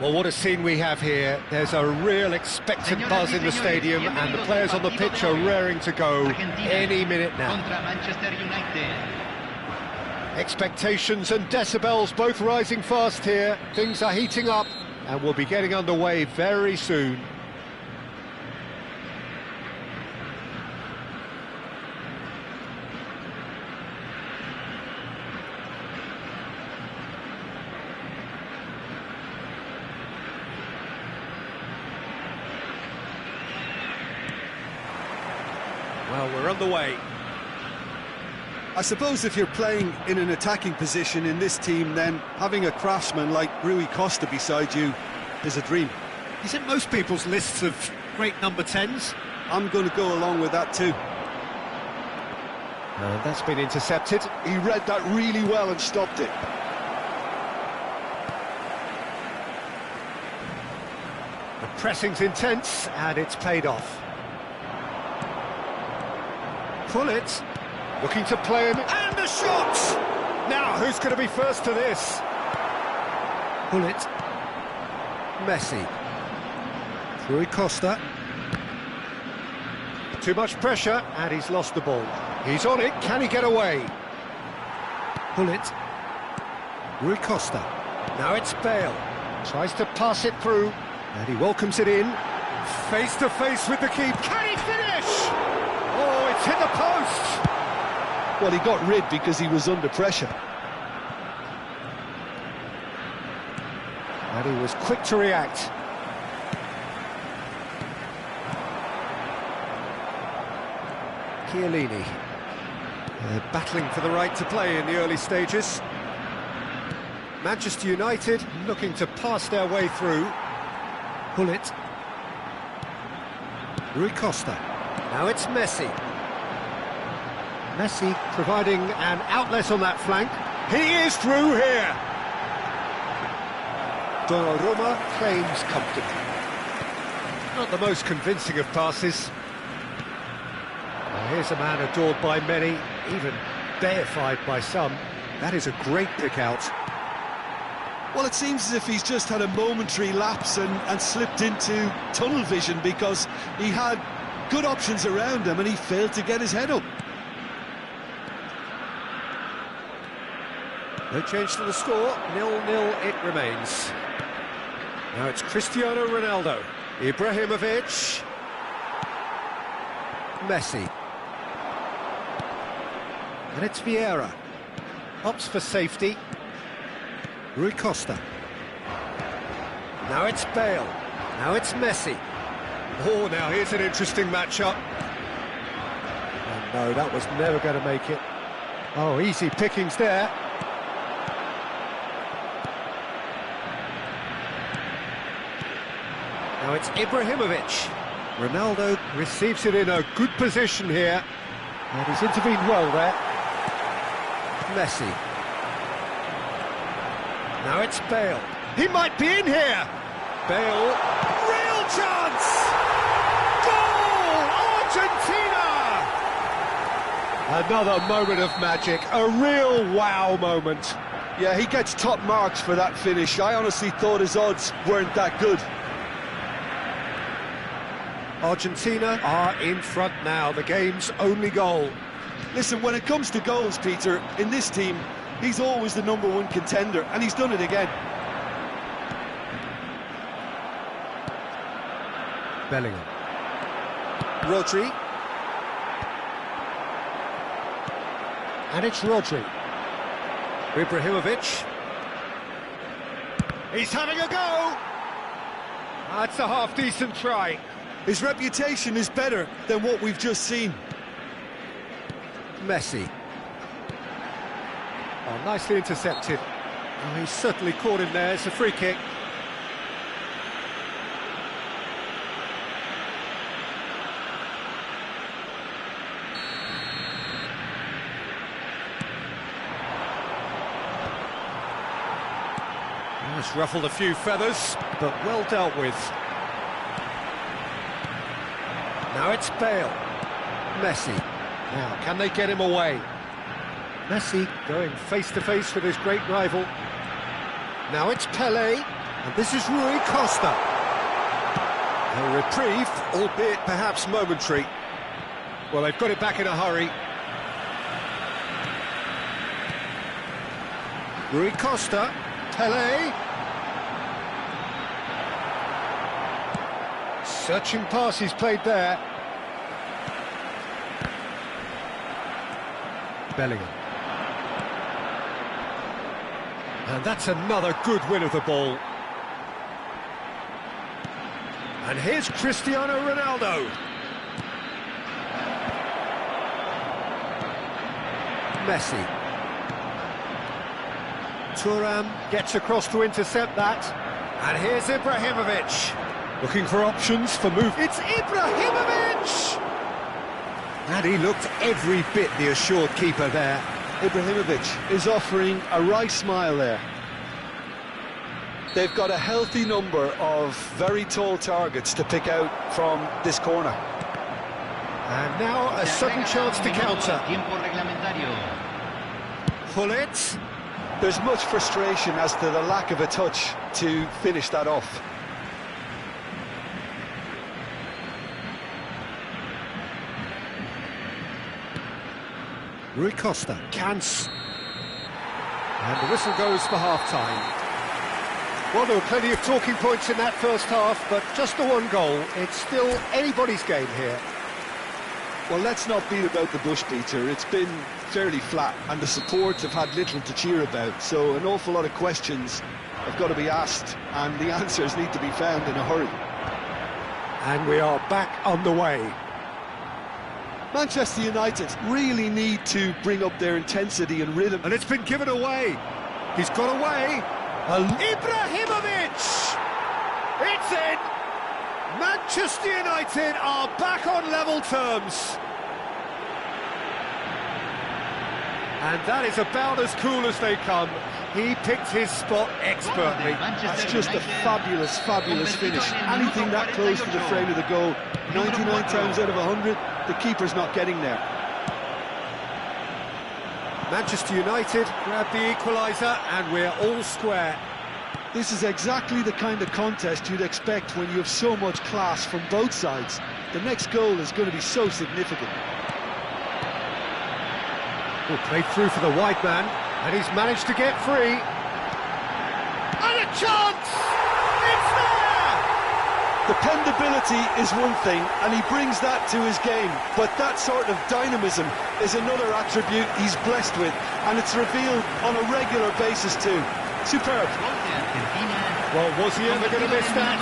Well, what a scene we have here. There's a real expectant buzz in the stadium, and the players on the pitch are raring to go any minute now. Expectations and decibels both rising fast here. Things are heating up, and we'll be getting underway very soon. Well, we're on the way. I suppose if you're playing in an attacking position in this team, then having a craftsman like Rui Costa beside you is a dream. He's in most people's lists of great number 10s. I'm going to go along with that too. And that's been intercepted. He read that really well and stopped it. The pressing's intense, and it's paid off. Pull it. Looking to play him. And a shot! Now, who's going to be first to this? Pull it. Messi. Rui Costa. Too much pressure, and he's lost the ball. He's on it. Can he get away? Pull it. Rui Costa. Now it's Bale. Tries to pass it through, and he welcomes it in. Face to face with the keeper. Can he finish? Oh, it's hit the post. Well, he got rid because he was under pressure. And he was quick to react. Chiellini. Battling for the right to play in the early stages. Manchester United looking to pass their way through. Pull it. Rui Costa. Now it's Messi. Messi providing an outlet on that flank. He is through here. Donnarumma claims comfortably. Not the most convincing of passes. Well, here's a man adored by many, even deified by some. That is a great pick out. Well, it seems as if he's just had a momentary lapse and slipped into tunnel vision because he had good options around him and he failed to get his head up. No change to the score, 0-0 it remains. Now it's Cristiano Ronaldo, Ibrahimovic, Messi. And it's Vieira. Opts for safety. Rui Costa. Now it's Bale. Now it's Messi. Oh, now here's an interesting matchup. Oh, no, that was never going to make it. Oh, easy pickings there. Now it's Ibrahimovic. Ronaldo receives it in a good position here. And he's intervened well there. Messi. Now it's Bale. He might be in here. Bale. Real chance! Goal! Argentina! Another moment of magic. A real wow moment. Yeah, he gets top marks for that finish. I honestly thought his odds weren't that good. Argentina are in front now, the game's only goal. Listen, when it comes to goals, Peter, in this team, he's always the #1 contender, and he's done it again. Bellingham. Rodri. And it's Rodri. Ibrahimovic. He's having a go! That's a half-decent try. His reputation is better than what we've just seen. Messi. Oh, nicely intercepted. Oh, he's certainly caught him there. It's a free kick. Oh, it's ruffled a few feathers, but well dealt with. Now it's Bale. Messi. Now, can they get him away? Messi going face-to-face with his great rival. Now it's Pelé, and this is Rui Costa. A reprieve, albeit perhaps momentary. Well, they've got it back in a hurry. Rui Costa, Pelé. Searching pass he's played there. Bellingham. And that's another good win of the ball. And here's Cristiano Ronaldo. Messi. Thuram gets across to intercept that. And here's Ibrahimovic. Looking for options for move. It's Ibrahimovic! And he looked every bit the assured keeper there. Ibrahimovic is offering a wry smile there. They've got a healthy number of very tall targets to pick out from this corner. And now a sudden chance to counter. Gullit. There's much frustration as to the lack of a touch to finish that off. Rui Costa, Cans. And the whistle goes for half-time. Well, there were plenty of talking points in that first half, but just the one goal. It's still anybody's game here. Well, let's not beat about the bush, Peter. It's been fairly flat, and the supports have had little to cheer about, so an awful lot of questions have got to be asked, and the answers need to be found in a hurry. And we are back on the way. Manchester United really need to bring up their intensity and rhythm. And it's been given away. He's got away. Ibrahimovic! It's in! Manchester United are back on level terms. And that is about as cool as they come. He picked his spot expertly. That's just a fabulous, fabulous finish. Anything that close to the frame of the goal, 99 times out of 100, the keeper's not getting there. Manchester United grab the equaliser and we're all square. This is exactly the kind of contest you'd expect when you have so much class from both sides. The next goal is going to be so significant. Well, played through for the wide man, and he's managed to get free. And a chance! It's there! Dependability is one thing, and he brings that to his game, but that sort of dynamism is another attribute he's blessed with, and it's revealed on a regular basis too. Superb. Well, was he ever going to miss that?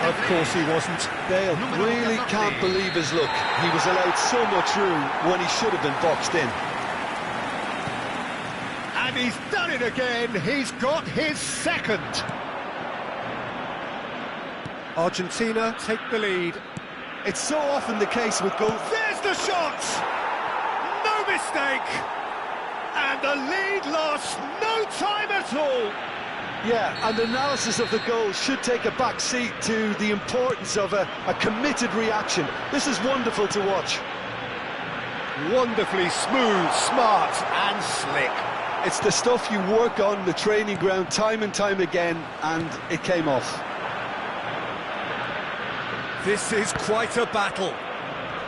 Of course he wasn't. Dale really can't believe his luck. He was allowed so much room when he should have been boxed in. And he's done it again. He's got his second. Argentina take the lead. It's so often the case with goals. There's the shot! No mistake! And the lead lost no time at all. Yeah, and analysis of the goal should take a back seat to the importance of a committed reaction. This is wonderful to watch. Wonderfully smooth, smart and slick. It's the stuff you work on the training ground time and time again, and it came off. This is quite a battle.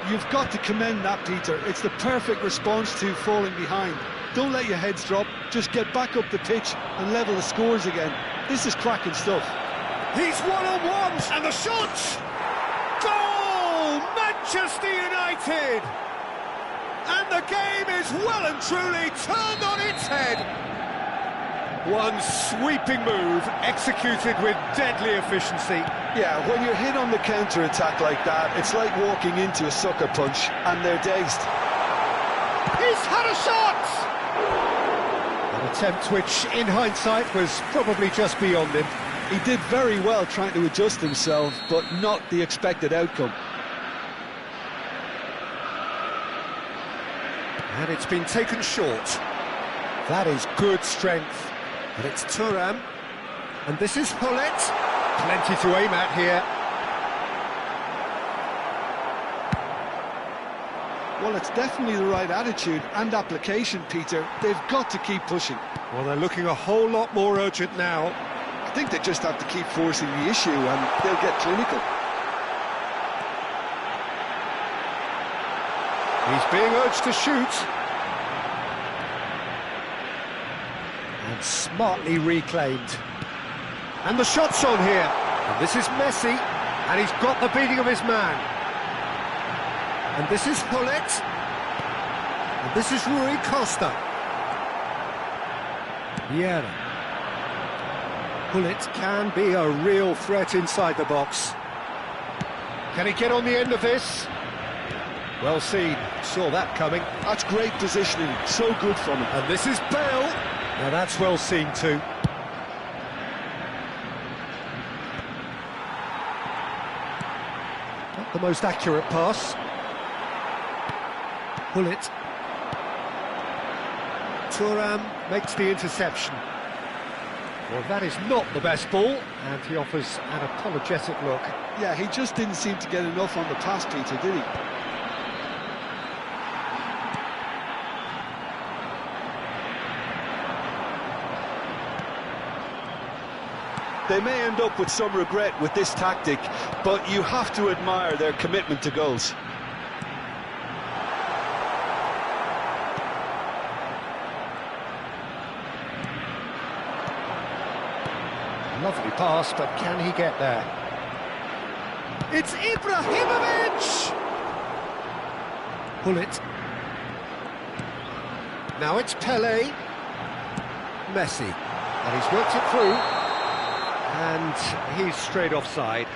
You've got to commend that, Peter. It's the perfect response to falling behind. Don't let your heads drop, just get back up the pitch and level the scores again. This is cracking stuff. He's one-on-one, and the shot! Goal! Manchester United! And the game is well and truly turned on its head. One sweeping move, executed with deadly efficiency. Yeah, when you're hit on the counter-attack like that, it's like walking into a sucker punch, and they're dazed. He's had a shot! An attempt which, in hindsight, was probably just beyond him. He did very well trying to adjust himself, but not the expected outcome. And it's been taken short. That is good strength. But it's Thuram. And this is Gullit. Plenty to aim at here. Well, it's definitely the right attitude and application, Peter. They've got to keep pushing. Well, they're looking a whole lot more urgent now. I think they just have to keep forcing the issue and they'll get clinical. He's being urged to shoot. And smartly reclaimed. And the shot's on here. And this is Messi. And he's got the beating of his man. And this is Gullit. And this is Rui Costa. Vieira. Gullit can be a real threat inside the box. Can he get on the end of this? Well seen, saw that coming. That's great positioning, so good from him. And this is Bale. Now that's well seen too. Not the most accurate pass. Bullet. Thuram makes the interception. Well, that is not the best ball, and he offers an apologetic look. Yeah, he just didn't seem to get enough on the pass, Peter, did he? They may end up with some regret with this tactic, but you have to admire their commitment to goals. Lovely pass, but can he get there? It's Ibrahimovic! Bullet. Now it's Pele. Messi. And he's worked it through. And he's straight offside.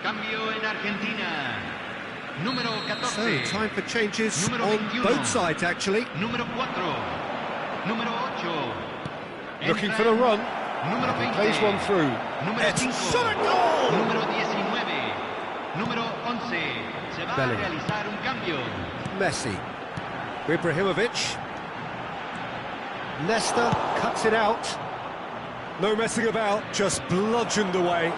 Cambio en Argentina. Número 14. So, time for changes Número on 21. both sides, actually. Número 4. Número 8. Looking for the run. Número 20. Plays one through. Número 5. Shot a goal! Número 19. Número 11. Se va Bellingham. a realizar un cambio. Messi. Ibrahimovic. Nesta cuts it out. No messing about, just bludgeoned away.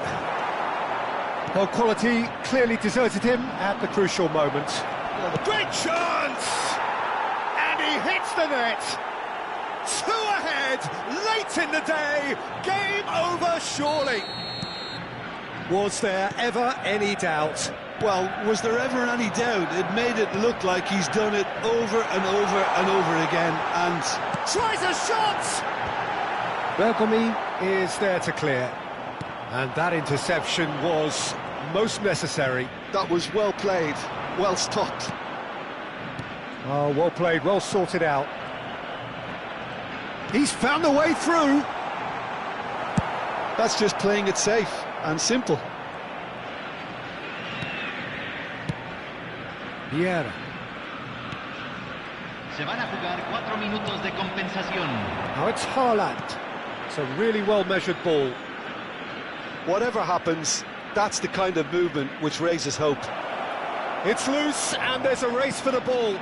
Well, quality clearly deserted him at the crucial moment. Great chance! And he hits the net. 2 ahead, late in the day. Game over, surely. Was there ever any doubt? Well, was there ever any doubt? It made it look like he's done it over and over and over again, and... Tries a shot! Bergomi is there to clear. And that interception was most necessary. That was well played, well stopped. Oh, well played, well sorted out. He's found a way through. That's just playing it safe and simple. Vieira. Se van a jugar 4 minutos de compensación. Now it's Haaland. It's a really well-measured ball. Whatever happens, that's the kind of movement which raises hope. It's loose, and there's a race for the ball.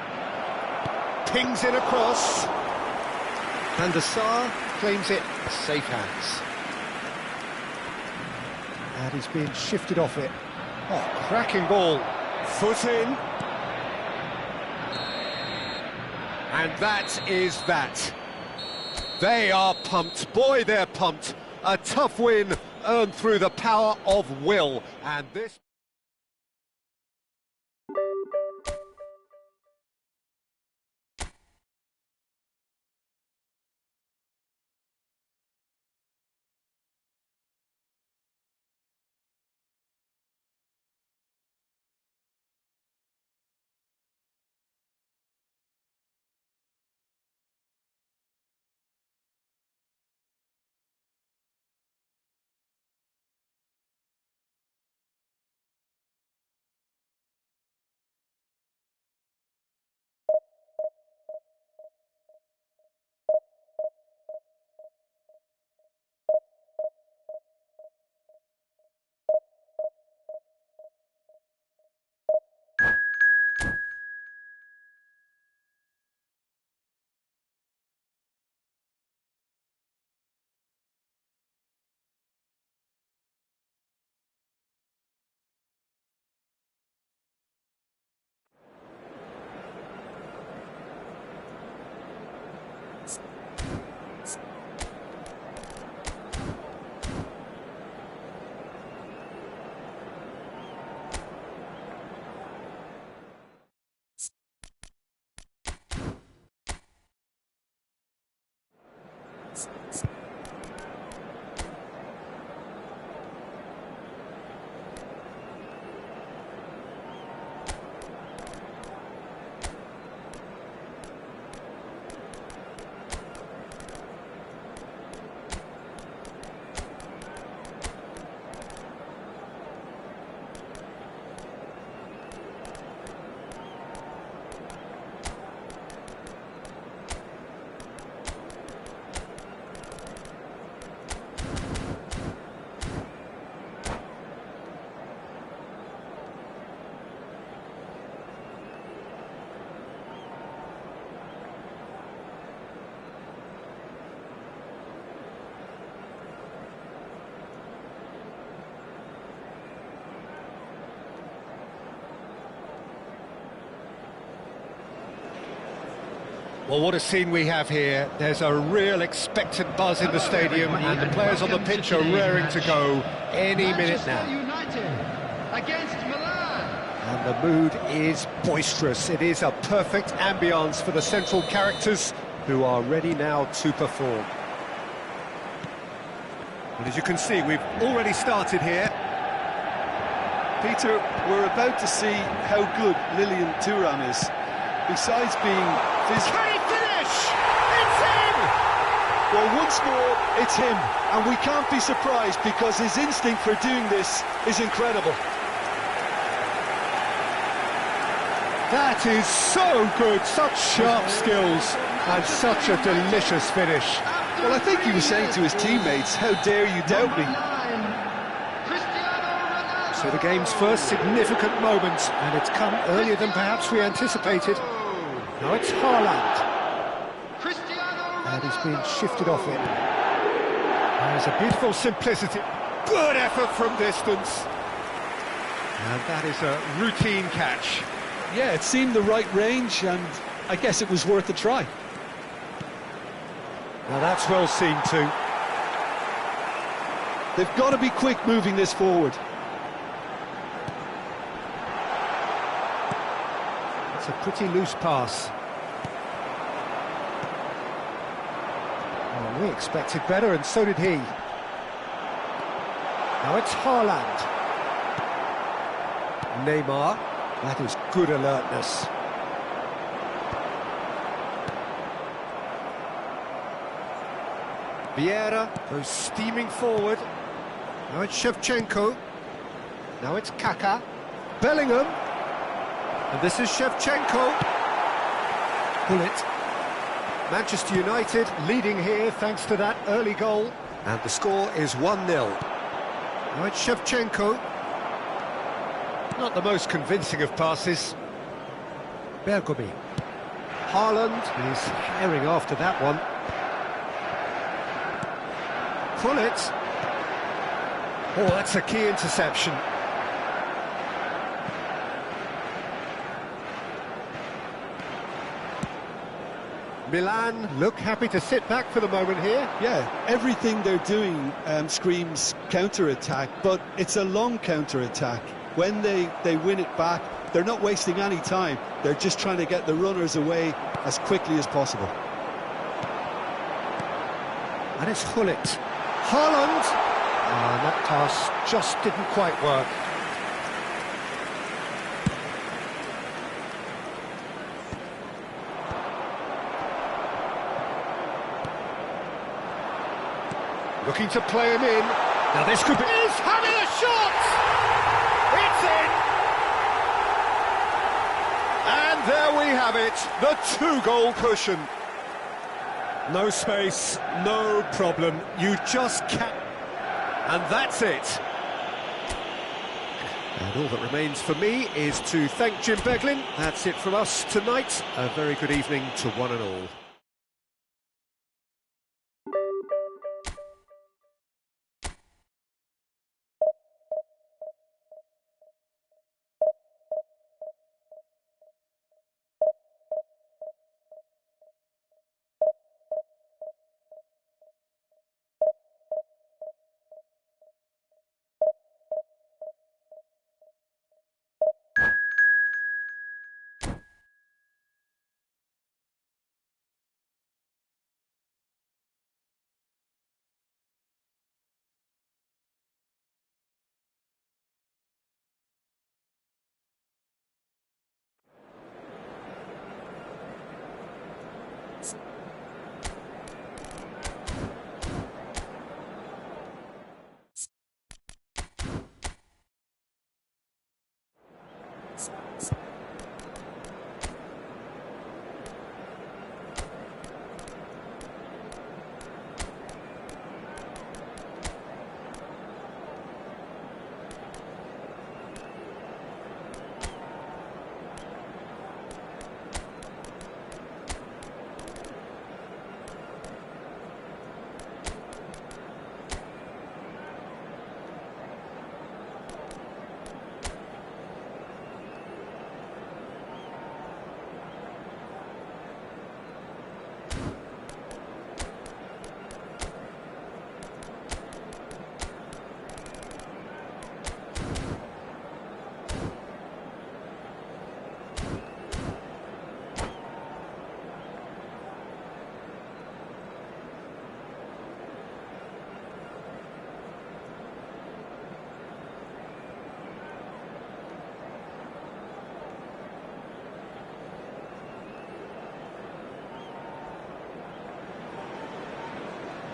Pings it across. And the Sar claims it safe hands. And he's being shifted off it. Oh, cracking ball. Foot in. And that is that. They are pumped. Boy, they're pumped. A tough win earned through the power of will. And this... Well, what a scene we have here. There's a real expectant buzz in the stadium, and the players on the pitch are raring to go any minute now. United against Milan. And the mood is boisterous. It is a perfect ambience for the central characters who are ready now to perform. And as you can see, we've already started here. Peter, we're about to see how good Lilian Thuram is. Besides being physical... Can he finish? It's him! Well, once more, it's him. And we can't be surprised because his instinct for doing this is incredible. That is so good, such sharp skills, and such a delicious finish. Well, I think he was saying to his teammates, how dare you doubt me? So the game's first significant moment, and it's come earlier than perhaps we anticipated. Now it's Haaland. And he's been shifted off it. There's a beautiful simplicity. Good effort from distance. And that is a routine catch. Yeah, it seemed the right range, and I guess it was worth a try. Now that's well seen too. They've got to be quick moving this forward. It's a pretty loose pass. Oh, we expected better, and so did he. Now it's Haaland. Neymar. That is good alertness. Vieira goes steaming forward. Now it's Shevchenko. Now it's Kaká. Bellingham. And this is Shevchenko. Bullet. Manchester United leading here thanks to that early goal. And the score is 1-0. Now it's Shevchenko. Not the most convincing of passes. Bergomi. Haaland is herring after that one. Bullet. Oh, that's a key interception. Milan look happy to sit back for the moment here. Yeah, everything they're doing screams counter-attack, but it's a long counter-attack. When they win it back, they're not wasting any time. They're just trying to get the runners away as quickly as possible. And it's Hullet. Haaland! And that pass just didn't quite work. Looking to play him in. Now this could be... He's having a shot! It's in! And there we have it, the two-goal cushion. No space, no problem. You just can't... And that's it. And all that remains for me is to thank Jim Beglin. That's it from us tonight. A very good evening to one and all.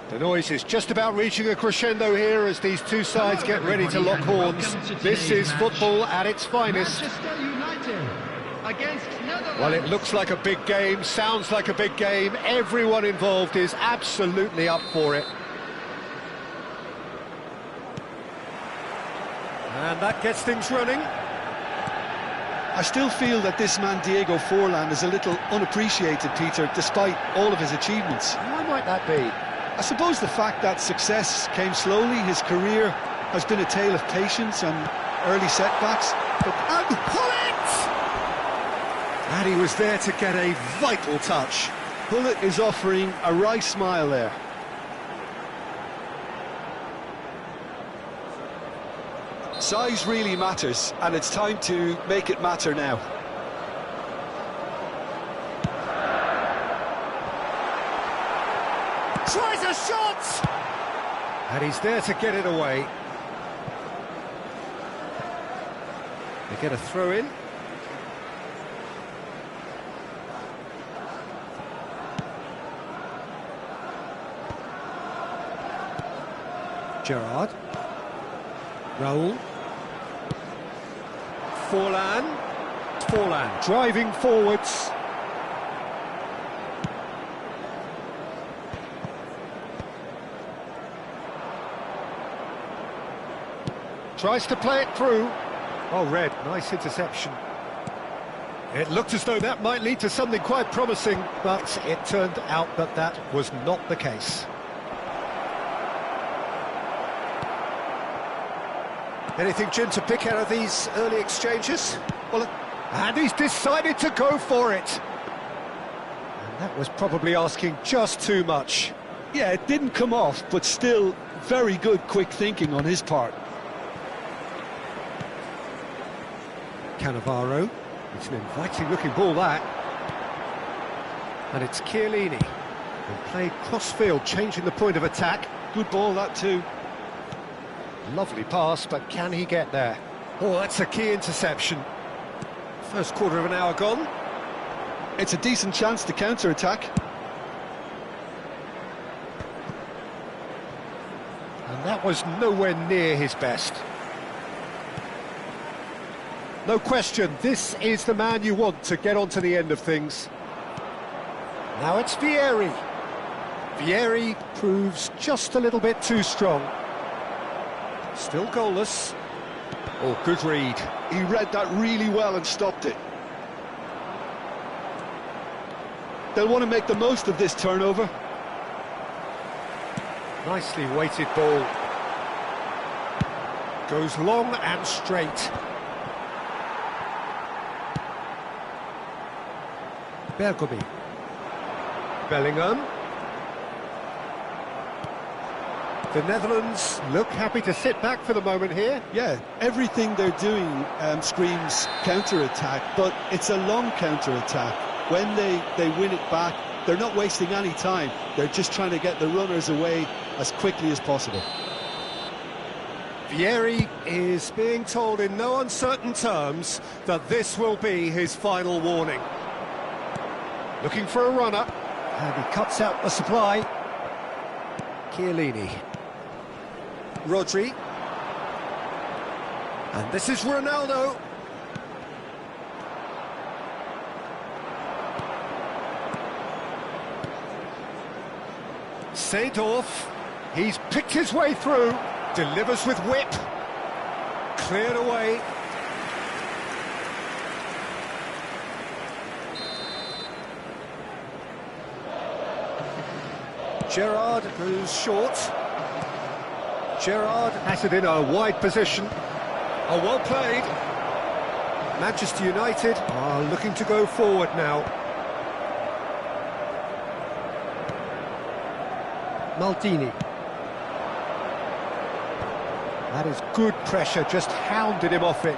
The noise is just about reaching a crescendo here as these two sides get ready to lock horns. This is football at its finest. Manchester United against Netherlands. Well, it looks like a big game, sounds like a big game. Everyone involved is absolutely up for it. And that gets things running. I still feel that this man Diego Forlan is a little unappreciated, Peter, despite all of his achievements. Why might that be? I suppose the fact that success came slowly, his career has been a tale of patience and early setbacks. And Pullet! And he was there to get a vital touch. Pullet is offering a wry smile there. Size really matters, and it's time to make it matter now. Tries a shot! And he's there to get it away. They get a throw in. Gerrard. Raul. Forlan driving forwards. Tries to play it through. Oh, Red, nice interception. It looked as though that might lead to something quite promising, but it turned out that that was not the case. Anything, Jim, to pick out of these early exchanges? Well, and he's decided to go for it. And that was probably asking just too much. Yeah, it didn't come off, but still very good quick thinking on his part. Cannavaro. It's an inviting-looking ball, that. And it's Chiellini. And played cross-field, changing the point of attack. Good ball, that too. Lovely pass, but can he get there? Oh, that's a key interception. First quarter of an hour gone. It's a decent chance to counter-attack. And that was nowhere near his best. No question, this is the man you want to get on to the end of things. Now it's Vieri. Vieri proves just a little bit too strong. Still goalless. Oh, good read. He read that really well and stopped it. They'll want to make the most of this turnover. Nicely weighted ball. Goes long and straight. Bergomi. Bellingham. The Netherlands look happy to sit back for the moment here. Yeah, everything they're doing screams counter-attack, but it's a long counter-attack. When they win it back, they're not wasting any time. They're just trying to get the runners away as quickly as possible. Vieri is being told in no uncertain terms that this will be his final warning. Looking for a runner, and he cuts out the supply. Chiellini. Rodri. And this is Ronaldo. Seedorf. He's picked his way through. Delivers with whip. Cleared away. Gerrard goes short. Gerrard has it in a wide position. Oh, well played. Manchester United are looking to go forward now. Maldini. That is good pressure, just hounded him off it.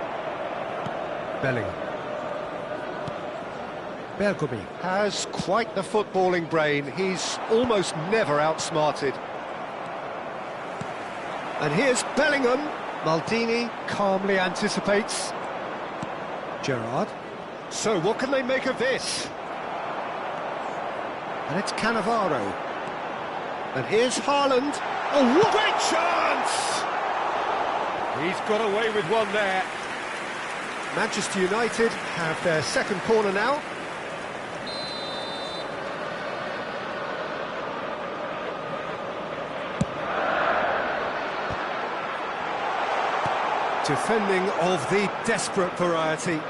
Bellingham. Bergomi has quite the footballing brain. He's almost never outsmarted. And here's Bellingham. Maldini calmly anticipates. Gerrard. So what can they make of this? And it's Cannavaro. And here's Haaland. Oh, what a chance! He's got away with one there. Manchester United have their second corner now. Defending of the desperate variety.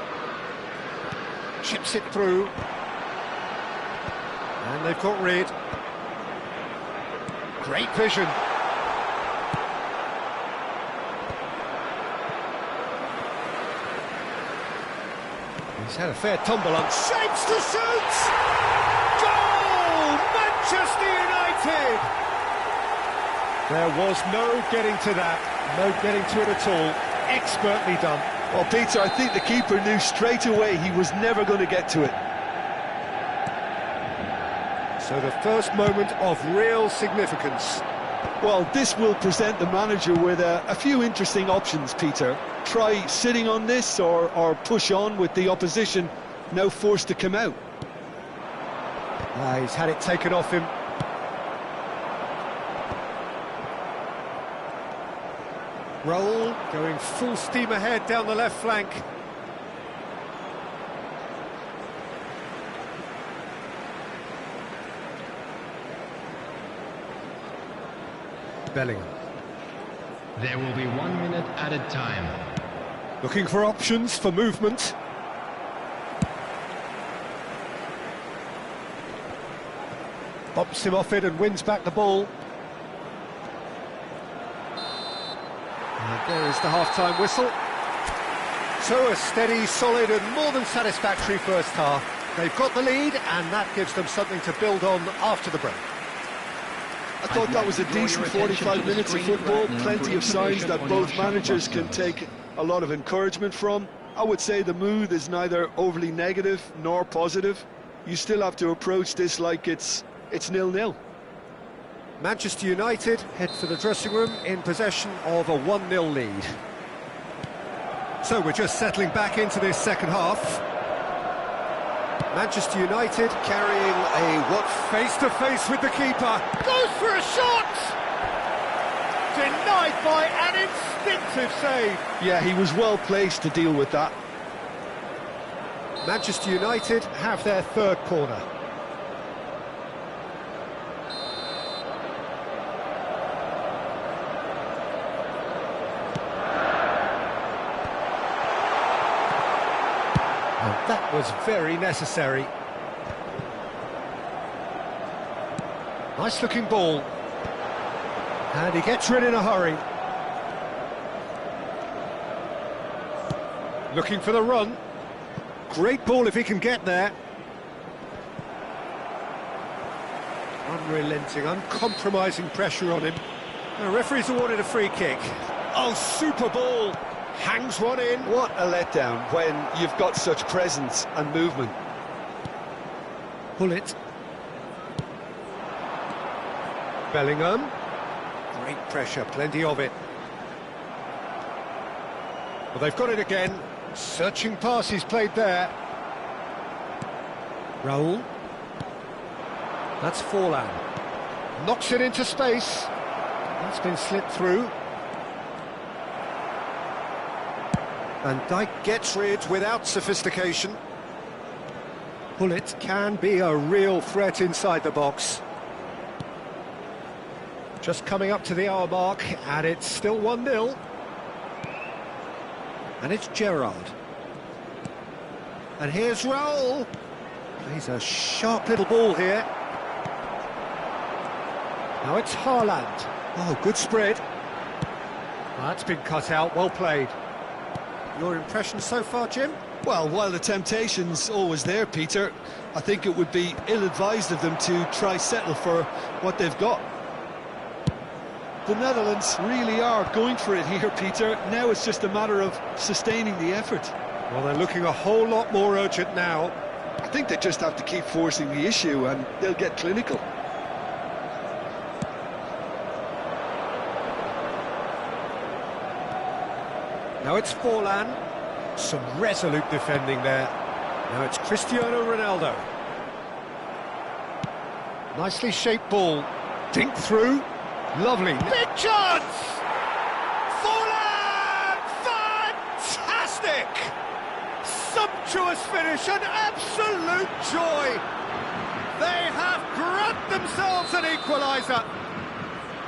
Chips it through. And they've got rid. Great vision. He's had a fair tumble on. Shapes to shoot! Goal! Manchester United! There was no getting to that. No getting to it at all. Expertly done. Well, Peter, I think the keeper knew straight away he was never going to get to it. So the first moment of real significance. Well, this will present the manager with a few interesting options, Peter. Try sitting on this or push on with the opposition now forced to come out. He's had it taken off him. Roll, going full steam ahead down the left flank. Bellingham. There will be 1 minute added time. Looking for options for movement. Bops him off it and wins back the ball. And there is the half-time whistle. So a steady, solid and more than satisfactory first half. They've got the lead and that gives them something to build on after the break. I thought that was a decent 45 minutes of football, plenty of signs that both managers can take a lot of encouragement from. I would say the mood is neither overly negative nor positive. You still have to approach this like it's 0-0. Manchester United head for the dressing room in possession of a 1-0 lead. So we're just settling back into this second half. Manchester United carrying a face-to-face with the keeper. Goes for a shot! Denied by an instinctive save. Yeah, he was well placed to deal with that. Manchester United have their third corner. And that was very necessary. Nice looking ball. And he gets rid in a hurry. Looking for the run. Great ball if he can get there. Unrelenting, uncompromising pressure on him. The referee's awarded a free kick. Oh, super ball. Hangs one in. What a letdown when you've got such presence and movement. Pull it. Bellingham. Great pressure, plenty of it. Well, they've got it again. Searching pass he's played there. Raul. That's Forlan. Knocks it into space. That's been slipped through. Van Dijk gets rid without sophistication. Pullet can be a real threat inside the box. Just coming up to the hour mark, and it's still 1-0. And it's Gerrard. And here's Raul. He's a sharp little ball here. Now it's Haaland. Oh, good spread. That's been cut out, well played. Your impression so far, Jim? Well, while the temptation's always there, Peter, I think it would be ill-advised of them to try settle for what they've got. The Netherlands really are going for it here, Peter. Now it's just a matter of sustaining the effort. Well, they're looking a whole lot more urgent now. I think they just have to keep forcing the issue and they'll get clinical. Now it's Forlan. Some resolute defending there. Now it's Cristiano Ronaldo. Nicely shaped ball. Dink through. Lovely. Big chance! Fulham! Fantastic! Sumptuous finish, an absolute joy! They have grabbed themselves an equaliser.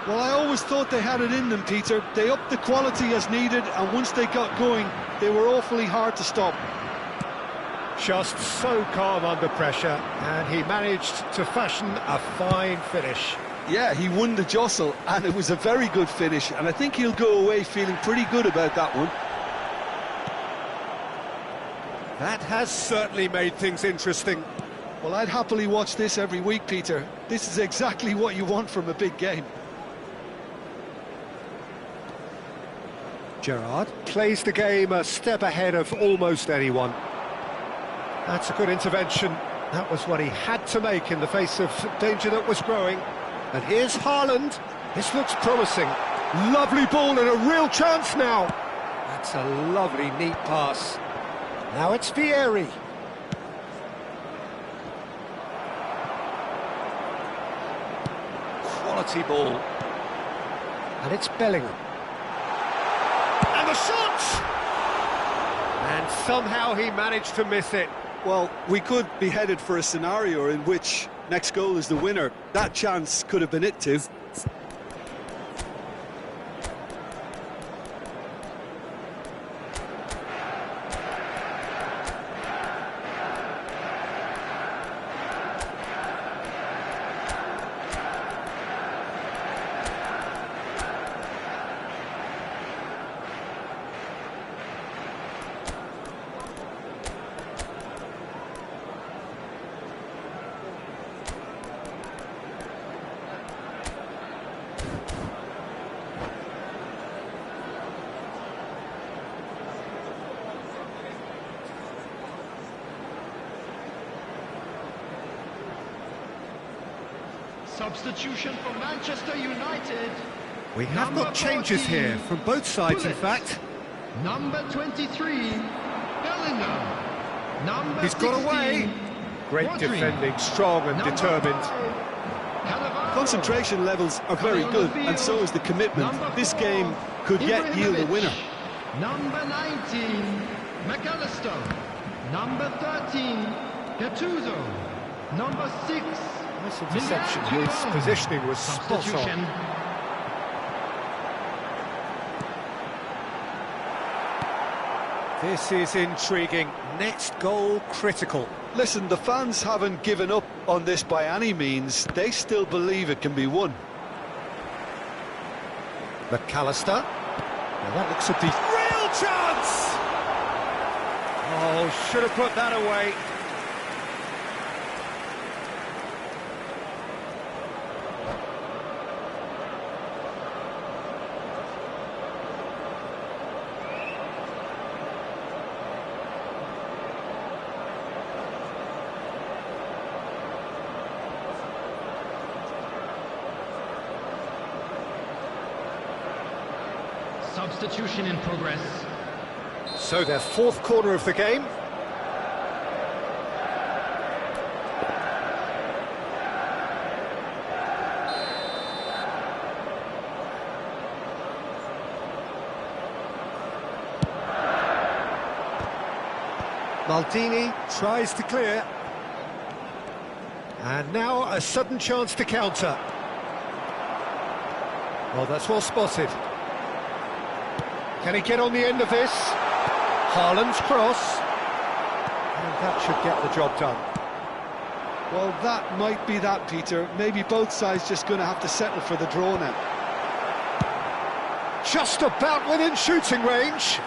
Well, I always thought they had it in them, Peter. They upped the quality as needed, and once they got going, they were awfully hard to stop. Just so calm under pressure, and he managed to fashion a fine finish. Yeah, he won the jostle, and it was a very good finish, and I think he'll go away feeling pretty good about that one. That has certainly made things interesting. Well, I'd happily watch this every week, Peter. This is exactly what you want from a big game. Gerrard plays the game a step ahead of almost anyone. That's a good intervention. That was what he had to make in the face of danger that was growing. And here's Haaland. This looks promising. Lovely ball and a real chance now. That's a lovely, neat pass. Now it's Vieri. Quality ball. And it's Bellingham. And the shot! And somehow he managed to miss it. Well, we could be headed for a scenario in which next goal is the winner. That chance could have been it too. Substitution for Manchester United. We have got changes here from both sides, in fact. Number 23, Bellingham. Number He's got 16, away. Great Rodri. defending, strong and Number determined. 5, Cannavaro. Concentration levels are very good, and so is the commitment. This game could yet yield a winner. Number 19, McAllister. Number 13, Gattuso. Number 6, Nice interception. His positioning was spot on. This is intriguing. Next goal critical. Listen, the fans haven't given up on this by any means. They still believe it can be won. McAllister. Now that looks a real chance! Oh, should have put that away. Substitution in progress. So their fourth corner of the game. Maldini tries to clear. And now a sudden chance to counter. Well, that's well spotted. Can he get on the end of this? Haaland's cross. And that should get the job done. Well, that might be that, Peter. Maybe both sides just going to have to settle for the draw now. Just about within shooting range.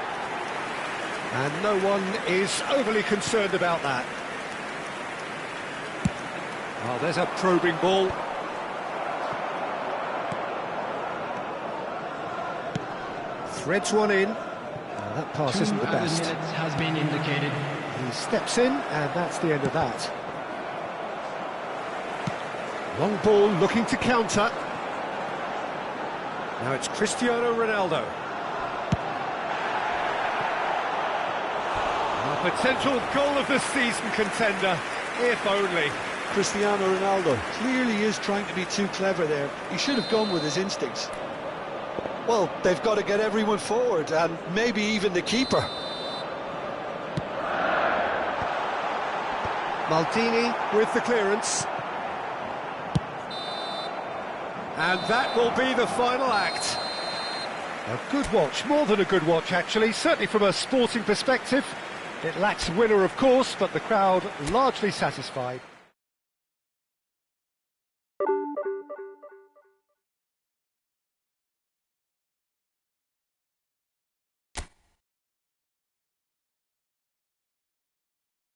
And no one is overly concerned about that. Oh, there's a probing ball. Threads one in. Oh, that pass isn't the best. 2 minutes has been indicated. He steps in, and that's the end of that. Long ball looking to counter. Now it's Cristiano Ronaldo. A potential goal of the season contender, if only. Cristiano Ronaldo. Clearly is trying to be too clever there. He should have gone with his instincts. Well, they've got to get everyone forward, and maybe even the keeper. Maldini with the clearance. And that will be the final act. A good watch, more than a good watch actually, certainly from a sporting perspective. It lacks a winner of course, but the crowd largely satisfied.